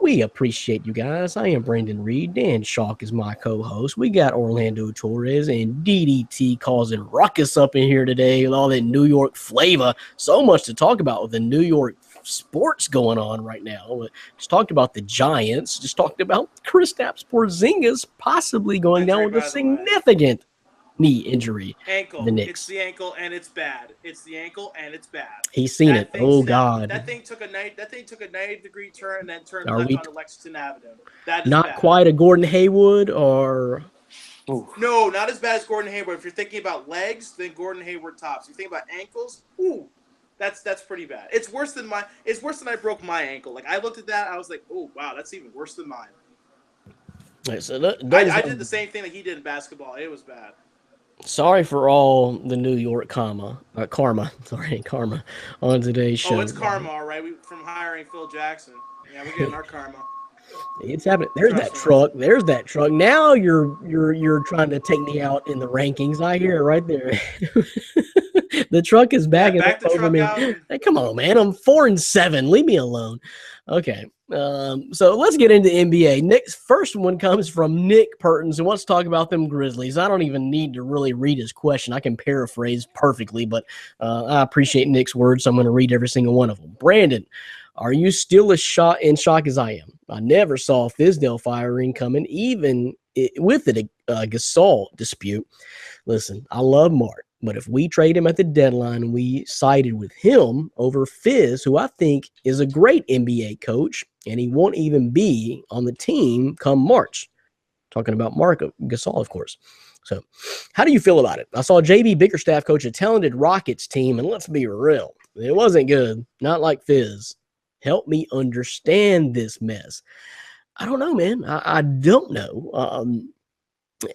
[SPEAKER 3] We appreciate you guys. I am Brandon Reed. Dan Schalk is my co-host. We got Orlando Torres and DDT causing ruckus up in here today with all that New York flavor. So much to talk about with the New York sports going on right now. Just talked about the Giants. Just talked about Kristaps Porzingis possibly going down with a significant knee injury.
[SPEAKER 5] Ankle.
[SPEAKER 3] The Knicks.
[SPEAKER 5] It's the ankle and it's bad. It's the ankle and it's bad.
[SPEAKER 3] He's seen it. Oh God.
[SPEAKER 5] That thing took a 90-degree turn and then turned
[SPEAKER 3] Are
[SPEAKER 5] left
[SPEAKER 3] we
[SPEAKER 5] onto Lexington Avenue. That is
[SPEAKER 3] not
[SPEAKER 5] bad.
[SPEAKER 3] quite a Gordon Hayward or
[SPEAKER 5] No, not as bad as Gordon Hayward. If you're thinking about legs, then Gordon Hayward tops. You think about ankles, that's pretty bad. It's worse than I broke my ankle. Like I looked at that, I was like, oh wow, that's even worse than mine.
[SPEAKER 3] so
[SPEAKER 5] I did the same thing that he did in basketball. It was bad.
[SPEAKER 3] Sorry for all the New York karma on today's show.
[SPEAKER 5] Oh, it's karma, all right. From hiring Phil Jackson. Yeah, we're getting our karma.
[SPEAKER 3] It's happening. There's that truck. There's that truck. Now you're trying to take me out in the rankings. I hear it right there. The truck is backing
[SPEAKER 5] back
[SPEAKER 3] up
[SPEAKER 5] the
[SPEAKER 3] over
[SPEAKER 5] truck
[SPEAKER 3] me.
[SPEAKER 5] out.
[SPEAKER 3] Hey, come on, man. I'm 4-7. Leave me alone. Okay. So let's get into NBA. Nick's first one comes from Nick Pertins, who wants to talk about them Grizzlies. I don't even need to really read his question. I can paraphrase perfectly, but I appreciate Nick's words, so I'm going to read every single one of them. Brandon, are you still as shock as I am? I never saw Fizdale firing coming, even with the Gasol dispute. Listen, I love Mark, but if we trade him at the deadline, we sided with him over Fizz, who I think is a great NBA coach, and he won't even be on the team come March. Talking about Mark Gasol, of course. So how do you feel about it? I saw JB Bickerstaff coach a talented Rockets team, and let's be real, it wasn't good. Not like Fizz. Help me understand this mess. I don't know, man. I don't know.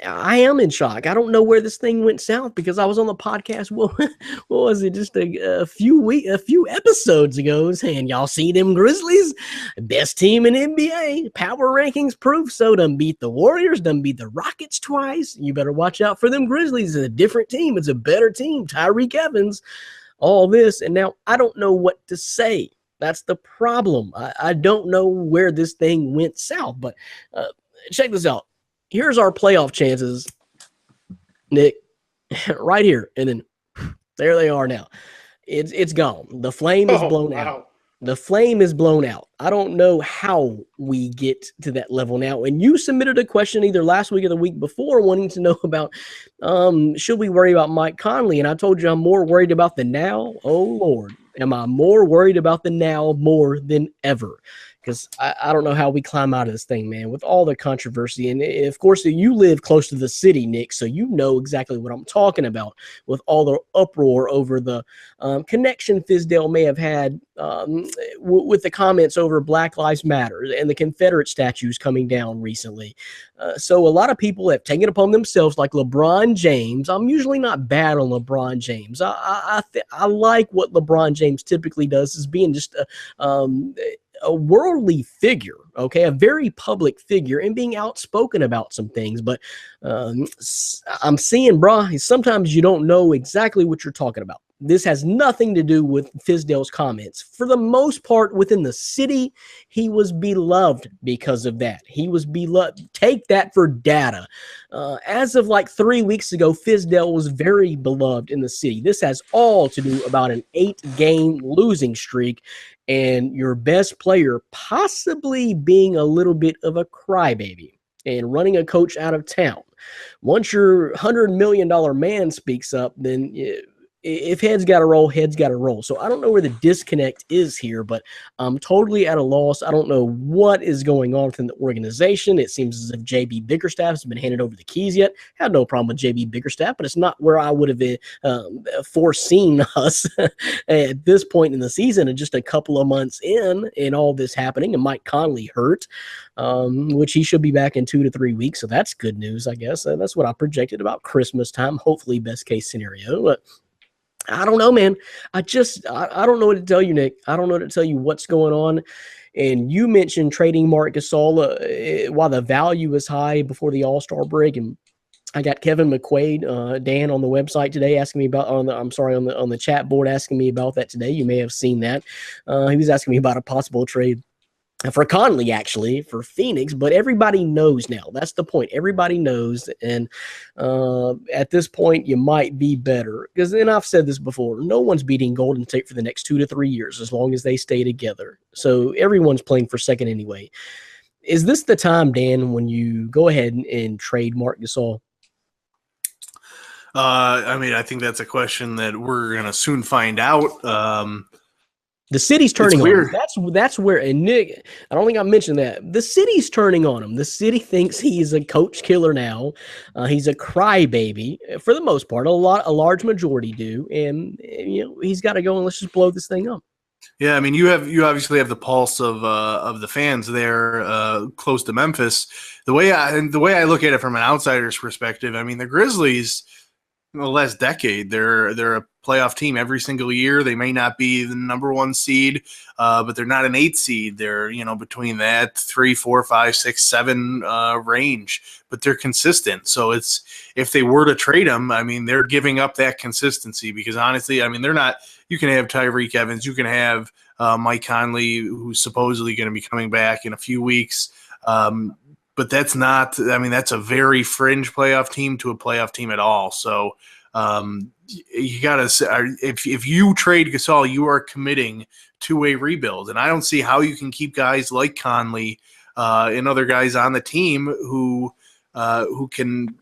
[SPEAKER 3] I am in shock. I don't know where this thing went south because I was on the podcast. What was it? Just a few episodes ago, saying y'all see them Grizzlies, best team in NBA. Power rankings proof so. Done beat the Warriors. Done beat the Rockets twice. You better watch out for them Grizzlies. It's a different team. It's a better team. Tyreek Evans. All this, and now I don't know what to say. That's the problem. I don't know where this thing went south, but check this out. Here's our playoff chances, Nick, right here. And then there they are now. It's gone. The flame is blown out. The flame is blown out. I don't know how we get to that level now. And you submitted a question either last week or the week before wanting to know about should we worry about Mike Conley? And I told you I'm more worried about the now. Oh, Lord. Am I more worried about the now more than ever? Because I don't know how we climb out of this thing, man, with all the controversy. And, of course, you live close to the city, Nick, so you know exactly what I'm talking about with all the uproar over the connection Fizdale may have had with the comments over Black Lives Matter and the Confederate statues coming down recently. So a lot of people have taken it upon themselves, like LeBron James. I'm usually not bad on LeBron James. I like what LeBron James typically does, is being just a worldly figure, okay, a very public figure, and being outspoken about some things. But I'm seeing, brah, sometimes you don't know exactly what you're talking about. This has nothing to do with Fizdale's comments. For the most part, within the city, he was beloved because of that. He was beloved. Take that for data. As of like 3 weeks ago, Fizdale was very beloved in the city. This has all to do about an 8-game losing streak and your best player possibly being a little bit of a crybaby and running a coach out of town. Once your $100 million man speaks up, then if heads got to roll, heads got to roll. So I don't know where the disconnect is here, but I'm totally at a loss. I don't know what is going on within the organization. It seems as if JB Bickerstaff has been handed over the keys yet. Had no problem with JB Bickerstaff, but it's not where I would have foreseen us at this point in the season, and just a couple of months in all this happening, and Mike Conley hurt, which he should be back in 2 to 3 weeks. So that's good news, I guess. That's what I projected about Christmas time. Hopefully, best case scenario. But I don't know, man. I don't know what to tell you, Nick. I don't know what to tell you what's going on. And you mentioned trading Marc Gasol while the value is high before the All-Star break. And I got Kevin McQuaid, Dan, on the website today asking me about on the chat board asking me about that today. You may have seen that. He was asking me about a possible trade for Conley, actually, for Phoenix, but everybody knows now. That's the point. Everybody knows, and at this point, you might be better. Because, and I've said this before, no one's beating Golden State for the next 2 to 3 years as long as they stay together. So everyone's playing for second anyway. Is this the time, Dan, when you go ahead and trade Marc Gasol?
[SPEAKER 4] I mean, I think that's a question that we're going to soon find out.
[SPEAKER 3] The city's turning on him. That's where, and Nick, I don't think I mentioned that. The city's turning on him. The city thinks he's a coach killer now. He's a crybaby for the most part. A large majority do, and he's got to go and let's just blow this thing up.
[SPEAKER 4] Yeah, I mean, you obviously have the pulse of the fans there, close to Memphis. The way I look at it from an outsider's perspective, I mean, the Grizzlies, in the last decade, they're a playoff team every single year. They may not be the number 1 seed, but they're not an 8 seed. They're between that 3, 4, 5, 6, 7 range, but they're consistent. So it's if they were to trade them, I mean, they're giving up that consistency because honestly, I mean, they're not. You can have Tyreke Evans, you can have Mike Conley, who's supposedly going to be coming back in a few weeks. But that's not. I mean, that's a very fringe playoff team to a playoff team at all. So you got to. If you trade Gasol, you are committing to a rebuild, and I don't see how you can keep guys like Conley and other guys on the team who can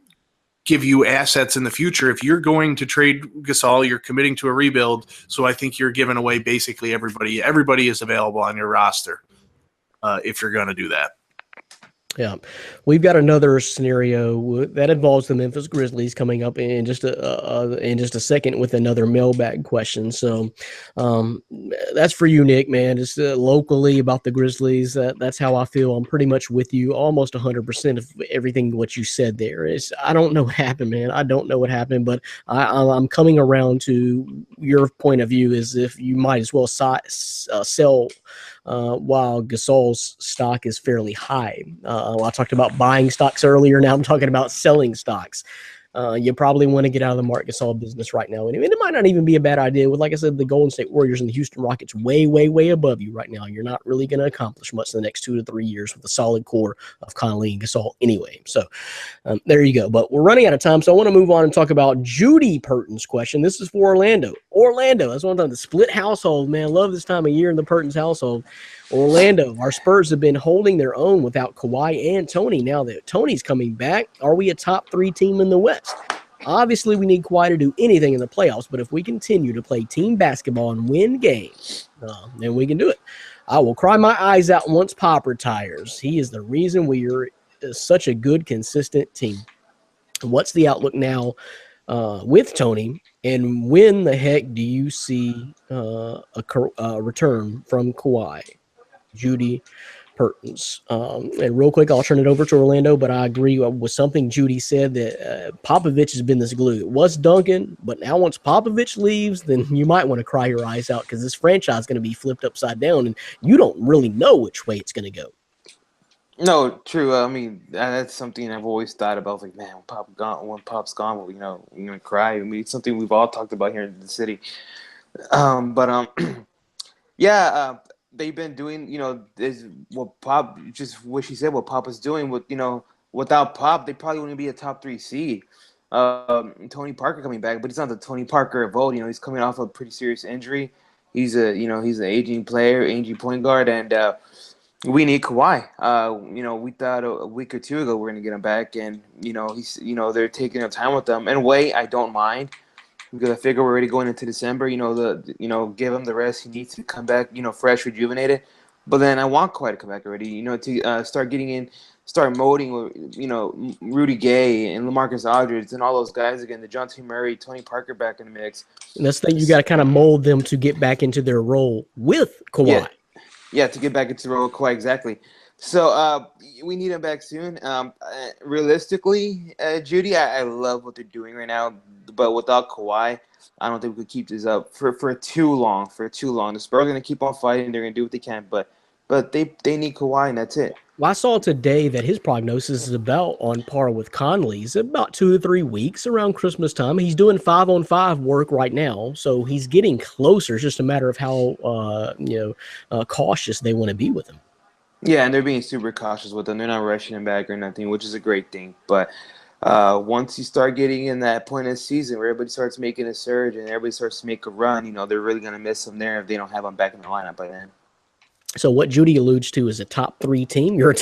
[SPEAKER 4] give you assets in the future. If you're going to trade Gasol, you're committing to a rebuild. So I think you're giving away basically everybody. Everybody is available on your roster if you're going to do that.
[SPEAKER 3] Yeah, we've got another scenario that involves the Memphis Grizzlies coming up in just a second with another mailbag question. So that's for you, Nick, man. Just locally about the Grizzlies. That's how I feel. I'm pretty much with you, almost 100% of everything what you said there. I don't know what happened, man. I don't know what happened, but I'm coming around to your point of view as if you might as well sell while Gasol's stock is fairly high. I talked about buying stocks earlier. Now I'm talking about selling stocks. You probably want to get out of the Marc Gasol business right now. And it might not even be a bad idea with, like I said, the Golden State Warriors and the Houston Rockets way, way, way above you right now. You're not really going to accomplish much in the next 2 to 3 years with a solid core of Conley and Gasol anyway. So there you go. But we're running out of time, so I want to move on and talk about Judy Purton's question. This is for Orlando. That's one of the split household, man. Love this time of year in the Purton's household. Orlando, our Spurs have been holding their own without Kawhi and Tony. Now that Tony's coming back, are we a top 3 team in the West? Obviously, we need Kawhi to do anything in the playoffs, but if we continue to play team basketball and win games, then we can do it. I will cry my eyes out once Pop retires. He is the reason we are such a good, consistent team. What's the outlook now with Tony, and when the heck do you see a return from Kawhi? Judy Purton's. And real quick, I'll turn it over to Orlando, but I agree with something Judy said that Popovich has been this glue. It was Duncan, but now once Popovich leaves, then you might want to cry your eyes out because this franchise is going to be flipped upside down, and you don't really know which way it's going to go.
[SPEAKER 6] No, true. I mean, that's something I've always thought about. Like, man, when Pop's gone, well, we're gonna cry. I mean, it's something we've all talked about here in the city. Yeah. They've been doing, is what Pop, just what she said, what Pop is doing with, without Pop, they probably wouldn't be a top 3 seed. Tony Parker coming back, but he's not the Tony Parker of old. He's coming off a pretty serious injury. He's he's an aging player, aging point guard, and we need Kawhi. We thought a week or two ago we're going to get him back, and, they're taking their time with them. In a way, I don't mind because I figure we're already going into December. Give him the rest he needs to come back, fresh, rejuvenated. But then I want Kawhi to come back already, to start molding with, Rudy Gay and LaMarcus Aldridge and all those guys again, the DeJounte Murray, Tony Parker back in the mix.
[SPEAKER 3] And that's the thing, you got to kind of mold them to get back into their role with Kawhi.
[SPEAKER 6] Yeah, to get back into the role with Kawhi, exactly. So we need him back soon. Realistically, Judy, I love what they're doing right now, but without Kawhi, I don't think we could keep this up for too long. The Spurs are going to keep on fighting. They're going to do what they can, but they need Kawhi, and that's it.
[SPEAKER 3] Well, I saw today that his prognosis is about on par with Conley's, about 2 to 3 weeks around Christmas time. He's doing 5-on-5 work right now, so he's getting closer. It's just a matter of how cautious they want to be with him.
[SPEAKER 6] Yeah, and they're being super cautious with him. They're not rushing him back or nothing, which is a great thing. But once you start getting in that point of the season where everybody starts making a surge and everybody starts to make a run, they're really going to miss him there if they don't have him back in the lineup by then.
[SPEAKER 3] So what Judy alludes to is a top 3 team. You're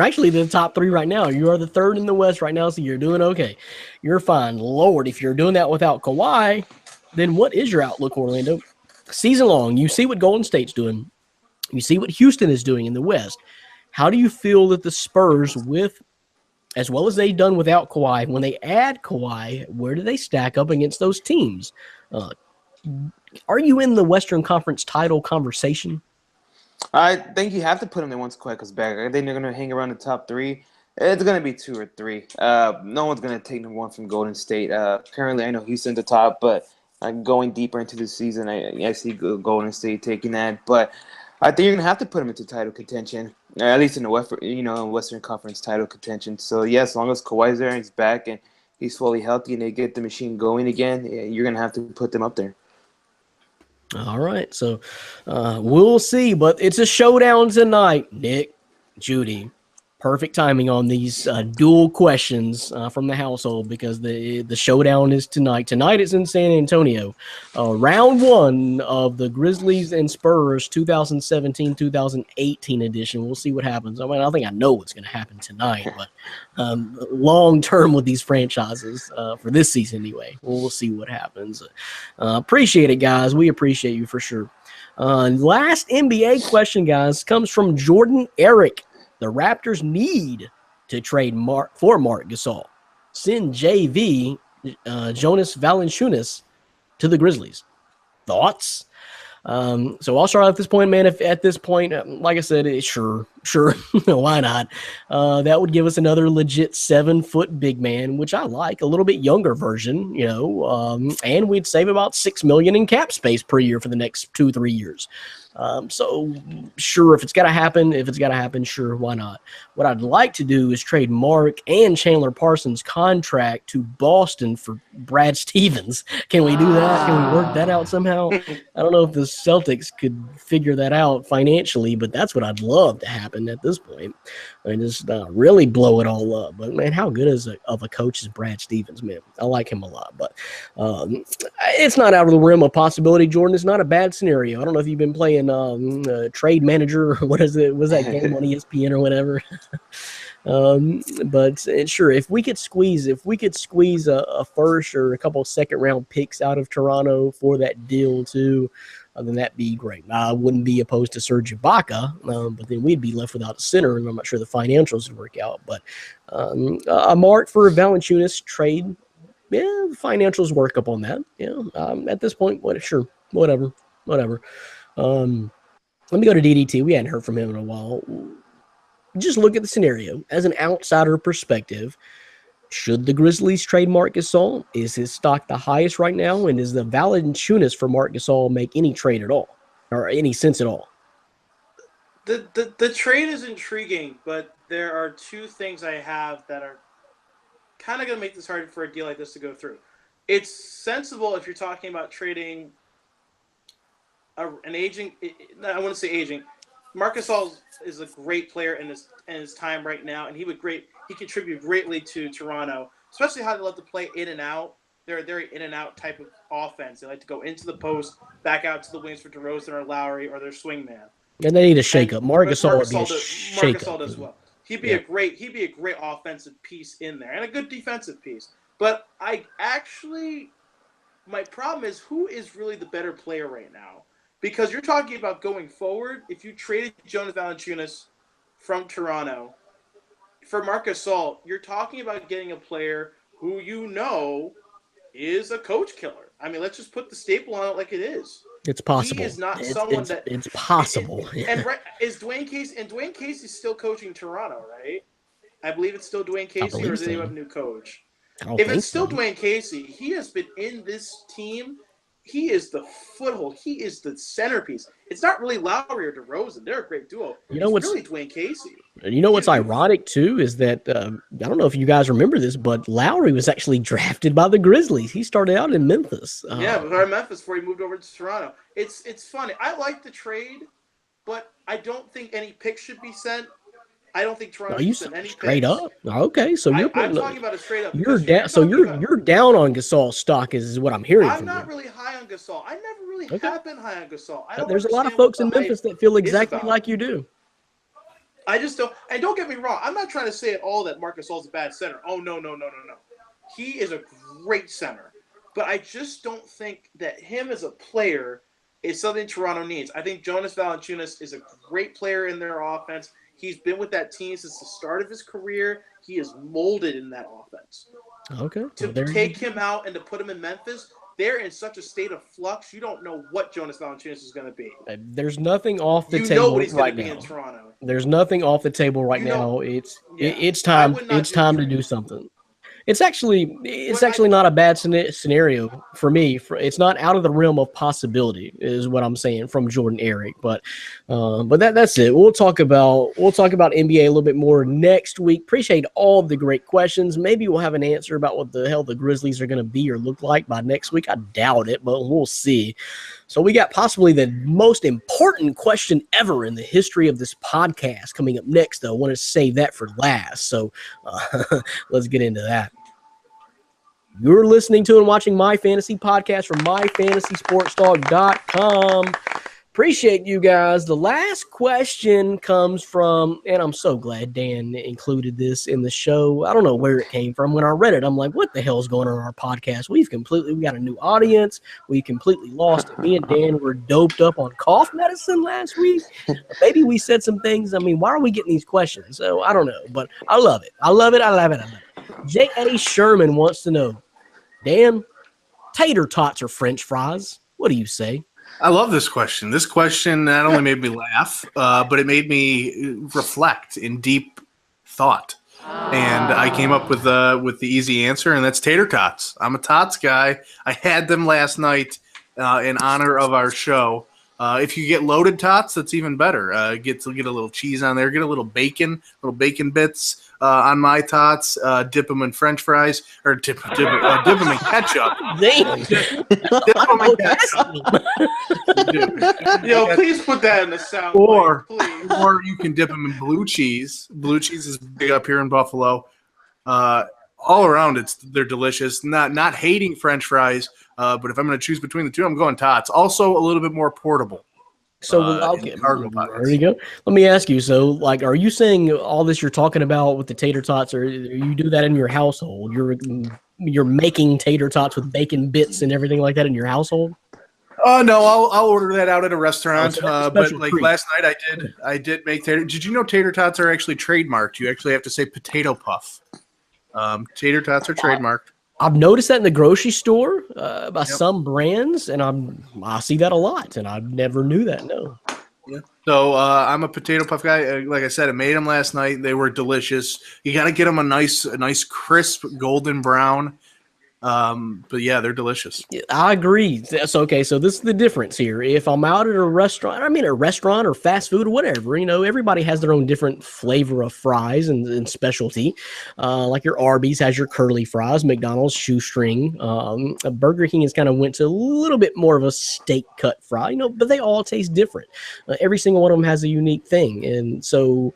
[SPEAKER 3] actually the top 3 right now. You are the 3rd in the West right now, so you're doing okay. You're fine. Lord, if you're doing that without Kawhi, then what is your outlook, Orlando? Season long, you see what Golden State's doing. You see what Houston is doing in the West. How do you feel that the Spurs, with as well as they've done without Kawhi, when they add Kawhi, where do they stack up against those teams? Are you in the Western Conference title conversation?
[SPEAKER 6] I think you have to put them there once Kawhi comes back. I think they're going to hang around the top 3. It's going to be 2 or 3. No one's going to take number 1 from Golden State. Currently, I know Houston's the top, but going deeper into the season, I see Golden State taking that. But I think you're going to have to put them into title contention, at least in the Western Conference title contention. So, yeah, as long as Kawhi's there and he's back and he's fully healthy and they get the machine going again, you're going to have to put them up there.
[SPEAKER 3] All right, so we'll see, but it's a showdown tonight. Nick, Judy, perfect timing on these dual questions from the household because the showdown is tonight. Tonight it's in San Antonio. Round 1 of the Grizzlies and Spurs 2017-2018 edition. We'll see what happens. I mean, I think I know what's going to happen tonight, but long term with these franchises for this season anyway. We'll see what happens. Appreciate it, guys. We appreciate you for sure. Last NBA question, guys, comes from Jordan Eric. The Raptors need to trade for Marc Gasol. Send JV Jonas Valanciunas to the Grizzlies. Thoughts? So I'll start at this point, man. If at this point, like I said, sure, why not? That would give us another legit 7-foot big man, which I like, a little bit younger version, and we'd save about $6 million in cap space per year for the next 2-3 years. So sure, if it's got to happen, sure, why not? What I'd like to do is trade Mark and Chandler Parsons' contract to Boston for Brad Stevens. Can we do that? Can we work that out somehow? I don't know if the Celtics could figure that out financially, but that's what I'd love to happen at this point. And just really blow it all up. But man, how good of a coach is Brad Stevens, man? I like him a lot, but it's not out of the realm of possibility, Jordan. It's not a bad scenario. I don't know if you've been playing Trade Manager or what is it? Was that game on ESPN or whatever? But sure, if we could squeeze a first or a couple of second-round picks out of Toronto for that deal too, then that'd be great. I wouldn't be opposed to Serge Ibaka, but then we'd be left without a center, and I'm not sure the financials would work out. But a Mark for a Valanciunas trade, yeah, the financials work up on that. Yeah, at this point, whatever. Let me go to DDT. We hadn't heard from him in a while. Just look at the scenario. As an outsider perspective, should the Grizzlies trade Marc Gasol? Is his stock the highest right now? And is the Valanciunas for Marc Gasol make any trade at all? Or any sense at all?
[SPEAKER 5] The trade is intriguing, but there are 2 things I have that are kind of going to make this hard for a deal like this to go through. It's sensible if you're talking about trading an aging. I want to say aging. Marc Gasol is a great player in his time right now, and he contributed greatly to Toronto, especially how they love to play in and out. They're a very in and out type of offense. They like to go into the post, back out to the wings for DeRozan or Lowry or their swing man.
[SPEAKER 3] And they need a shake-up. Marc Gasol would be a shake-up.
[SPEAKER 5] Marc Gasol does well. He'd be a great offensive piece in there and a good defensive piece. But My problem is who is really the better player right now? Because you're talking about going forward. If you traded Jonas Valanciunas from Toronto for Marc Gasol, you're talking about getting a player who you know is a coach killer. I mean, let's just put the staple on it like it is.
[SPEAKER 3] It's possible.
[SPEAKER 5] He is not
[SPEAKER 3] it's,
[SPEAKER 5] someone
[SPEAKER 3] it's,
[SPEAKER 5] that
[SPEAKER 3] it's possible.
[SPEAKER 5] And right, is Dwayne Casey, and Dwayne Casey's still coaching Toronto, right? I believe it's still Dwayne Casey, or do they have a new coach? If it's still Dwayne Casey, he has been in this team. He is the foothold. He is the centerpiece. It's not really Lowry or DeRozan. They're a great duo. It's really Dwayne Casey.
[SPEAKER 3] You know what's ironic, too, is that I don't know if you guys remember this, but Lowry was actually drafted by the Grizzlies. He started out in Memphis.
[SPEAKER 5] By Memphis before he moved over to Toronto. It's funny. I like the trade, but I don't think any picks should be sent. I don't think Toronto should send any
[SPEAKER 3] straight
[SPEAKER 5] picks.
[SPEAKER 3] up. Okay, so
[SPEAKER 5] I'm talking about a straight up.
[SPEAKER 3] You're down. So you're down on Gasol's stock, is what I'm hearing.
[SPEAKER 5] I'm not really high on Gasol. I never really have been high on Gasol.
[SPEAKER 3] There's a lot of folks in Memphis that feel exactly like you do.
[SPEAKER 5] I just don't. And don't get me wrong. I'm not trying to say at all that Marc Gasol's a bad center. Oh no. He is a great center, but I just don't think that him as a player is something Toronto needs. I think Jonas Valanciunas is a great player in their offense. He's been with that team since the start of his career. He is molded in that offense.
[SPEAKER 3] Okay.
[SPEAKER 5] To take him out and to put him in Memphis, they're in such a state of flux. You don't know what Jonas Valanciunas is going to be.
[SPEAKER 3] There's nothing off the table right now.
[SPEAKER 5] You know what he's going to be in Toronto.
[SPEAKER 3] There's nothing off the table right now. It's time. It's time to do something. It's actually not a bad scenario for me. It's not out of the realm of possibility, is what I'm saying from Jordan Eric. But that's it. We'll talk about NBA a little bit more next week. Appreciate all the great questions. Maybe we'll have an answer about what the hell the Grizzlies are going to be or look like by next week. I doubt it, but we'll see. So we got possibly the most important question ever in the history of this podcast coming up next, though. I want to save that for last. So let's get into that. You're listening to and watching My Fantasy Podcast from MyFantasySportsDog.com. Appreciate you guys. The last question comes from, and I'm so glad Dan included this in the show. I don't know where it came from. When I read it, I'm like, what the hell is going on in our podcast? We got a new audience. We completely lost it. Me and Dan were doped up on cough medicine last week. Maybe we said some things. I mean, why are we getting these questions? So I don't know, but I love it. I love it. J.A. Sherman wants to know, Dan, tater tots or French fries? What do you say?
[SPEAKER 4] I love this question. This question not only made me laugh, but it made me reflect in deep thought. And I came up with the easy answer, and that's tater tots. I'm a tots guy. I had them last night in honor of our show. If you get loaded tots, that's even better. Get a little cheese on there. Get a little bacon bits on my tots. Dip them in French fries, or dip them in ketchup.
[SPEAKER 3] Damn.
[SPEAKER 4] Dip them in ketchup.
[SPEAKER 5] Yo, please put that in the sound.
[SPEAKER 4] Or
[SPEAKER 5] please.
[SPEAKER 4] you can dip them in blue cheese. Blue cheese is big up here in Buffalo. All around, they're delicious. Not hating French fries, but if I'm going to choose between the two, I'm going tots. Also, a little bit more portable.
[SPEAKER 3] So okay, there you go. Let me ask you. So, like, are you saying all this you're talking about with the tater tots, or you do that in your household? You're making tater tots with bacon bits and everything like that in your household?
[SPEAKER 4] No, I'll order that out at a restaurant. But like
[SPEAKER 3] treat.
[SPEAKER 4] last night, I did make tater. Did you know tater tots are actually trademarked? You actually have to say potato puff. Tater tots are trademarked.
[SPEAKER 3] I've noticed that in the grocery store by some brands, and I see that a lot, and I never knew that. No.
[SPEAKER 4] Yeah. So I'm a potato puff guy. Like I said, I made them last night. They were delicious. You got to get them a nice crisp golden brown. But yeah, they're delicious.
[SPEAKER 3] I agree. So, okay, so this is the difference here. If I'm out at a restaurant or fast food or whatever, everybody has their own different flavor of fries and specialty. Like your Arby's has your curly fries, McDonald's shoestring. Burger King has kind of went to a little bit more of a steak cut fry, but they all taste different. Every single one of them has a unique thing. And so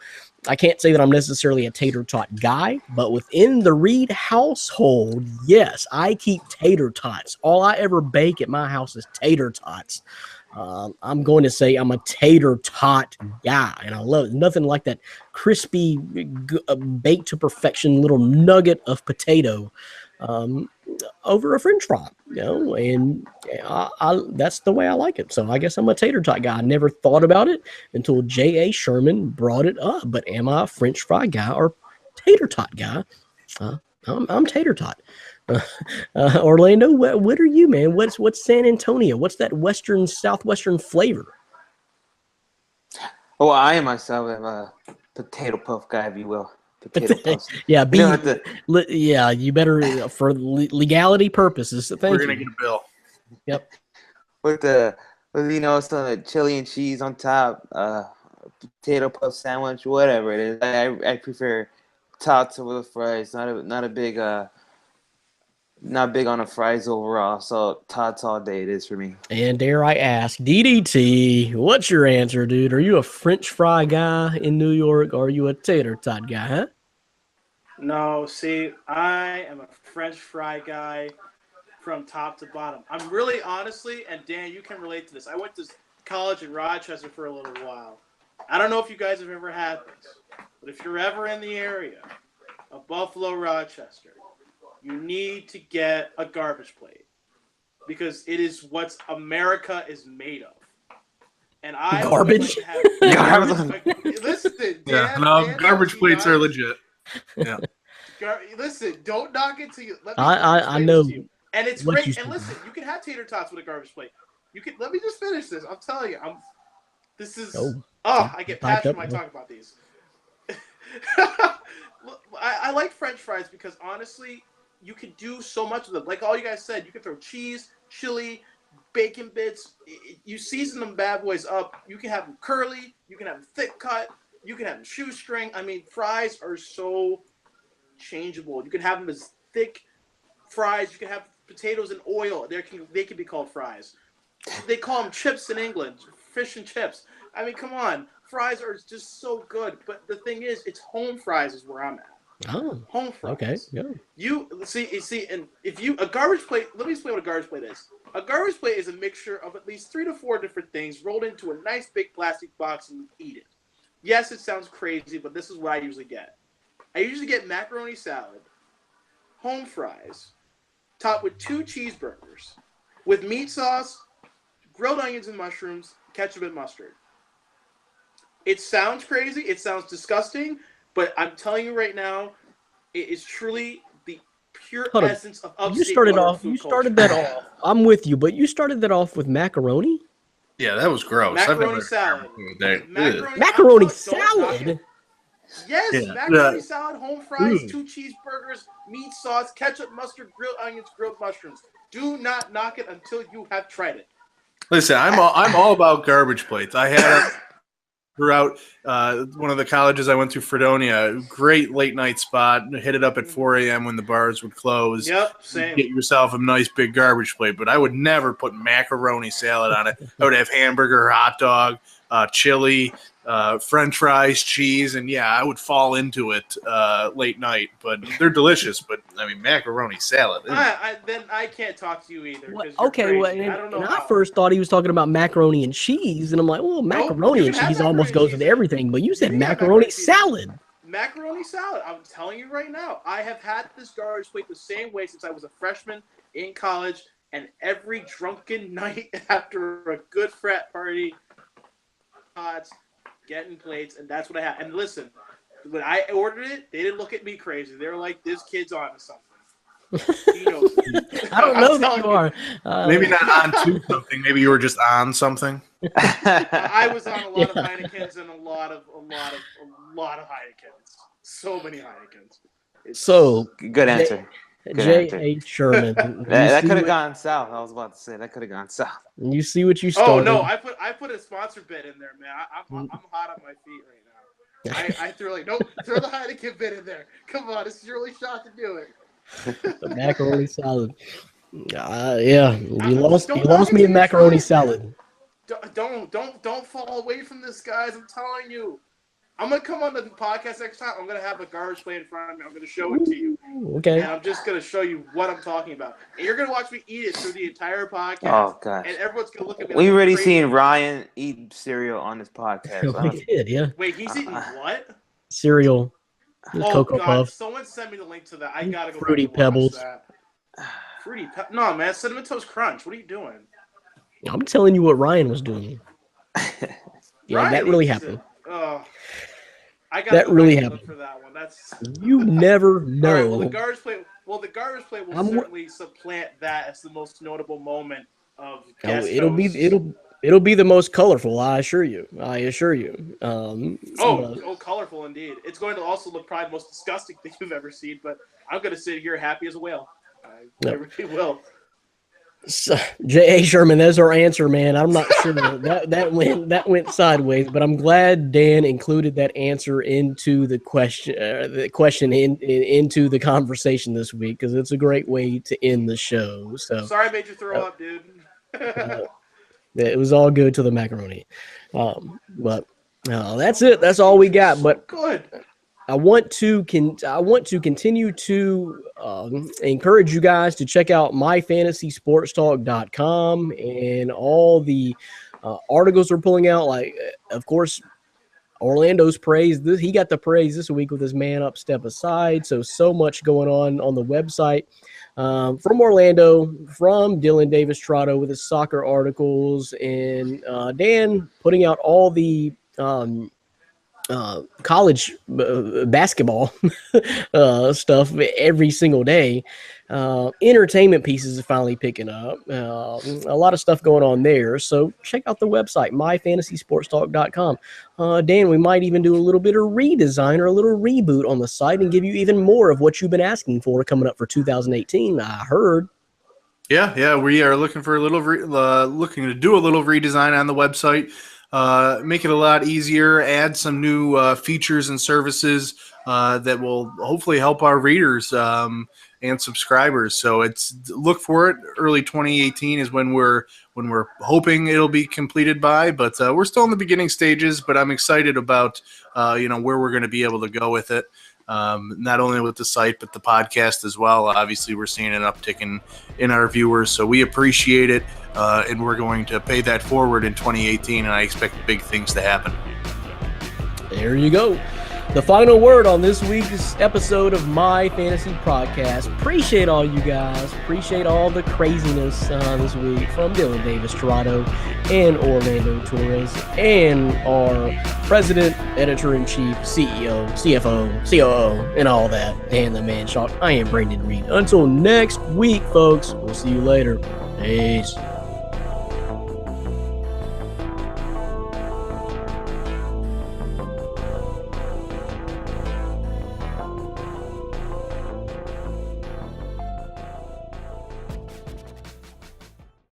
[SPEAKER 3] I can't say that I'm necessarily a tater tot guy, but within the Reed household, yes, I keep tater tots. All I ever bake at my house is tater tots. I'm going to say I'm a tater tot guy, and I love it. Nothing like that crispy, baked to perfection little nugget of potato um, over a French fry, and that's the way I like it. So I guess I'm a tater tot guy. I never thought about it until J.A. Sherman brought it up. But am I a French fry guy or tater tot guy? I'm tater tot. Orlando, what are you, man? What's San Antonio? What's that southwestern flavor?
[SPEAKER 6] Well, I am myself am a potato puff guy, if you will. Potato puffs.
[SPEAKER 3] Yeah,
[SPEAKER 6] You
[SPEAKER 3] you better for legality purposes. Thank
[SPEAKER 4] We're
[SPEAKER 3] you.
[SPEAKER 4] gonna get a bill.
[SPEAKER 3] Yep.
[SPEAKER 6] with some chili and cheese on top, potato puff sandwich, whatever it is. I prefer tots over the fries. Not big on the fries overall. So tots all day it is for me.
[SPEAKER 3] And dare I ask, DDT, what's your answer, dude? Are you a French fry guy in New York, or are you a tater tot guy, huh?
[SPEAKER 5] No, see, I am a French fry guy from top to bottom. I'm really honestly, and Dan, you can relate to this. I went to college in Rochester for a little while. I don't know if you guys have ever had this, but if you're ever in the area of Buffalo, Rochester, you need to get a garbage plate because it is what America is made of. And I
[SPEAKER 3] Garbage?
[SPEAKER 5] Listen, Dan,
[SPEAKER 4] Yeah, no,
[SPEAKER 5] Dan,
[SPEAKER 4] garbage plates are legit. Yeah.
[SPEAKER 5] Listen, don't knock it till you. Let me
[SPEAKER 3] I
[SPEAKER 5] explain
[SPEAKER 3] know
[SPEAKER 5] this to you. And it's
[SPEAKER 3] what
[SPEAKER 5] great.
[SPEAKER 3] you
[SPEAKER 5] And
[SPEAKER 3] said.
[SPEAKER 5] listen, you can have tater tots with a garbage plate. You can. Let me just finish this. I'm telling you. This is.
[SPEAKER 3] Oh,
[SPEAKER 5] I get
[SPEAKER 3] back
[SPEAKER 5] passionate
[SPEAKER 3] up,
[SPEAKER 5] when I
[SPEAKER 3] huh?
[SPEAKER 5] talk about these. I like French fries because honestly, you can do so much with them. Like all you guys said, you can throw cheese, chili, bacon bits. You season them bad boys up. You can have them curly. You can have them thick cut. You can have them shoestring. I mean, fries are so changeable. You can have them as thick fries. You can have potatoes in oil. They can be called fries. They call them chips in England, fish and chips. I mean, come on. Fries are just so good. But the thing is, it's home fries is where I'm at.
[SPEAKER 3] Oh,
[SPEAKER 5] Home fries.
[SPEAKER 3] okay. Yeah.
[SPEAKER 5] You see, and if you a garbage plate, let me explain what a garbage plate is. A garbage plate is a mixture of at least 3 to 4 different things rolled into a nice big plastic box and you eat it. Yes, it sounds crazy, but this is what I usually get. I usually get macaroni salad, home fries, topped with 2 cheeseburgers, with meat sauce, grilled onions and mushrooms, ketchup and mustard. It sounds crazy. It sounds disgusting. But I'm telling you right now, it is truly the pure
[SPEAKER 3] Hold on.
[SPEAKER 5] essence of upstate
[SPEAKER 3] You started
[SPEAKER 5] New York
[SPEAKER 3] off.
[SPEAKER 5] food
[SPEAKER 3] You started
[SPEAKER 5] culture.
[SPEAKER 3] that off. I'm with you, but you started that off with macaroni.
[SPEAKER 4] Yeah, that was gross. I've
[SPEAKER 5] Macaroni
[SPEAKER 4] never
[SPEAKER 5] salad.
[SPEAKER 4] that.
[SPEAKER 3] Macaroni
[SPEAKER 5] don't knock
[SPEAKER 3] salad.
[SPEAKER 5] it. Yes,
[SPEAKER 4] Yeah.
[SPEAKER 5] macaroni salad, home fries,
[SPEAKER 4] Ooh.
[SPEAKER 5] 2 cheeseburgers, meat sauce, ketchup, mustard, grilled onions, grilled mushrooms. Do not knock it until you have tried it.
[SPEAKER 4] Listen, I'm all about garbage plates. I had throughout one of the colleges I went to, Fredonia, great late night spot. Hit it up at 4 a.m. when the bars would close.
[SPEAKER 5] Yep, same.
[SPEAKER 4] Get yourself a nice big garbage plate. But I would never put macaroni salad on it. I would have hamburger, hot dog, chili, French fries, cheese, and yeah, I would fall into it late night. But they're delicious. But I mean, macaroni salad.
[SPEAKER 5] Then I can't talk to you either.
[SPEAKER 3] What?
[SPEAKER 5] 'Cause you're
[SPEAKER 3] Okay,
[SPEAKER 5] crazy.
[SPEAKER 3] well,
[SPEAKER 5] I don't know
[SPEAKER 3] and I
[SPEAKER 5] how.
[SPEAKER 3] first thought he was talking about macaroni and cheese, and I'm like, well, macaroni
[SPEAKER 5] you
[SPEAKER 3] and
[SPEAKER 5] can have
[SPEAKER 3] cheese almost
[SPEAKER 5] macaroni
[SPEAKER 3] goes
[SPEAKER 5] and
[SPEAKER 3] with
[SPEAKER 5] cheese.
[SPEAKER 3] everything. But you said
[SPEAKER 5] can have
[SPEAKER 3] macaroni
[SPEAKER 5] macaroni and cheese.
[SPEAKER 3] salad.
[SPEAKER 5] Macaroni salad. I'm telling you right now. I have had this garbage plate the same way since I was a freshman in college, and every drunken night after a good frat party, pots, getting plates, and that's what I had. And listen, when I ordered it, they didn't look at me crazy. They were like, "This kid's on to something." You know,
[SPEAKER 3] I don't
[SPEAKER 5] I'm
[SPEAKER 3] know that
[SPEAKER 5] telling
[SPEAKER 3] you are.
[SPEAKER 4] Maybe not on to something. Maybe you were just on something.
[SPEAKER 5] I was on a lot of
[SPEAKER 3] Yeah.
[SPEAKER 5] Heinekens and a lot of Heinekens. So many Heinekens. It's-
[SPEAKER 3] So,
[SPEAKER 6] Good answer. Good answer.
[SPEAKER 3] J.A. Sherman.
[SPEAKER 6] That could have gone south. I was about to say that could have gone south.
[SPEAKER 3] You see what you
[SPEAKER 5] Oh
[SPEAKER 3] started.
[SPEAKER 5] no, I put a sponsor bid in there, man. I'm hot on my feet right now. I threw like, nope, throw the Heineken bid in there. Come on, this is your only shot to do it.
[SPEAKER 3] The macaroni salad. Yeah, you lost
[SPEAKER 5] Don't
[SPEAKER 3] me
[SPEAKER 5] knock
[SPEAKER 3] in
[SPEAKER 5] it till you
[SPEAKER 3] macaroni
[SPEAKER 5] try it.
[SPEAKER 3] salad.
[SPEAKER 5] Don't fall away from this, guys. I'm telling you. I'm gonna come on the podcast next time. I'm gonna have a garbage plate in front of me. I'm gonna show it to you,
[SPEAKER 3] Okay.
[SPEAKER 5] and I'm just gonna show you what I'm talking about. And you're gonna watch me eat it through the entire podcast.
[SPEAKER 6] Oh gosh.
[SPEAKER 5] And everyone's gonna look at me.
[SPEAKER 6] We
[SPEAKER 5] like I'm
[SPEAKER 6] already
[SPEAKER 5] crazy.
[SPEAKER 6] seen Ryan eat cereal on this podcast. So I
[SPEAKER 3] We
[SPEAKER 6] don't-
[SPEAKER 3] did, yeah.
[SPEAKER 5] Wait, he's eating what?
[SPEAKER 3] Cereal,
[SPEAKER 5] Oh
[SPEAKER 3] Cocoa
[SPEAKER 5] God!
[SPEAKER 3] Puffs,
[SPEAKER 5] Someone send me the link to that. I gotta go.
[SPEAKER 3] Fruity
[SPEAKER 5] back and watch
[SPEAKER 3] Pebbles.
[SPEAKER 5] that. No, man, Cinnamon Toast Crunch. What are you doing?
[SPEAKER 3] I'm telling you what Ryan was doing. Yeah,
[SPEAKER 5] Ryan
[SPEAKER 3] that really
[SPEAKER 5] needs
[SPEAKER 3] happened.
[SPEAKER 5] to- Oh, I got
[SPEAKER 3] That really happened.
[SPEAKER 5] for that one. That's
[SPEAKER 3] You never
[SPEAKER 5] all right.
[SPEAKER 3] know.
[SPEAKER 5] Well, the garbage plate. Well, the garbage plate will certainly supplant that as the most notable moment of. Guest
[SPEAKER 3] it'll
[SPEAKER 5] hosts.
[SPEAKER 3] be the most colorful. I assure you.
[SPEAKER 5] Colorful indeed. It's going to also look probably the most disgusting thing you've ever seen. But I'm going to sit here happy as a whale. I really will.
[SPEAKER 3] So, J.A. Sherman, there's our answer, man. I'm not sure that went sideways, but I'm glad Dan included that answer into the question into the conversation this week, because it's a great way to end the show. So
[SPEAKER 5] sorry I made you throw up, dude.
[SPEAKER 3] It was all good to the macaroni, but that's it. That's all we got. But
[SPEAKER 5] good.
[SPEAKER 3] I want to continue to encourage you guys to check out myfantasysportstalk.com and all the articles we're pulling out. Like, of course, Orlando's praise. He got the praise this week with his man up, step aside. So much going on the website from Orlando, from Dylan Davis Trotto with his soccer articles, and Dan putting out all the college basketball stuff every single day. Entertainment pieces are finally picking up. A lot of stuff going on there. So check out the website, myfantasysportstalk.com. Dan, we might even do a little bit of redesign or a little reboot on the site and give you even more of what you've been asking for coming up for 2018. I heard.
[SPEAKER 4] Yeah, we are looking for looking to do a little redesign on the website. Make it a lot easier, add some new features and services that will hopefully help our readers and subscribers. So look for it. Early 2018 is when we're hoping it'll be completed by, but we're still in the beginning stages. But I'm excited about where we're going to be able to go with it. Not only with the site, but the podcast as well. Obviously, we're seeing an uptick in our viewers, so we appreciate it, and we're going to pay that forward in 2018, and I expect big things to happen.
[SPEAKER 3] There you go. The final word on this week's episode of My Fantasy Podcast. Appreciate all you guys. Appreciate all the craziness this week from Dylan Davis Trotto and Orlando Torres and our president, editor-in-chief, CEO, CFO, COO, and all that. And the man shot. I am Brandon Reed. Until next week, folks, we'll see you later. Peace.